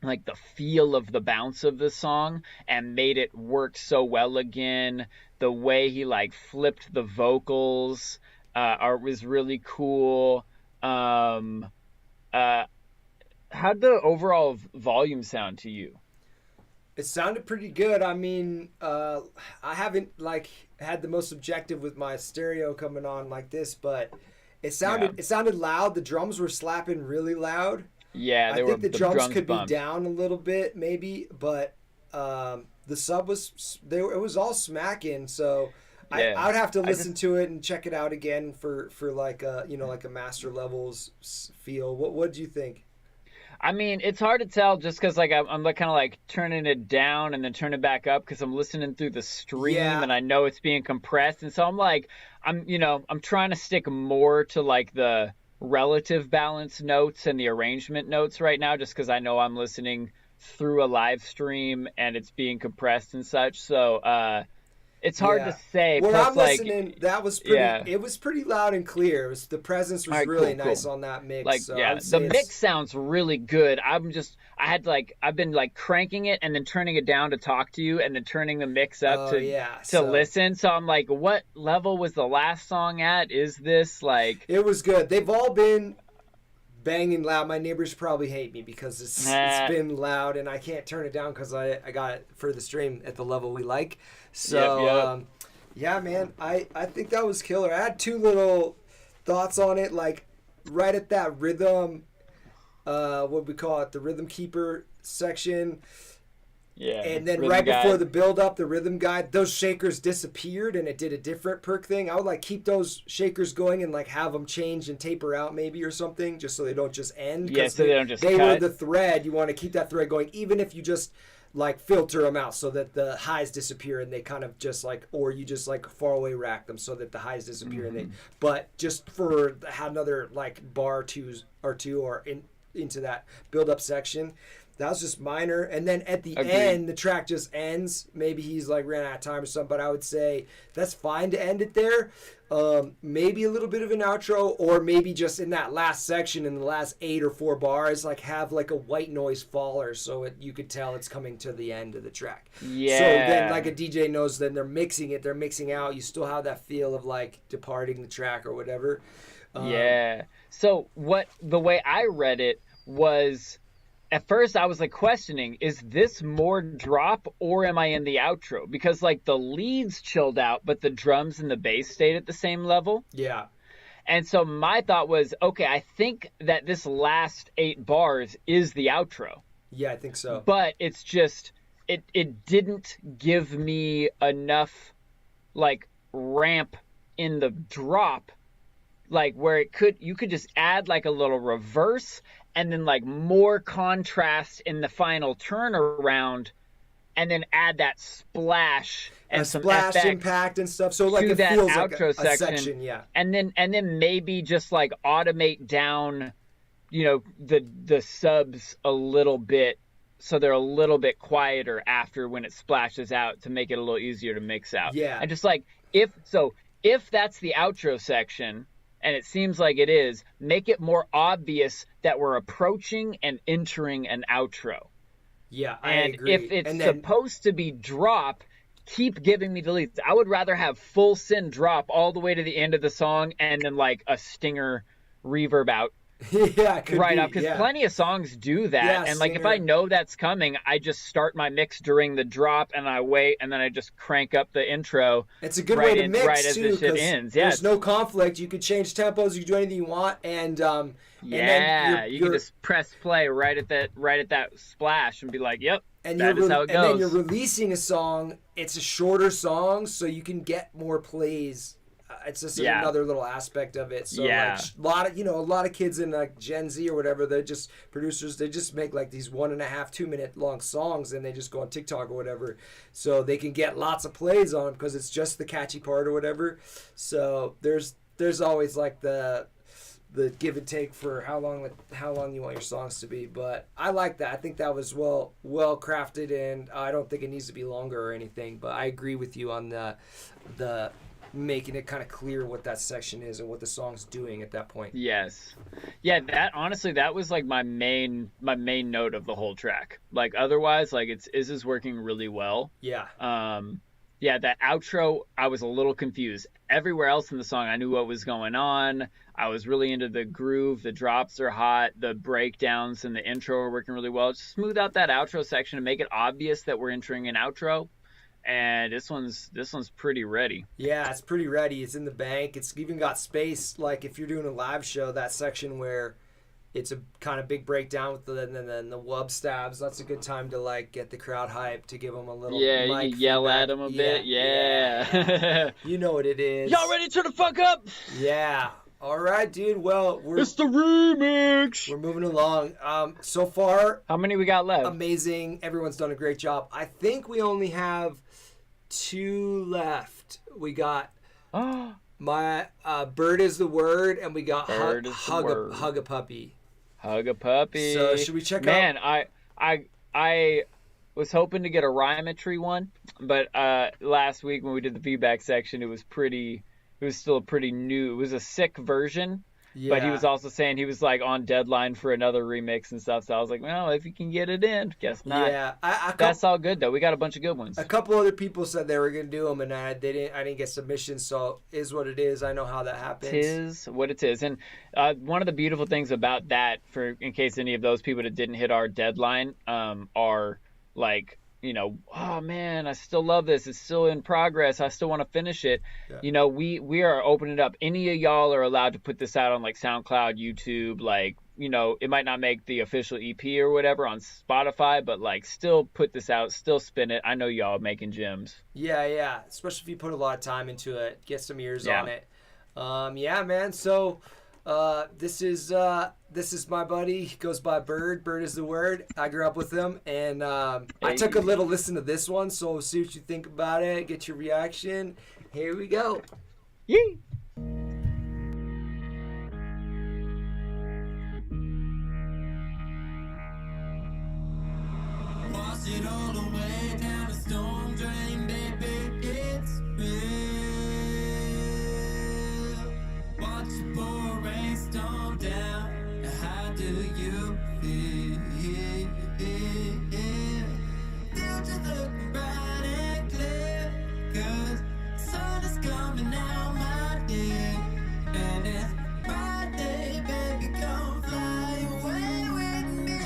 like the feel of the bounce of the song and made it work so well again. The way he like flipped the vocals was really cool. How'd the overall volume sound to you? It sounded pretty good. I mean, I haven't like had the most objective with my stereo coming on like this, but it sounded loud. The drums were slapping really loud. Yeah, I think the drums could be down a little bit maybe, but the sub was it was all smacking. So I would have to listen to it and check it out again for like a like a master levels feel. What do you think? I mean, it's hard to tell just because like I'm kind of like turning it down and then turning it back up because I'm listening through the stream and I know it's being compressed, and so I'm like I'm trying to stick more to like the relative balance notes and the arrangement notes right now, just because I know I'm listening through a live stream and it's being compressed and such. So it's hard to say. When plus, I'm listening, that was pretty. It was pretty loud and clear. It was, the presence was really nice on that mix. Like so the mix sounds really good. I've been like cranking it and then turning it down to talk to you and then turning the mix up to listen. So I'm like, what level was the last song at? Is this like? It was good. They've all been banging loud. My neighbors probably hate me because it's been loud and I can't turn it down because I got it for the stream at the level we like. So yeah, man, I think that was killer. I had two little thoughts on it, like right at that rhythm, what we call it, the rhythm keeper section. Yeah. And then right before the build up, the rhythm guide, those shakers disappeared and it did a different perk thing. I would like keep those shakers going and like have them change and taper out maybe or something, just so they don't just end. Yeah, so they don't just cut. They were the thread. You want to keep that thread going, even if you just like filter them out so that the highs disappear and they kind of just like, or you just like far away rack them so that the highs disappear and they, but just for another like bar two or into that build up section. That was just minor. And then at the end, the track just ends. Maybe he's like ran out of time or something, but I would say that's fine to end it there. Maybe a little bit of an outro, or maybe just in that last section, in the last 8 or 4 bars, like have like a white noise faller so you could tell it's coming to the end of the track. Yeah. So then like a DJ knows then they're mixing it, they're mixing out. You still have that feel of like departing the track or whatever. Yeah. So the way I read it was, at first I was like questioning, is this more drop or am I in the outro? Because like the leads chilled out, but the drums and the bass stayed at the same level. Yeah. And so my thought was, okay, I think that this last 8 bars is the outro. Yeah, I think so. But it's just, it didn't give me enough like ramp in the drop, like where you could just add like a little reverse and then like more contrast in the final turnaround, and then add that splash and some splash impact and stuff. So like it that feels outro like a section, yeah. And then maybe just like automate down, the subs a little bit so they're a little bit quieter after when it splashes out to make it a little easier to mix out. Yeah. And just like if that's the outro section, and it seems like it is, make it more obvious that we're approaching and entering an outro. Yeah, I agree. And if it's supposed to be drop, keep giving me deletes. I would rather have full send drop all the way to the end of the song and then like a stinger reverb out. Yeah, right up, because plenty of songs do that. Yeah, and like if I know that's coming, I just start my mix during the drop and I wait and then I just crank up the intro. It's a good way to mix right as too, the shit ends. Yeah, there's no conflict. You could change tempos, you can do anything you want, and you can just press play right at that splash and be like, yep. And that is how it goes. And then you're releasing a song. It's a shorter song, so you can get more plays. it's just another little aspect of it. So like a lot of kids in like Gen Z or whatever, they're just producers. They just make like these 1.5, 2 minute long songs, and they just go on TikTok or whatever, so they can get lots of plays on them because it's just the catchy part or whatever. So there's always like the give and take for how long you want your songs to be. But I like that. I think that was well crafted, and I don't think it needs to be longer or anything. But I agree with you on the making it kind of clear what that section is and what the song's doing at that point. Yes. Yeah, that was like my main note of the whole track. Like otherwise, like this is working really well. Yeah. Yeah, that outro, I was a little confused. Everywhere else in the song, I knew what was going on. I was really into the groove. The drops are hot. The breakdowns and the intro are working really well. Just smooth out that outro section and make it obvious that we're entering an outro. And this one's pretty ready. Yeah, it's pretty ready. It's in the bank. It's even got space. Like if you're doing a live show, that section where it's a kind of big breakdown with the wub stabs. That's a good time to like get the crowd hyped, to give them a little you yell at them a bit. Yeah. You know what it is. Y'all ready to turn the fuck up? Yeah. All right, dude. Well, it's the remix. We're moving along. So far, how many we got left? Amazing. Everyone's done a great job. I think we only have 2 left. We got my Bird is the Word, and we got HUGAPUPPY. HUGAPUPPY. So should we check out? Man, I was hoping to get a Rhymetry one, but last week when we did the feedback section, it was still pretty new. It was a sick version, but he was also saying he was like on deadline for another remix and stuff. So I was like, well, if you can get it in, guess not. Yeah, that's all good though. We got a bunch of good ones. A couple other people said they were gonna do them, and I didn't get submissions. So is what it is. I know how that happens. It is what it is. And one of the beautiful things about that, in case any of those people that didn't hit our deadline, are like, oh man, I still love this. It's still in progress. I still want to finish it. Yeah. We are opening it up. Any of y'all are allowed to put this out on like SoundCloud, YouTube, like, it might not make the official EP or whatever on Spotify, but like still put this out, still spin it. I know y'all are making gems. Yeah. Especially if you put a lot of time into it, get some ears on it. Yeah, man. So this is my buddy. He goes by Bird. Bird is the word. I grew up with him, and I took a little listen to this one, so see what you think about it. Get your reaction. Here we go. Yee! Wash it all away down the storm drain, baby. It's real. Watch it pour rain storm down. How do you feel? Future's looking bright and clear, 'cause the sun is coming out, my dear. And it's Friday, baby, come fly away with me.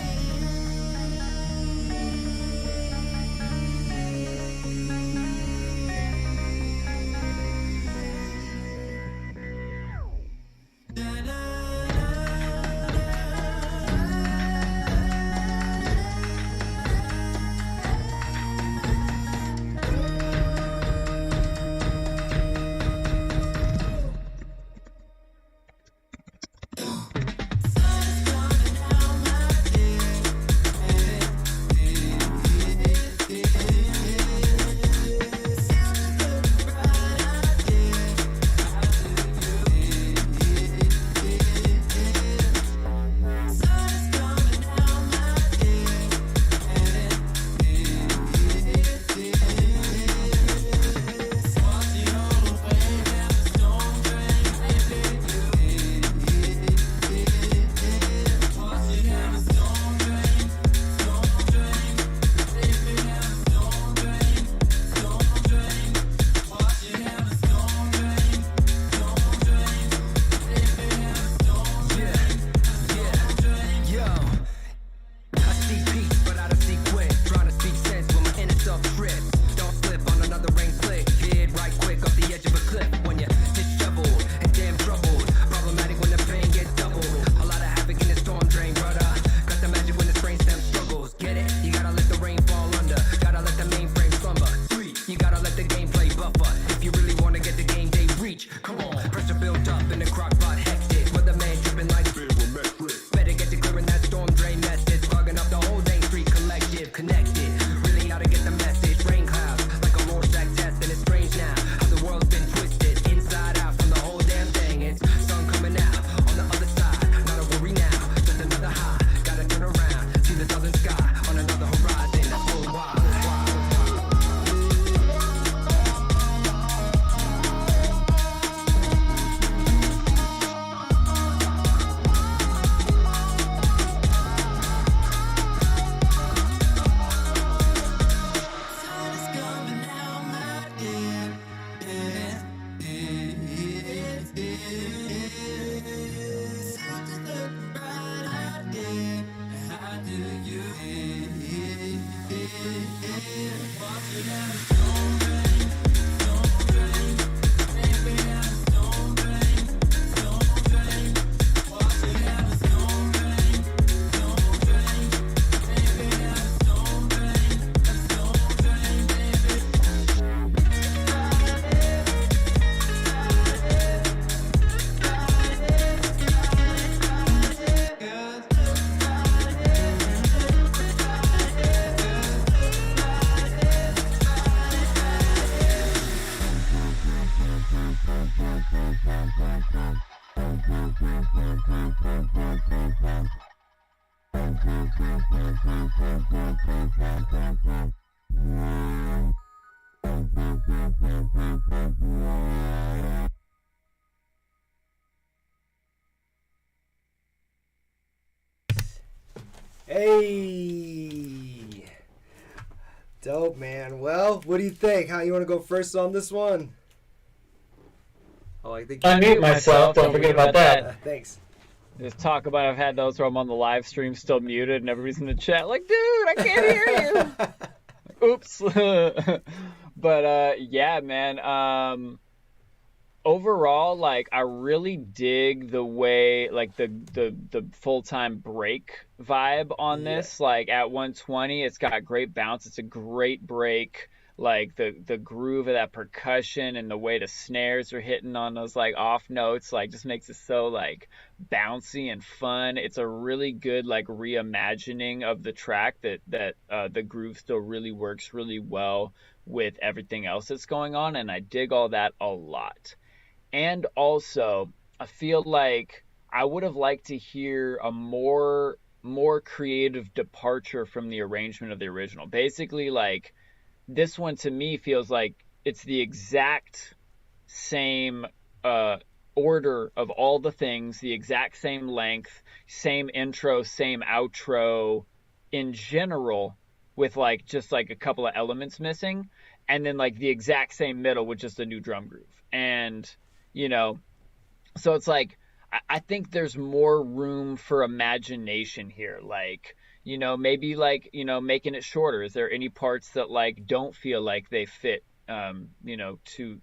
Hey, dope, man. Well, what do you think? How you want to go first on this one? Oh, I think Unmute myself. Don't forget about that. Thanks. Just talk about I've had those where I'm on the live stream still muted and everybody's in the chat like, dude, I can't hear you. Oops. But yeah, man. Overall, like, I really dig the way, like, the full-time break vibe on this. Like, at 120, it's got great bounce. It's a great break. Like, the groove of that percussion and the way the snares are hitting on those, like, off notes, like, just makes it so, like, bouncy and fun. It's a really good, like, reimagining of the track that the groove still really works really well with everything else that's going on, and I dig all that a lot. And also, I feel like I would have liked to hear a more creative departure from the arrangement of the original. Basically, like, this one to me feels like it's the exact same order of all the things, the exact same length, same intro, same outro in general, with like just like a couple of elements missing, and then like the exact same middle with just a new drum groove. And you know, so it's like, I think there's more room for imagination here. Like, you know, maybe like, you know, making it shorter. Is there any parts that like don't feel like they fit, you know, to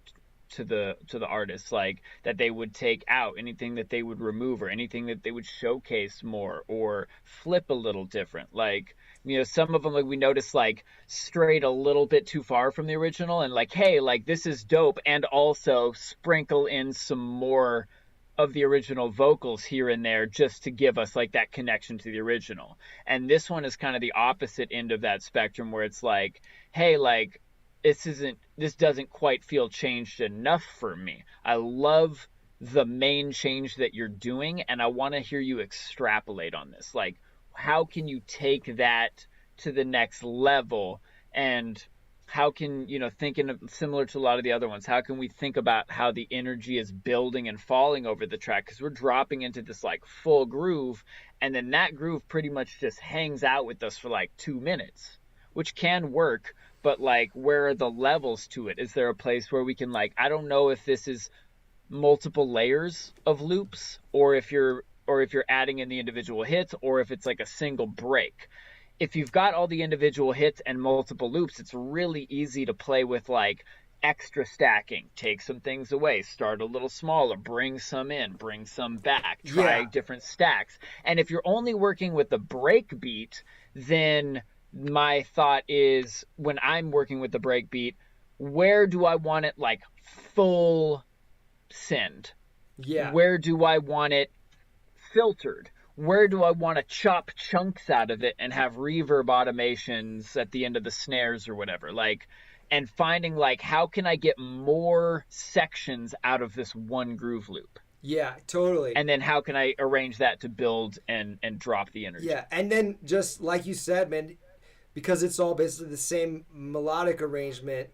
the artist, like that they would take out, anything that they would remove, or anything that they would showcase more or flip a little different? Like, you know, some of them, like, we noticed like strayed a little bit too far from the original, and like, hey, like, this is dope, and also sprinkle in some more of the original vocals here and there just to give us like that connection to the original. And this one is kind of the opposite end of that spectrum, where it's like, hey, like, this doesn't quite feel changed enough for me. I love the main change that you're doing, and I want to hear you extrapolate on this. Like, how can you take that to the next level? And how can, you know, thinking of, similar to a lot of the other ones, how can we think about how the energy is building and falling over the track? Because we're dropping into this like full groove, and then that groove pretty much just hangs out with us for like 2 minutes, which can work. But like, where are the levels to it? Is there a place where we can, like, I don't know if this is multiple layers of loops, or if you're adding in the individual hits, or if it's like a single break. If you've got all the individual hits and multiple loops, it's really easy to play with like extra stacking. Take some things away, start a little smaller, bring some in, bring some back, try different stacks. And if you're only working with the break beat, then my thought is, when I'm working with the break beat, where do I want it like full send? Yeah. Where do I want it filtered? Where do I want to chop chunks out of it and have reverb automations at the end of the snares or whatever? Like, and finding like, how can I get more sections out of this one groove loop? Yeah, totally. And then how can I arrange that to build and drop the energy? Yeah, and then just like you said, man, because it's all basically the same melodic arrangement,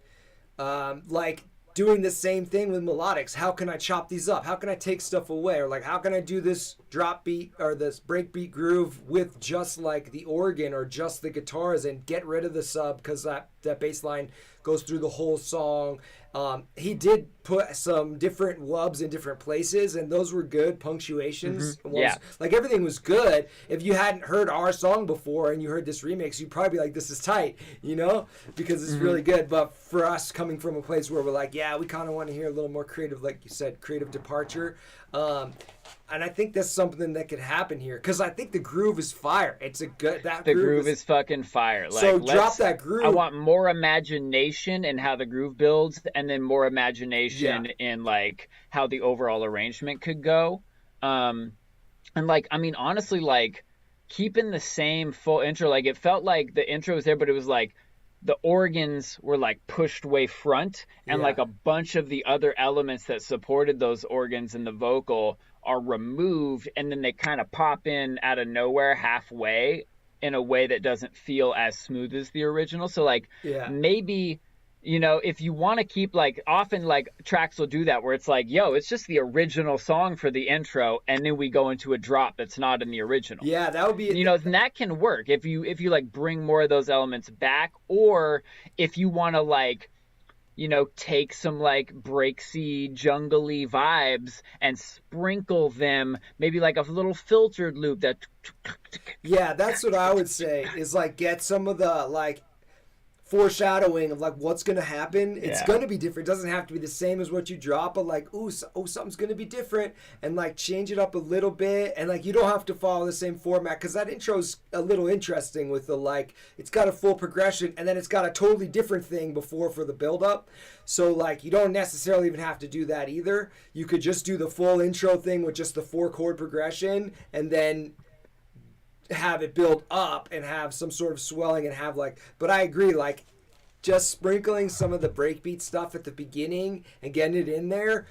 like doing the same thing with melodics. How can I chop these up? How can I take stuff away? Or like, how can I do this drop beat or this break beat groove with just like the organ or just the guitars, and get rid of the sub, because that bass line goes through the whole song. He did put some different wubs in different places, and those were good punctuations. Mm-hmm. Yeah. Like, everything was good. If you hadn't heard our song before and you heard this remix, you'd probably be like, this is tight, you know, because it's really good. But for us, coming from a place where we're like, yeah, we kind of want to hear a little more creative, like you said, creative departure. And I think that's something that could happen here, because I think the groove is fire. It's a good, the groove is fucking fire. Like, so drop that groove. I want more imagination in how the groove builds, and then more imagination in like how the overall arrangement could go. And like, I mean, honestly, like, keeping the same full intro, like, it felt like the intro was there, but it was like the organs were like pushed way front, and like a bunch of the other elements that supported those organs and the vocal are removed, and then they kind of pop in out of nowhere halfway in a way that doesn't feel as smooth as the original. So like maybe, you know, if you want to keep like, often like tracks will do that where it's like, yo, it's just the original song for the intro and then we go into a drop that's not in the original. Yeah, that would be, you know, and that can work if you like bring more of those elements back, or if you want to like, you know, take some like breaksy, jungly vibes and sprinkle them, maybe like a little filtered loop that. Yeah, that's what I would say, is like get some of the like foreshadowing of like what's gonna happen. It's gonna be different. It doesn't have to be the same as what you drop, but like, something's gonna be different, and like change it up a little bit, and like you don't have to follow the same format, because that intro's a little interesting with the like, it's got a full progression and then it's got a totally different thing before for the build up. So like you don't necessarily even have to do that either. You could just do the full intro thing with just the 4-chord progression and then have it build up and have some sort of swelling and have like, but I agree, like just sprinkling some of the breakbeat stuff at the beginning and getting it in there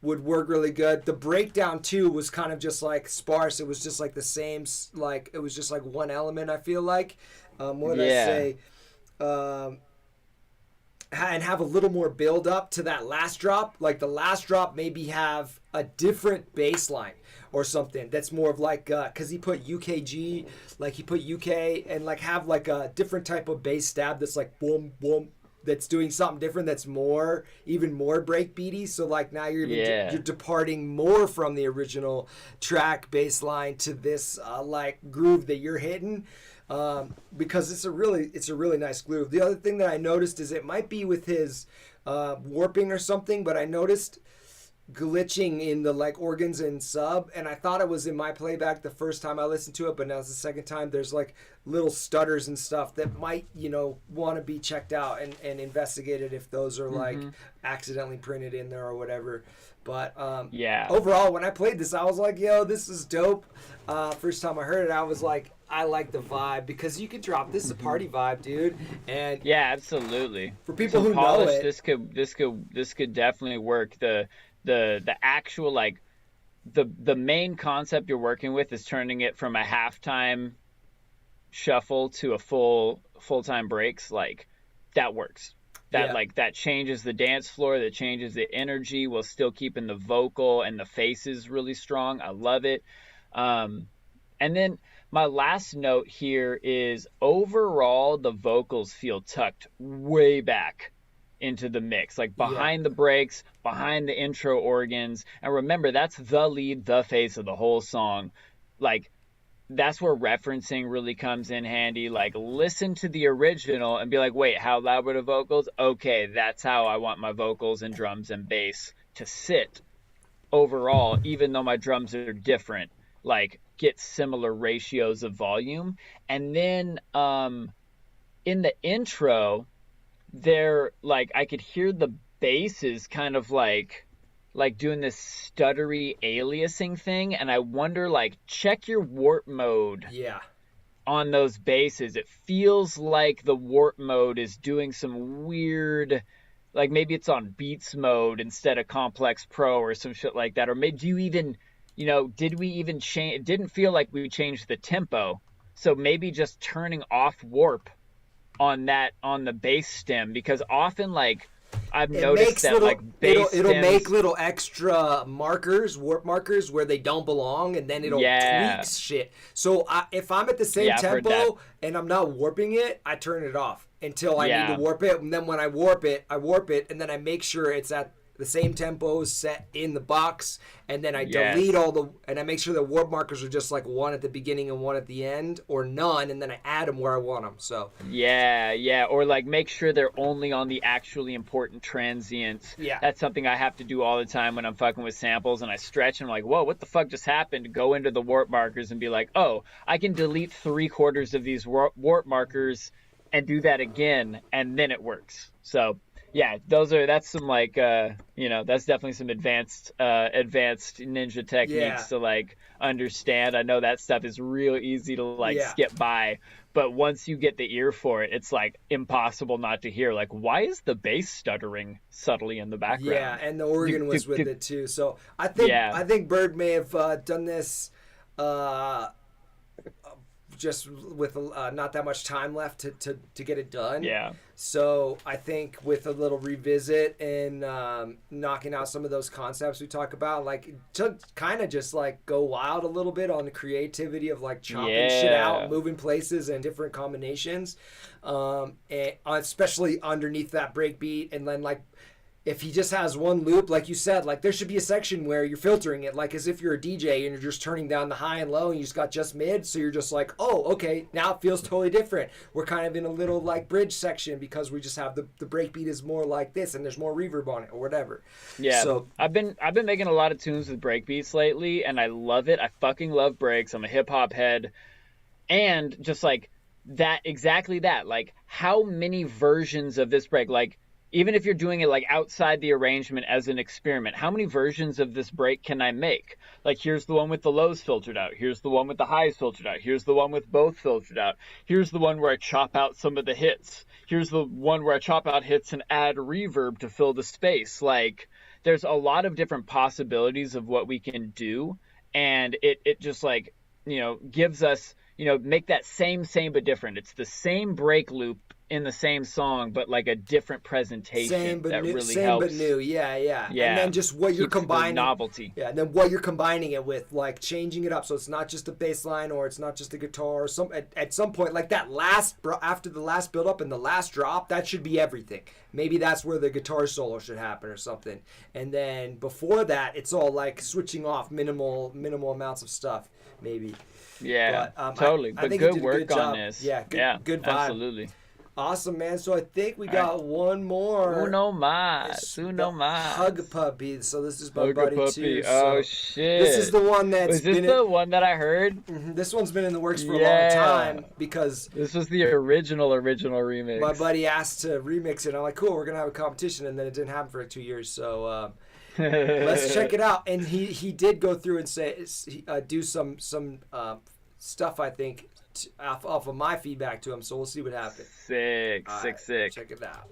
would work really good. The breakdown too was kind of just like sparse. It was just like the same, like it was just like one element, I feel like. What did I say? And have a little more build up to that last drop. Like the last drop maybe have a different bass line or something that's more of like, because he put UKG, like he put UK, and like have like a different type of bass stab that's like boom, boom, that's doing something different, that's more, even more breakbeaty. So like now you're even you're departing more from the original track bass line to this like groove that you're hitting. Because it's a really nice groove. The other thing that I noticed is it might be with his warping or something, but I noticed glitching in the like organs and sub, and I thought it was in my playback the first time I listened to it, but now it's the second time. There's like little stutters and stuff that might, you know, want to be checked out and investigated if those are like accidentally printed in there or whatever. But overall, when I played this, I was like, yo, this is dope. First time I heard it, I was like, I like the vibe, because you could drop this a party vibe, dude. And yeah, absolutely. For people who know it, this could definitely work. The actual like the main concept you're working with is turning it from a halftime shuffle to a full-time breaks. Like that works. Like that changes the dance floor, that changes the energy while still keeping the vocal and the faces really strong. I love it. And then my last note here is overall the vocals feel tucked way back into the mix, like behind the breaks, behind the intro organs. And remember, that's the lead, the face of the whole song. Like that's where referencing really comes in handy. Like listen to the original and be like, wait, how loud were the vocals? Okay, that's how I want my vocals and drums and bass to sit overall, even though my drums are different. Like get similar ratios of volume. And then in the intro, they're like, I could hear the basses kind of like doing this stuttery aliasing thing, and I wonder, like, check your warp mode on those basses. It feels like the warp mode is doing some weird, like maybe it's on beats mode instead of complex pro or some shit like that. Or maybe do you even, you know, did we even change? It didn't feel like we changed the tempo, so maybe just turning off warp on the bass stem, because often like I've noticed that like bass it'll make little extra markers, warp markers, where they don't belong, and then it'll tweak shit. So if I'm at the same tempo and I'm not warping it, I turn it off until I need to warp it, and then when I warp it, and then I make sure it's at the same tempo set in the box, and then I delete and I make sure the warp markers are just like one at the beginning and one at the end, or none, and then I add them where I want them. So or like make sure they're only on the actually important transients. That's something I have to do all the time when I'm fucking with samples, and I stretch and I'm like, whoa, what the fuck just happened? Go into the warp markers and be like, oh, I can delete 3/4 of these warp markers and do that again, and then it works. So yeah, that's some like you know, that's definitely some advanced ninja techniques to like understand. I know that stuff is real easy to like skip by, but once you get the ear for it, it's like impossible not to hear. Like, why is the bass stuttering subtly in the background? Yeah, and the organ was with it too. So I think Bird may have done this just with not that much time left to get it done. Yeah. So I think with a little revisit and knocking out some of those concepts we talk about, like to kind of just like go wild a little bit on the creativity of like chopping shit out, moving places and different combinations, and especially underneath that break beat. And then like if he just has one loop, like you said, like there should be a section where you're filtering it, like as if you're a DJ and you're just turning down the high and low and you just got just mid. So you're just like, oh, okay, now it feels totally different. We're kind of in a little like bridge section because we just have the breakbeat is more like this and there's more reverb on it or whatever. Yeah. So I've been making a lot of tunes with breakbeats lately, and I love it. I fucking love breaks. I'm a hip hop head, and just like that, exactly that. Like how many versions of this break, like. Even if you're doing it like outside the arrangement as an experiment, how many versions of this break can I make? Like, here's the one with the lows filtered out. Here's the one with the highs filtered out. Here's the one with both filtered out. Here's the one where I chop out some of the hits. Here's the one where I chop out hits and add reverb to fill the space. Like, there's a lot of different possibilities of what we can do. And it just like, you know, gives us, you know, make that same but different. It's the same break loop in the same song, but like a different presentation. Same but that new, really same helps. but new. Yeah. And Yeah. then just what you're Keeps the combining. novelty. Yeah, and then what you're combining it with, like changing it up, so it's not just a bass line or it's not just a guitar. Or some at some point, like that after the last build up and the last drop, that should be everything. Maybe that's where the guitar solo should happen or something. And then before that, it's all like switching off minimal amounts of stuff, maybe. Yeah, But, totally. I But think you good did a work good on job. this. Yeah, good vibe. Absolutely. Awesome, man. So I think we got one more. Uno más. HUGAPUPPY. So this is my buddy too. HUGAPUPPY. Oh, So shit. this is the one that's Was this the one that I heard? This one's been in the works for a long time because this was the original remix. my buddy asked to remix it. I'm like, cool, we're gonna have a competition, and then it didn't happen for like 2 years. So let's check it out. And he did go through and say do some stuff, I think, off of my feedback to him. So we'll see what happens. Sick. Check it out.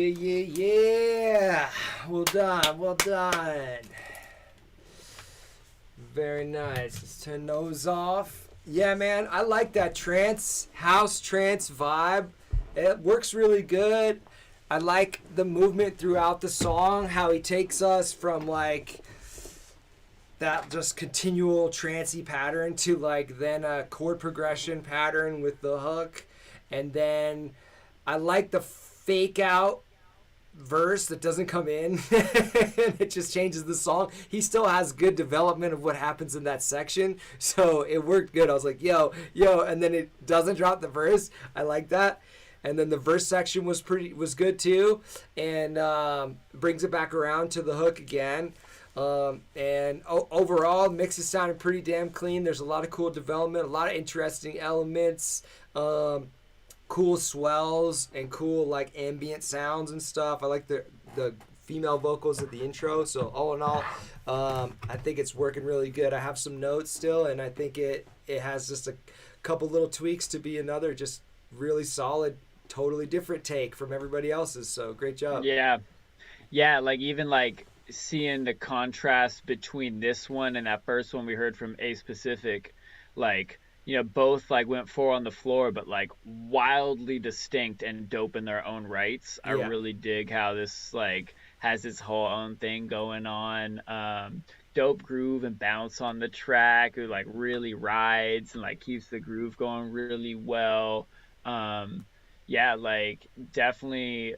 Yeah. Well done. Very nice. Let's turn those off. Yeah, man, I like that house trance vibe. It works really good. I like the movement throughout the song, how he takes us from like that just continual trancey pattern to like then a chord progression pattern with the hook. And then I like the fake out verse that doesn't come in and it just changes the song. He still has good development of what happens in that section, so it worked good. I was like, yo, and then it doesn't drop the verse. I like that. And then the verse section was good too, and brings it back around to the hook again. And overall, mix is sounding pretty damn clean. There's a lot of cool development, a lot of interesting elements, cool swells and cool like ambient sounds and stuff. I like the female vocals at the intro. So all in all, I think it's working really good. I have some notes still, and I think it has just a couple little tweaks to be another just really solid, totally different take from everybody else's. So great job. Yeah, like even like seeing the contrast between this one and that first one we heard from A Specific, like, you know, both like went 4 on the floor, but like wildly distinct and dope in their own rights. I really dig how this like has its whole own thing going on. Dope groove and bounce on the track. It like really rides and like keeps the groove going really well. Yeah, like definitely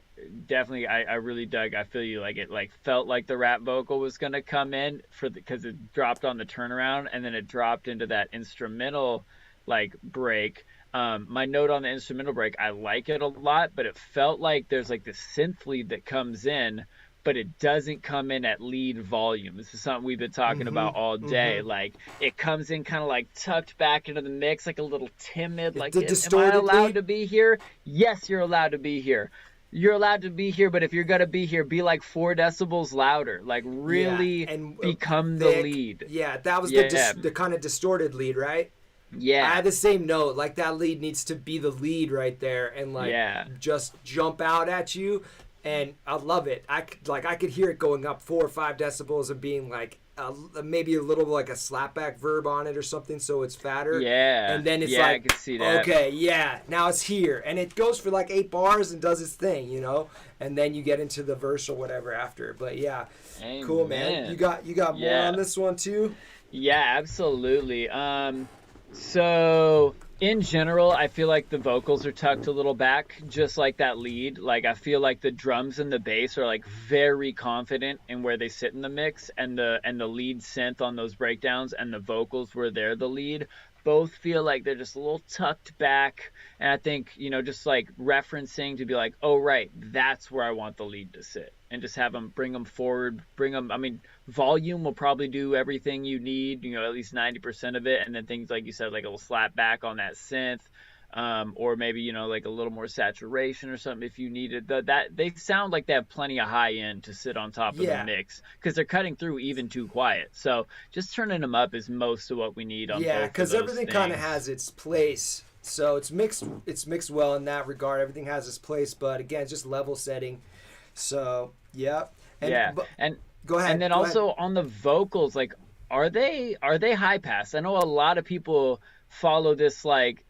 I really dug. I feel you, like it like felt like the rap vocal was gonna come in because it dropped on the turnaround and then it dropped into that instrumental like break. My note on the instrumental break, I like it a lot, but it felt like there's like this synth lead that comes in, but it doesn't come in at lead volume. This is something we've been talking about all day. Like it comes in kind of like tucked back into the mix, like a little timid, like, am I allowed to be here? Yes, you're allowed to be here. You're allowed to be here, but if you're going to be here, be like 4 decibels louder. Like really and become the lead. Yeah, that was the kind of distorted lead, right? Yeah. I had the same note. Like that lead needs to be the lead right there and like just jump out at you. And I love it. I could hear it going up 4 or 5 decibels and being like maybe a little like a slapback verb on it or something, so it's fatter. Yeah. And then it's I can see that. Okay, now it's here, and it goes for like 8 bars and does its thing, you know. And then you get into the verse or whatever after. But yeah, Amen. Cool, man. You got more on this one too? Yeah, absolutely. So in general, I feel like the vocals are tucked a little back, just like that lead. Like I feel like the drums and the bass are like very confident in where they sit in the mix, and the lead synth on those breakdowns and the vocals where they're the lead both feel like they're just a little tucked back. And I think, you know, just like referencing to be like, oh right, that's where I want the lead to sit, and just have them bring them forward, I mean, volume will probably do everything you need, you know, at least 90% of it. And then things like you said, like a little slap back on that synth, or maybe, you know, like a little more saturation or something if you needed that. They sound like they have plenty of high end to sit on top of the mix, because they're cutting through even too quiet. So just turning them up is most of what we need on both because everything kind of has its place. So it's mixed well in that regard. Everything has its place, but again, just level setting. So and go ahead. And then also on the vocals, like are they high pass? I know a lot of people follow this like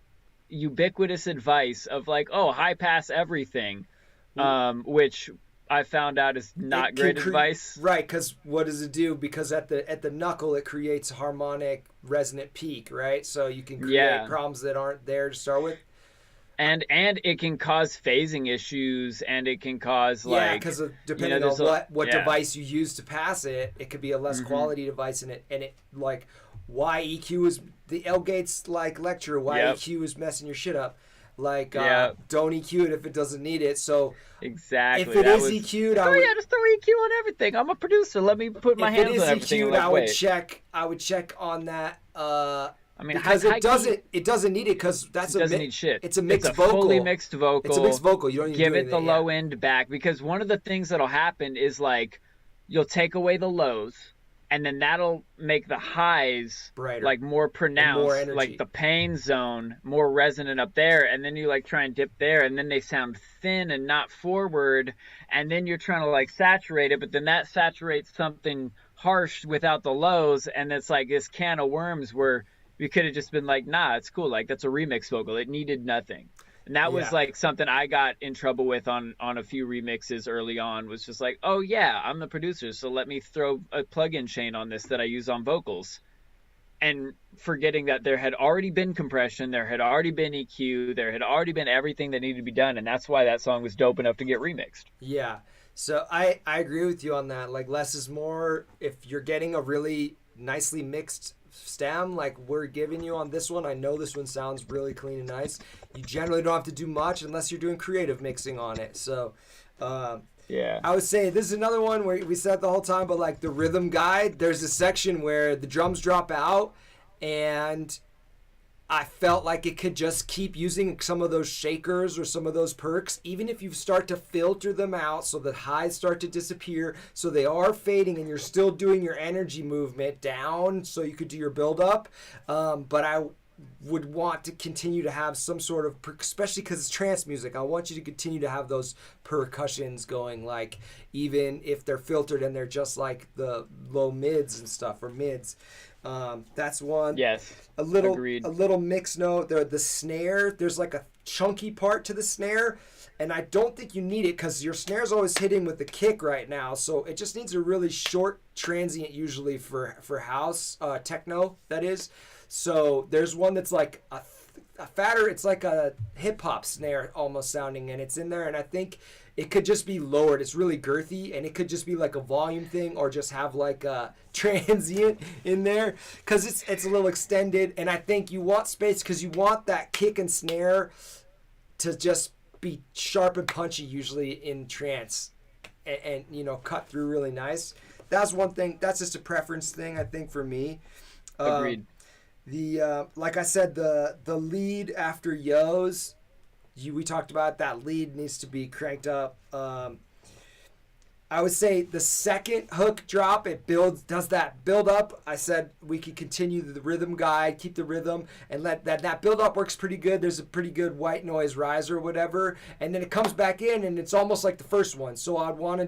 ubiquitous advice of like, oh, high pass everything, which I found out is not great advice. Right, because what does it do? Because at the knuckle it creates a harmonic resonant peak, right? So you can create problems that aren't there to start with. And it can cause phasing issues, and it can cause like because depending on what device you use to pass it, it could be a less quality device, and it like why EQ is the L Gates like lecture why EQ is messing your shit up. Like don't EQ it if it doesn't need it. So exactly, if it is EQ'd, just throw EQ on everything. I'm a producer. Let me put my hands on everything. If it is EQ'd, I would check on that. I mean, because it doesn't need it, because it doesn't need shit. It's a mixed vocal. Fully mixed vocal. It's a mixed vocal. You don't need give it the low end back, because one of the things that'll happen is like you'll take away the lows, and then that'll make the highs Brighter. like more pronounced, energy. like the pain zone more resonant up there, and then you like try and dip there, and then they sound thin and not forward, and then you're trying to like saturate it, but then that saturates something harsh without the lows, and it's like this can of worms where we could have just been like, nah, it's cool, like that's a remix vocal, it needed nothing. And that was like something I got in trouble with on a few remixes early on, was just like, oh yeah, I'm the producer, so let me throw a plug-in chain on this that I use on vocals. And forgetting that there had already been compression, there had already been EQ, there had already been everything that needed to be done, and that's why that song was dope enough to get remixed. Yeah. So I agree with you on that. Like, less is more. If you're getting a really nicely mixed stem like we're giving you on this one, I know this one sounds really clean and nice. You generally don't have to do much unless you're doing creative mixing on it. So yeah, I would say this is another one where we said the whole time, but like the rhythm guide, there's a section where the drums drop out, and I felt like it could just keep using some of those shakers or some of those perks, even if you start to filter them out so the highs start to disappear, so they are fading and you're still doing your energy movement down so you could do your build up. But I would want to continue to have some sort of, especially because it's trance music, I want you to continue to have those percussions going, like even if they're filtered and they're just like the low mids and stuff, or mids. That's one. Yes. Agreed. A little mix note. The snare, there's like a chunky part to the snare, and I don't think you need it because your snare's always hitting with the kick right now, so it just needs a really short transient usually for house, techno, that is. So there's one that's like a fatter, it's like a hip-hop snare almost sounding, and it's in there, and I think it could just be lowered. It's really girthy, and it could just be like a volume thing, or just have like a transient in there because it's a little extended. And I think you want space because you want that kick and snare to just be sharp and punchy, usually in trance, and you know, cut through really nice. That's one thing. That's just a preference thing, I think, for me. Agreed. Like I said, the lead after Yo's, we talked about that lead needs to be cranked up. I would say the second hook drop, it does that build up. I said we could continue the rhythm guide, keep the rhythm, and let that build up works pretty good. There's a pretty good white noise riser or whatever, and then it comes back in and it's almost like the first one. So I'd want to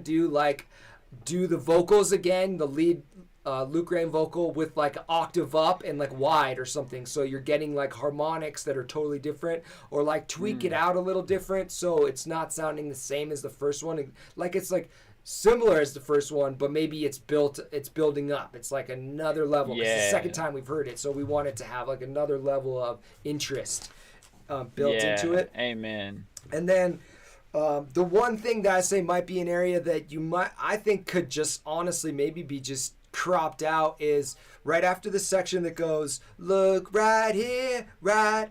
do the vocals again, the lead Luke Rain vocal with like an octave up and like wide or something, so you're getting like harmonics that are totally different, or like tweak it out a little different so it's not sounding the same as the first one, like it's like similar as the first one, but maybe it's building up, it's like another level. It's the second time we've heard it, so we want it to have like another level of interest built into it. Amen. And then the one thing that I say might be an area that I think could just honestly maybe be just cropped out is right after the section that goes, look right here, right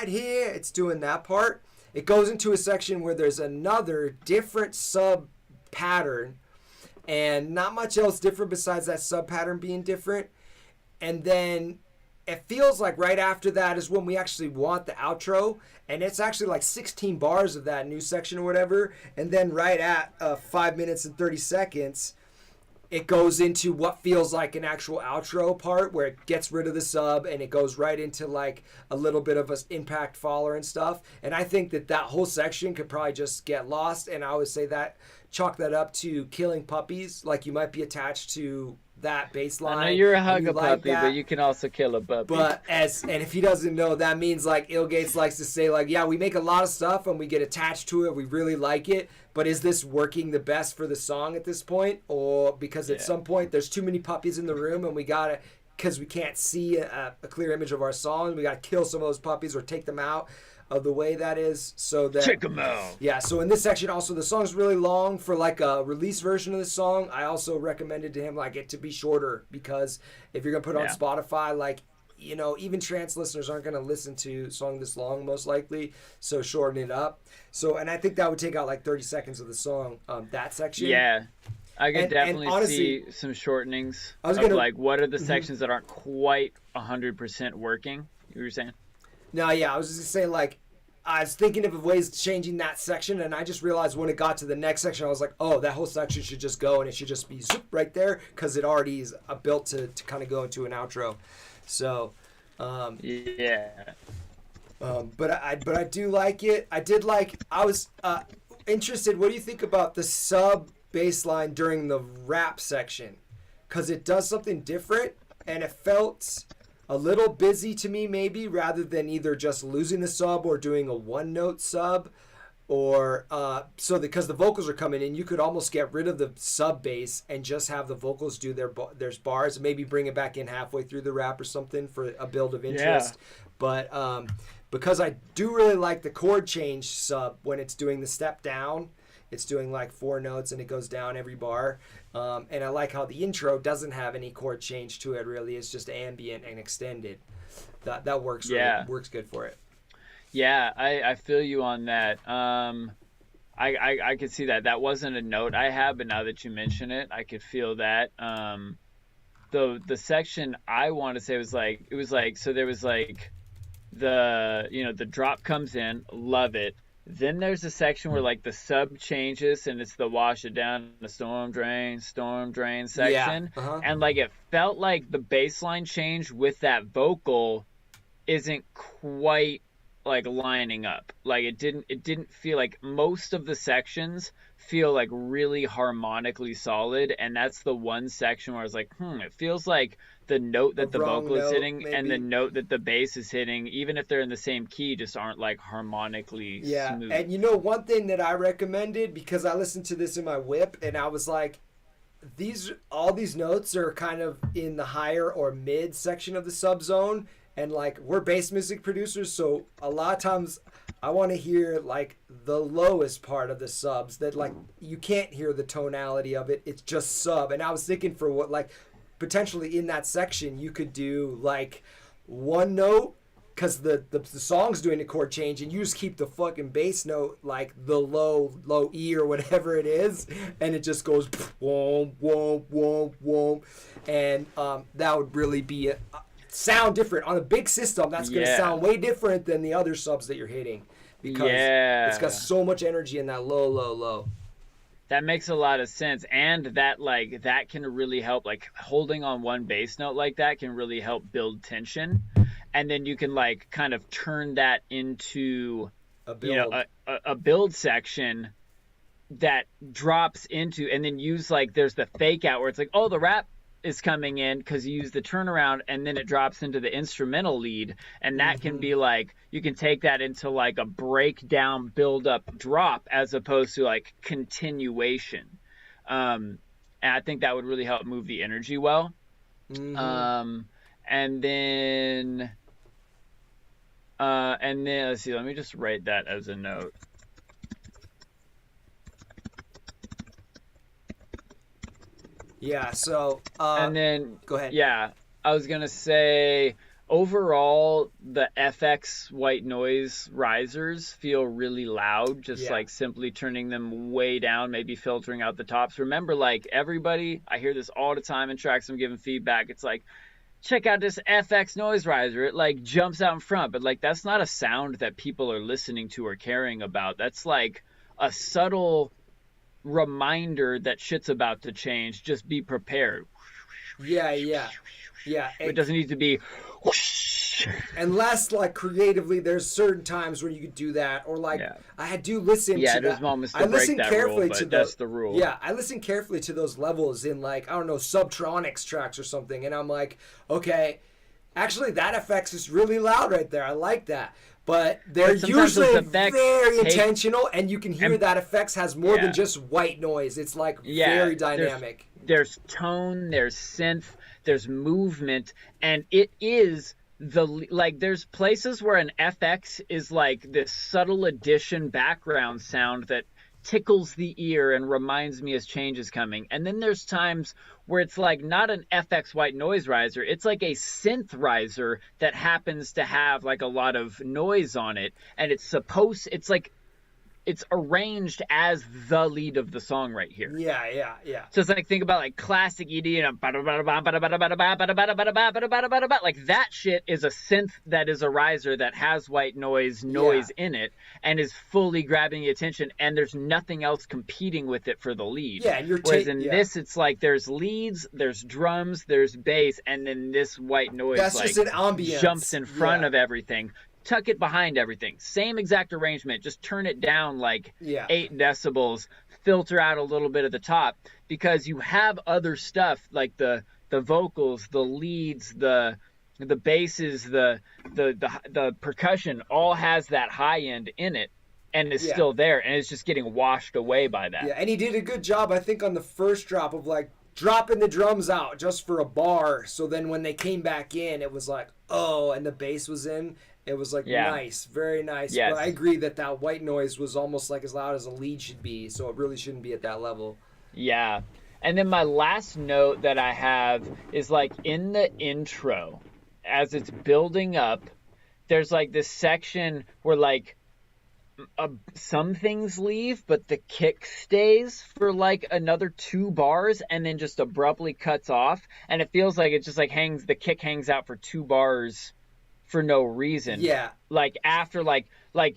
here. It's doing that part. It goes into a section where there's another different sub pattern and not much else different besides that sub pattern being different. And then it feels like right after that is when we actually want the outro, and it's actually like 16 bars of that new section or whatever. And then right at 5 minutes and 30 seconds, it goes into what feels like an actual outro part where it gets rid of the sub and it goes right into like a little bit of an impact follower and stuff. And I think that whole section could probably just get lost. And I would say that chalk that up to killing puppies. Like you might be attached to that bass line. I know you're a HUGAPUPPY, but you can also kill a puppy. But and if he doesn't know, that means like Illgates likes to say like, yeah, we make a lot of stuff and we get attached to it. We really like it. But is this working the best for the song at this point? Or because at some point there's too many puppies in the room and we gotta, because we can't see a clear image of our song, we gotta kill some of those puppies or take them out of the way that is, so that check them out. Yeah, so in this section also the song's really long. For like a release version of the song, I also recommended to him like it to be shorter, because if you're gonna put it on Spotify, like, you know, even trance listeners aren't gonna listen to a song this long most likely, so shorten it up. So, and I think that would take out like 30 seconds of the song, that section. Yeah, I could definitely honestly, see some shortenings of like what are the sections that aren't quite 100% working. You were saying? No, yeah, I was just gonna say, like, I was thinking of ways of changing that section, and I just realized when it got to the next section, I was like, oh, that whole section should just go, and it should just be zoop right there, because it already is built to kind of go into an outro. So, yeah. But I do like it. I was interested. What do you think about the sub bass line during the rap section? Because it does something different, and it felt a little busy to me, maybe, rather than either just losing the sub or doing a one-note sub, or because the vocals are coming in, you could almost get rid of the sub bass and just have the vocals do their bars, and maybe bring it back in halfway through the rap or something for a build of interest. Yeah. But because I do really like the chord change sub when it's doing the step down. It's doing like 4 notes and it goes down every bar. And I like how the intro doesn't have any chord change to it, really. It's just ambient and extended. That works. Yeah. Really, works good for it. Yeah, I feel you on that. I could see that. That wasn't a note I had, but now that you mention it, I could feel that. The section I want to say was like, it was like, so there was like the drop comes in, love it. Then there's a section where like the sub changes and it's the wash it down, the storm drain section. Yeah. And like it felt like the bass line change with that vocal isn't quite like lining up. Like it didn't feel like most of the sections feel like really harmonically solid, and that's the one section where I was like, it feels like the note that the vocal is hitting maybe, and the note that the bass is hitting, even if they're in the same key, just aren't like harmonically smooth. And one thing that I recommended, because I listened to this in my whip and I was like, all these notes are kind of in the higher or mid section of the sub zone, and like we're bass music producers, so a lot of times I want to hear like the lowest part of the subs that like you can't hear the tonality of it. It's just sub. And I was thinking for what like potentially in that section you could do like one note, because the song's doing a chord change, and you just keep the fucking bass note like the low E or whatever it is, and it just goes whoom, whoom, whoom, whoom. And that would really be sound different on a big system. That's going to sound way different than the other subs that you're hitting, because it's got so much energy in that low. That makes a lot of sense. And that can really help, like holding on one bass note like that can really help build tension. And then you can like kind of turn that into a build section that drops into, and then use like there's the fake out where it's like, oh, the rap is coming in, because you use the turnaround, and then it drops into the instrumental lead, and that can be like, you can take that into like a breakdown, build up, drop, as opposed to like continuation. And I think that would really help move the energy well. And then let's see, let me just write that as a note. Yeah, so and then go ahead. Yeah, I was gonna say overall the FX white noise risers feel really loud, just like simply turning them way down, maybe filtering out the tops. Remember, like everybody, I hear this all the time in tracks I'm giving feedback, it's like, check out this FX noise riser, it like jumps out in front, but like that's not a sound that people are listening to or caring about. That's like a subtle reminder that shit's about to change. Just be prepared. Yeah. It doesn't need to be unless like creatively there's certain times where you could do that, or like I do listen to there's that. moments to break that rule, but that's the rule. I listen carefully to those levels in like, I don't know, Subtronics tracks or something, and I'm like, okay, actually that FX is really loud right there, I like that. But they're usually very intentional, and you can hear that effects has more than just white noise. It's like very dynamic. There's tone, there's synth, there's movement, and it is there's places where an FX is like this subtle addition background sound that tickles the ear and reminds me as change is coming. And then there's times where it's like not an FX white noise riser, it's like a synth riser that happens to have like a lot of noise on it, and it's it's arranged as the lead of the song right here. Yeah. So it's like, think about like classic EDM, like that shit is a synth that is a riser that has white noise in it and is fully grabbing the attention, and there's nothing else competing with it for the lead. Yeah, and whereas in this, it's like there's leads, there's drums, there's bass, and then this white noise that's just an ambience. Jumps in front of everything. Tuck it behind everything. Same exact arrangement. Just turn it down like 8 decibels. Filter out a little bit at the top, because you have other stuff like the vocals, the leads, the basses, the percussion all has that high end in it, and is still there, and it's just getting washed away by that. Yeah, and he did a good job, I think, on the first drop of like dropping the drums out just for a bar. So then when they came back in, it was like, oh, and the bass was in. It was like nice, very nice. Yes. But I agree that white noise was almost like as loud as a lead should be, so it really shouldn't be at that level. Yeah. And then my last note that I have is like in the intro, as it's building up, there's like this section where like some things leave, but the kick stays for like another 2 bars and then just abruptly cuts off. And it feels like it just like the kick hangs out for 2 bars for no reason. Yeah. Like after like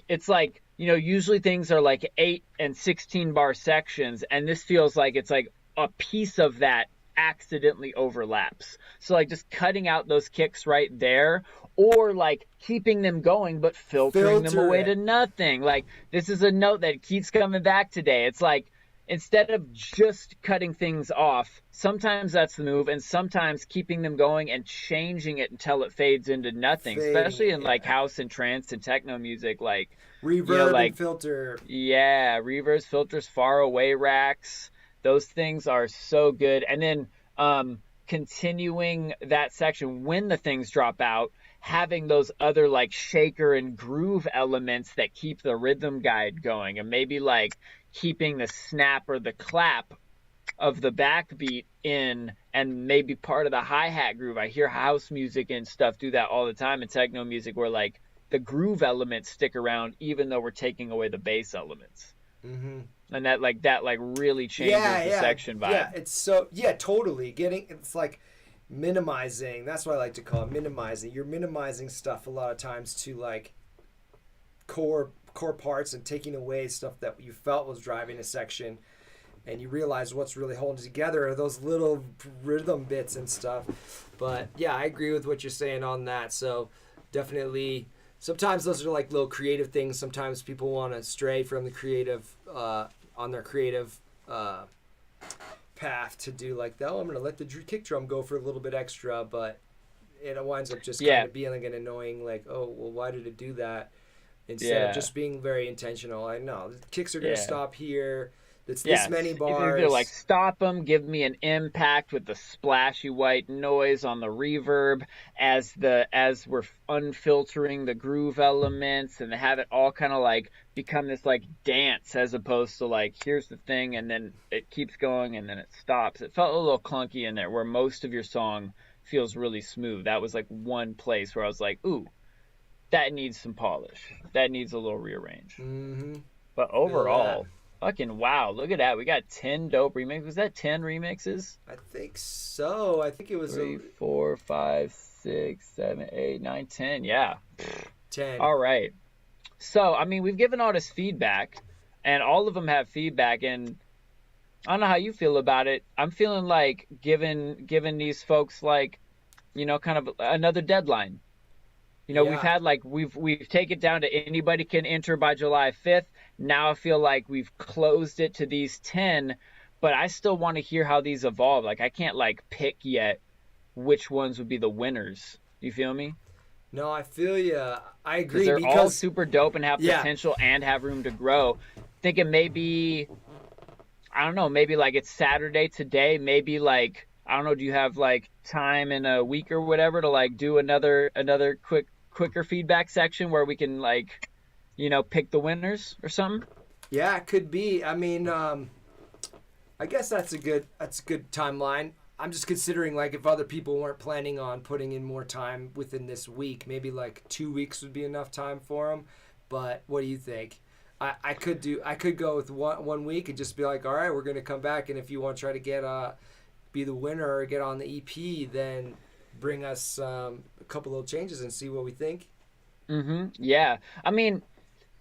it's like, you know, usually things are like 8 and 16 bar sections, and this feels like it's like a piece of that accidentally overlaps. So like just cutting out those kicks right there, or like keeping them going but filtering them away to nothing. Like this is a note that keeps coming back today. It's like, instead of just cutting things off, sometimes that's the move, and sometimes keeping them going and changing it until it fades into nothing. Especially in like house and trance and techno music, like reverb and filter. Yeah, reverbs, filters, far away racks. Those things are so good. And then continuing that section when the things drop out, having those other like shaker and groove elements that keep the rhythm guide going, and maybe like keeping the snap or the clap of the backbeat in, and maybe part of the hi-hat groove. I hear house music and stuff do that all the time in techno music, where like the groove elements stick around even though we're taking away the bass elements. Mm-hmm. And that really changes the section vibe. Yeah, it's so totally it's like minimizing. That's what I like to call it, minimizing. You're minimizing stuff a lot of times to like core parts, and taking away stuff that you felt was driving a section, and you realize what's really holding together are those little rhythm bits and stuff. But yeah, I agree with what you're saying on that. So definitely, sometimes those are like little creative things. Sometimes people want to stray from the creative on their creative path to do like, oh, I'm gonna let the kick drum go for a little bit extra, but it winds up just kind of being like an annoying, like, oh well, why did it do that? Instead of just being very intentional. I know the kicks are going to stop here. It's this many bars. Either like stop them, give me an impact with the splashy white noise on the reverb as we're unfiltering the groove elements, and have it all kind of like become this like dance, as opposed to like, here's the thing and then it keeps going and then it stops. It felt a little clunky in there, where most of your song feels really smooth. That was like one place where I was like, ooh, that needs some polish. That needs a little rearrange. Mm-hmm. But overall, fucking wow. Look at that. We got 10 dope remixes. Was that 10 remixes? I think so. I think it was 3, 4, 5, 6, 7, 8, 9, 10. Yeah. 10. All right. So, I mean, we've given all this feedback, and all of them have feedback, and I don't know how you feel about it. I'm feeling like giving these folks, like, you know, kind of another deadline. You know, we've had like, we've taken it down to anybody can enter by July 5th. Now I feel like we've closed it to these 10, but I still want to hear how these evolve. Like, I can't like pick yet which ones would be the winners. You feel me? No, I feel you. I agree. They're all super dope and have potential and have room to grow. Thinking maybe, I don't know, maybe like it's Saturday today. Maybe like, I don't know, do you have like time in a week or whatever to like do another quicker feedback section where we can like, you know, pick the winners or something? Yeah, it could be. I mean, I guess that's a good timeline. I'm just considering like if other people weren't planning on putting in more time within this week, maybe like 2 weeks would be enough time for them. But what do you think? I could go with one week and just be like, all right, we're gonna come back, and if you want to try to get be the winner or get on the EP, then bring us a couple little changes and see what we think. Yeah. I mean,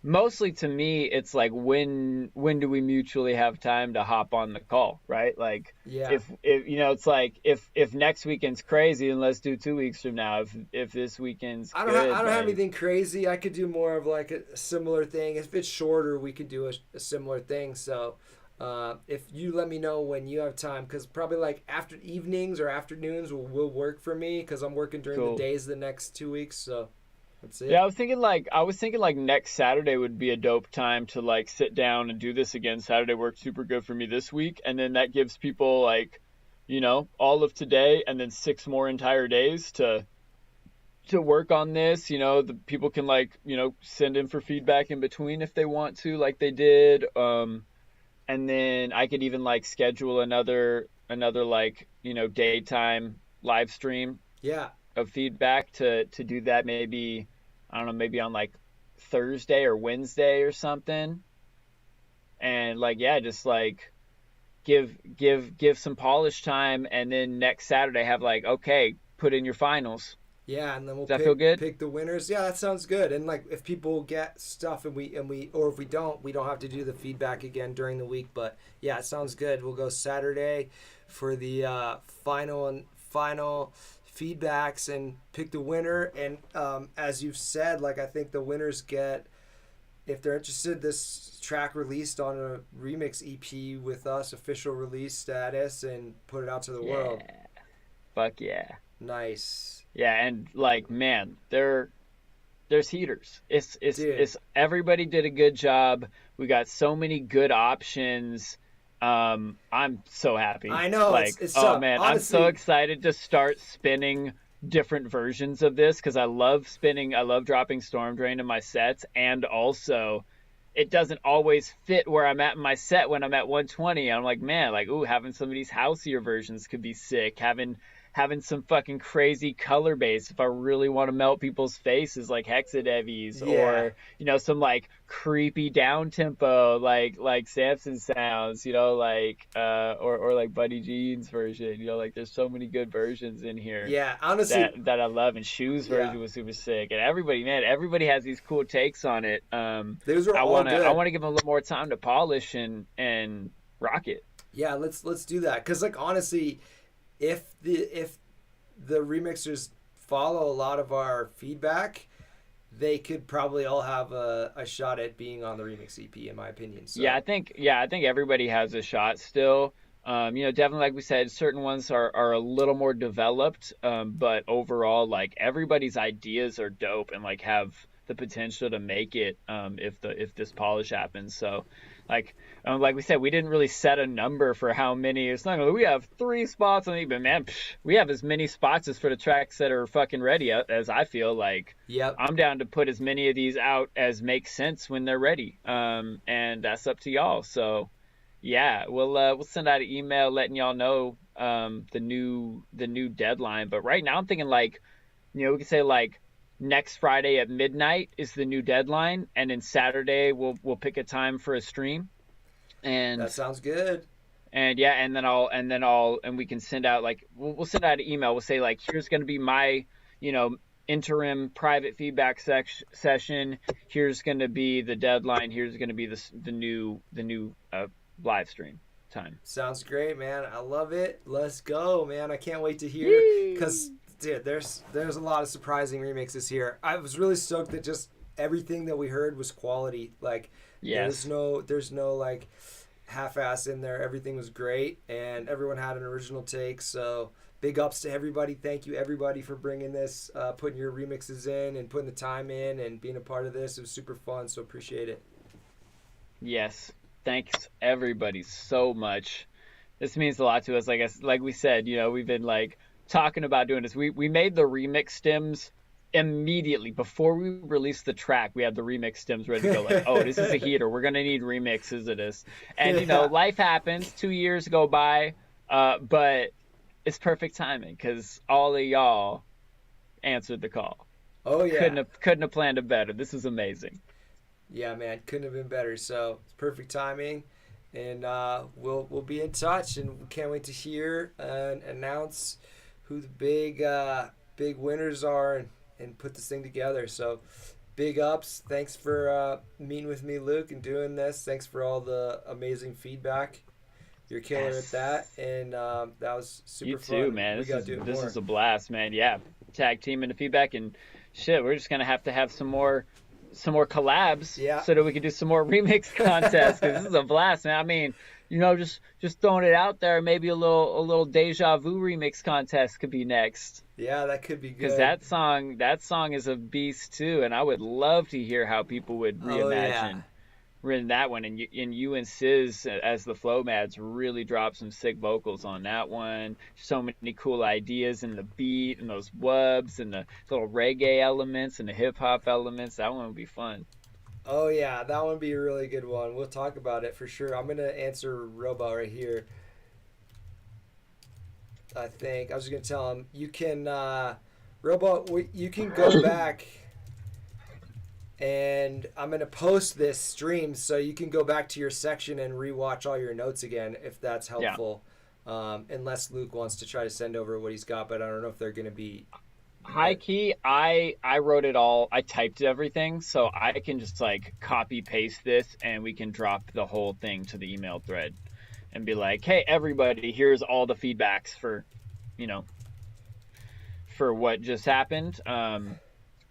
mostly to me, it's like when do we mutually have time to hop on the call, right? Like, Yeah. if you know, it's like if next weekend's crazy, then let's do 2 weeks from now. If this weekend's I don't good, have like, anything crazy. I could do more of like a similar thing. If it's shorter, we could do a similar thing. So if you let me know when you have time, because probably like after evenings or afternoons will work for me, because I'm working during Cool. the days the next 2 weeks. So that's it. Yeah, I was thinking like next Saturday would be a dope time to like sit down and do this again. Saturday worked super good for me this week, and then that gives people like, you know, all of today and then 6 more entire days to work on this. You know, the people can like, you know, send in for feedback in between if they want to, like they did. And then I could even like schedule another like, you know, daytime live stream Yeah. of feedback to do that, maybe, I don't know, maybe on like Thursday or Wednesday or something. And like, yeah, just like give some polish time, and then next Saturday have like, okay, put in your finals. Yeah, and then we'll Does that feel good? pick the winners. Yeah, that sounds good. And like if people get stuff and we or if we don't have to do the feedback again during the week. But yeah, it sounds good. We'll go Saturday for the final feedbacks and pick the winner. And as you've said, like I think the winners get, if they're interested, this track released on a remix EP with us, official release status, and put it out to the world. Fuck yeah. Nice. Yeah, and like, man, there's heaters. It's everybody did a good job. We got so many good options. I'm so happy. I know. Like, it's oh tough. man, Honestly, I'm so excited to start spinning different versions of this, because I love dropping Storm Drain in my sets, and also it doesn't always fit where I'm at in my set when I'm at 120. I'm like, man, like, ooh, having some of these houseier versions could be sick. Having some fucking crazy color base if I really want to melt people's faces, like HEXADEVIs, or, you know, some like creepy down tempo like SAMSON sounds, you know, like or like Buddy Jean's version, you know, like there's so many good versions in here. Yeah, honestly, that I love. And SCHUZ version was super sick. And everybody has these cool takes on it. Those are all good. I want to give them a little more time to polish and rock it. Yeah, let's do that, because like honestly, if the remixers follow a lot of our feedback, they could probably all have a shot at being on the remix EP, in my opinion. So. I think everybody has a shot still. You know, definitely, like we said, certain ones are a little more developed, but overall, like, everybody's ideas are dope and like have the potential to make it if this polish happens. So like we said, we didn't really set a number for how many. It's not like we have 3 spots on the, but man, we have as many spots as for the tracks that are fucking ready, as I feel like. Yep. I'm down to put as many of these out as makes sense when they're ready. And that's up to y'all. So yeah, we'll send out an email letting y'all know the new deadline. But right now I'm thinking, like, you know, we could say like next Friday at midnight is the new deadline, and then Saturday we'll pick a time for a stream. And that sounds good. And yeah, and then we can send out, like, we'll send out an email. We'll say like, here's going to be my, you know, interim private feedback session. Here's going to be the deadline. Here's going to be the new live stream time. Sounds great, man. I love it. Let's go, man. I can't wait to hear, because dude, there's a lot of surprising remixes here. I was really stoked that just everything that we heard was quality. Like, yes, there's no like half-ass in there. Everything was great, and everyone had an original take. So big ups to everybody. Thank you, everybody, for bringing this, putting your remixes in and putting the time in and being a part of this. It was super fun, so appreciate it. Yes, thanks everybody so much. This means a lot to us. Like we said, you know, we've been like talking about doing this. We made the remix stems immediately before we released the track. We had the remix stems ready to go, like, oh, this is a heater, we're gonna need remixes of this. And you know, life happens, 2 years go by, but it's perfect timing because all of y'all answered the call. Oh yeah, couldn't have planned it better. This is amazing. Yeah, man, couldn't have been better. So it's perfect timing, and we'll be in touch, and we can't wait to hear and announce who the big winners are, and put this thing together. So big ups. Thanks for meeting with me, Luke, and doing this. Thanks for all the amazing feedback. You're killer at that, Yes. and that was You super too, fun. man. We gotta do it This more. is a blast, man. Yeah, tag team into feedback and shit. We're just gonna have some more collabs Yeah. so that we can do some more remix contests because this is a blast, man. I mean, just throwing it out there. Maybe a little deja vu remix contest could be next Yeah, that could be because good. that song is a beast too, and I would love to hear how people would Oh yeah. reimagine written that one, and you and SCHUZ as the flow mads really dropped some sick vocals on that one. So many cool ideas in the beat and those wubs and the little reggae elements and the hip hop elements. That one would be fun. Oh yeah, that one would be a really good one. We'll talk about it for sure. I'm gonna answer Robot right here. I think I was just gonna tell him you can Robot. You can go back, and I'm gonna post this stream so you can go back to your section and rewatch all your notes again if that's Yeah. helpful. Unless Luke wants to try to send over what he's got, but I don't know if they're gonna be. High key, I wrote it all. I typed everything, so I can just like copy paste this, and we can drop the whole thing to the email thread, and be like, "Hey, everybody, here's all the feedbacks for, you know, for what just happened."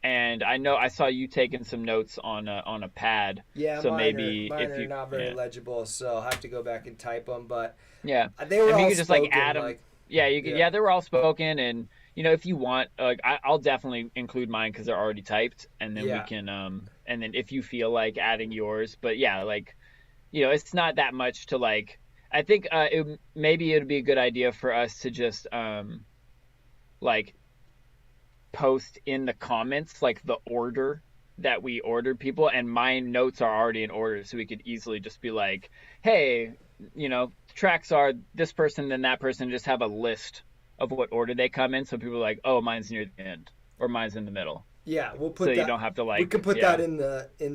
And I know I saw you taking some notes on a pad. Yeah, So mine maybe mine if are you, not very yeah, legible, so I'll have to go back and type them. But yeah, they were if you all could just like spoken. add them, Like, yeah, you could, yeah, yeah, they were all spoken, and if you want, like I'll definitely include mine because they're already typed, and then we yeah, can and then if you feel like adding yours, but yeah, like it's not that much to like. I think maybe it'd be a good idea for us to just like post in the comments like the order that we ordered people, and my notes are already in order, so we could easily just be like, hey, tracks are this person then that person, just have a list of what order they come in, so people are like, oh, mine's near the end or mine's in the middle, yeah. We'll so put you that. don't have to We like, could put yeah, that in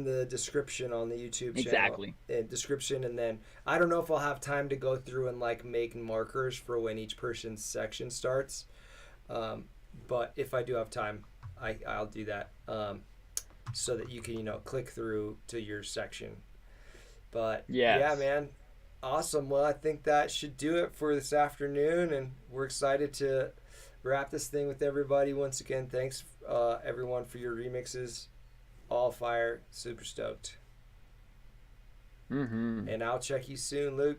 the description on the YouTube channel. exactly. Description, and then I don't know if I'll have time to go through and like make markers for when each person's section starts. But if I do have time, I'll do that. So that you can click through to your section. But Yes. yeah, man, awesome. Well, I think that should do it for this afternoon, and we're excited to wrap this thing with everybody. Once again, thanks everyone for your remixes. All fire, super stoked. Mm-hmm. And I'll check you soon, Luke.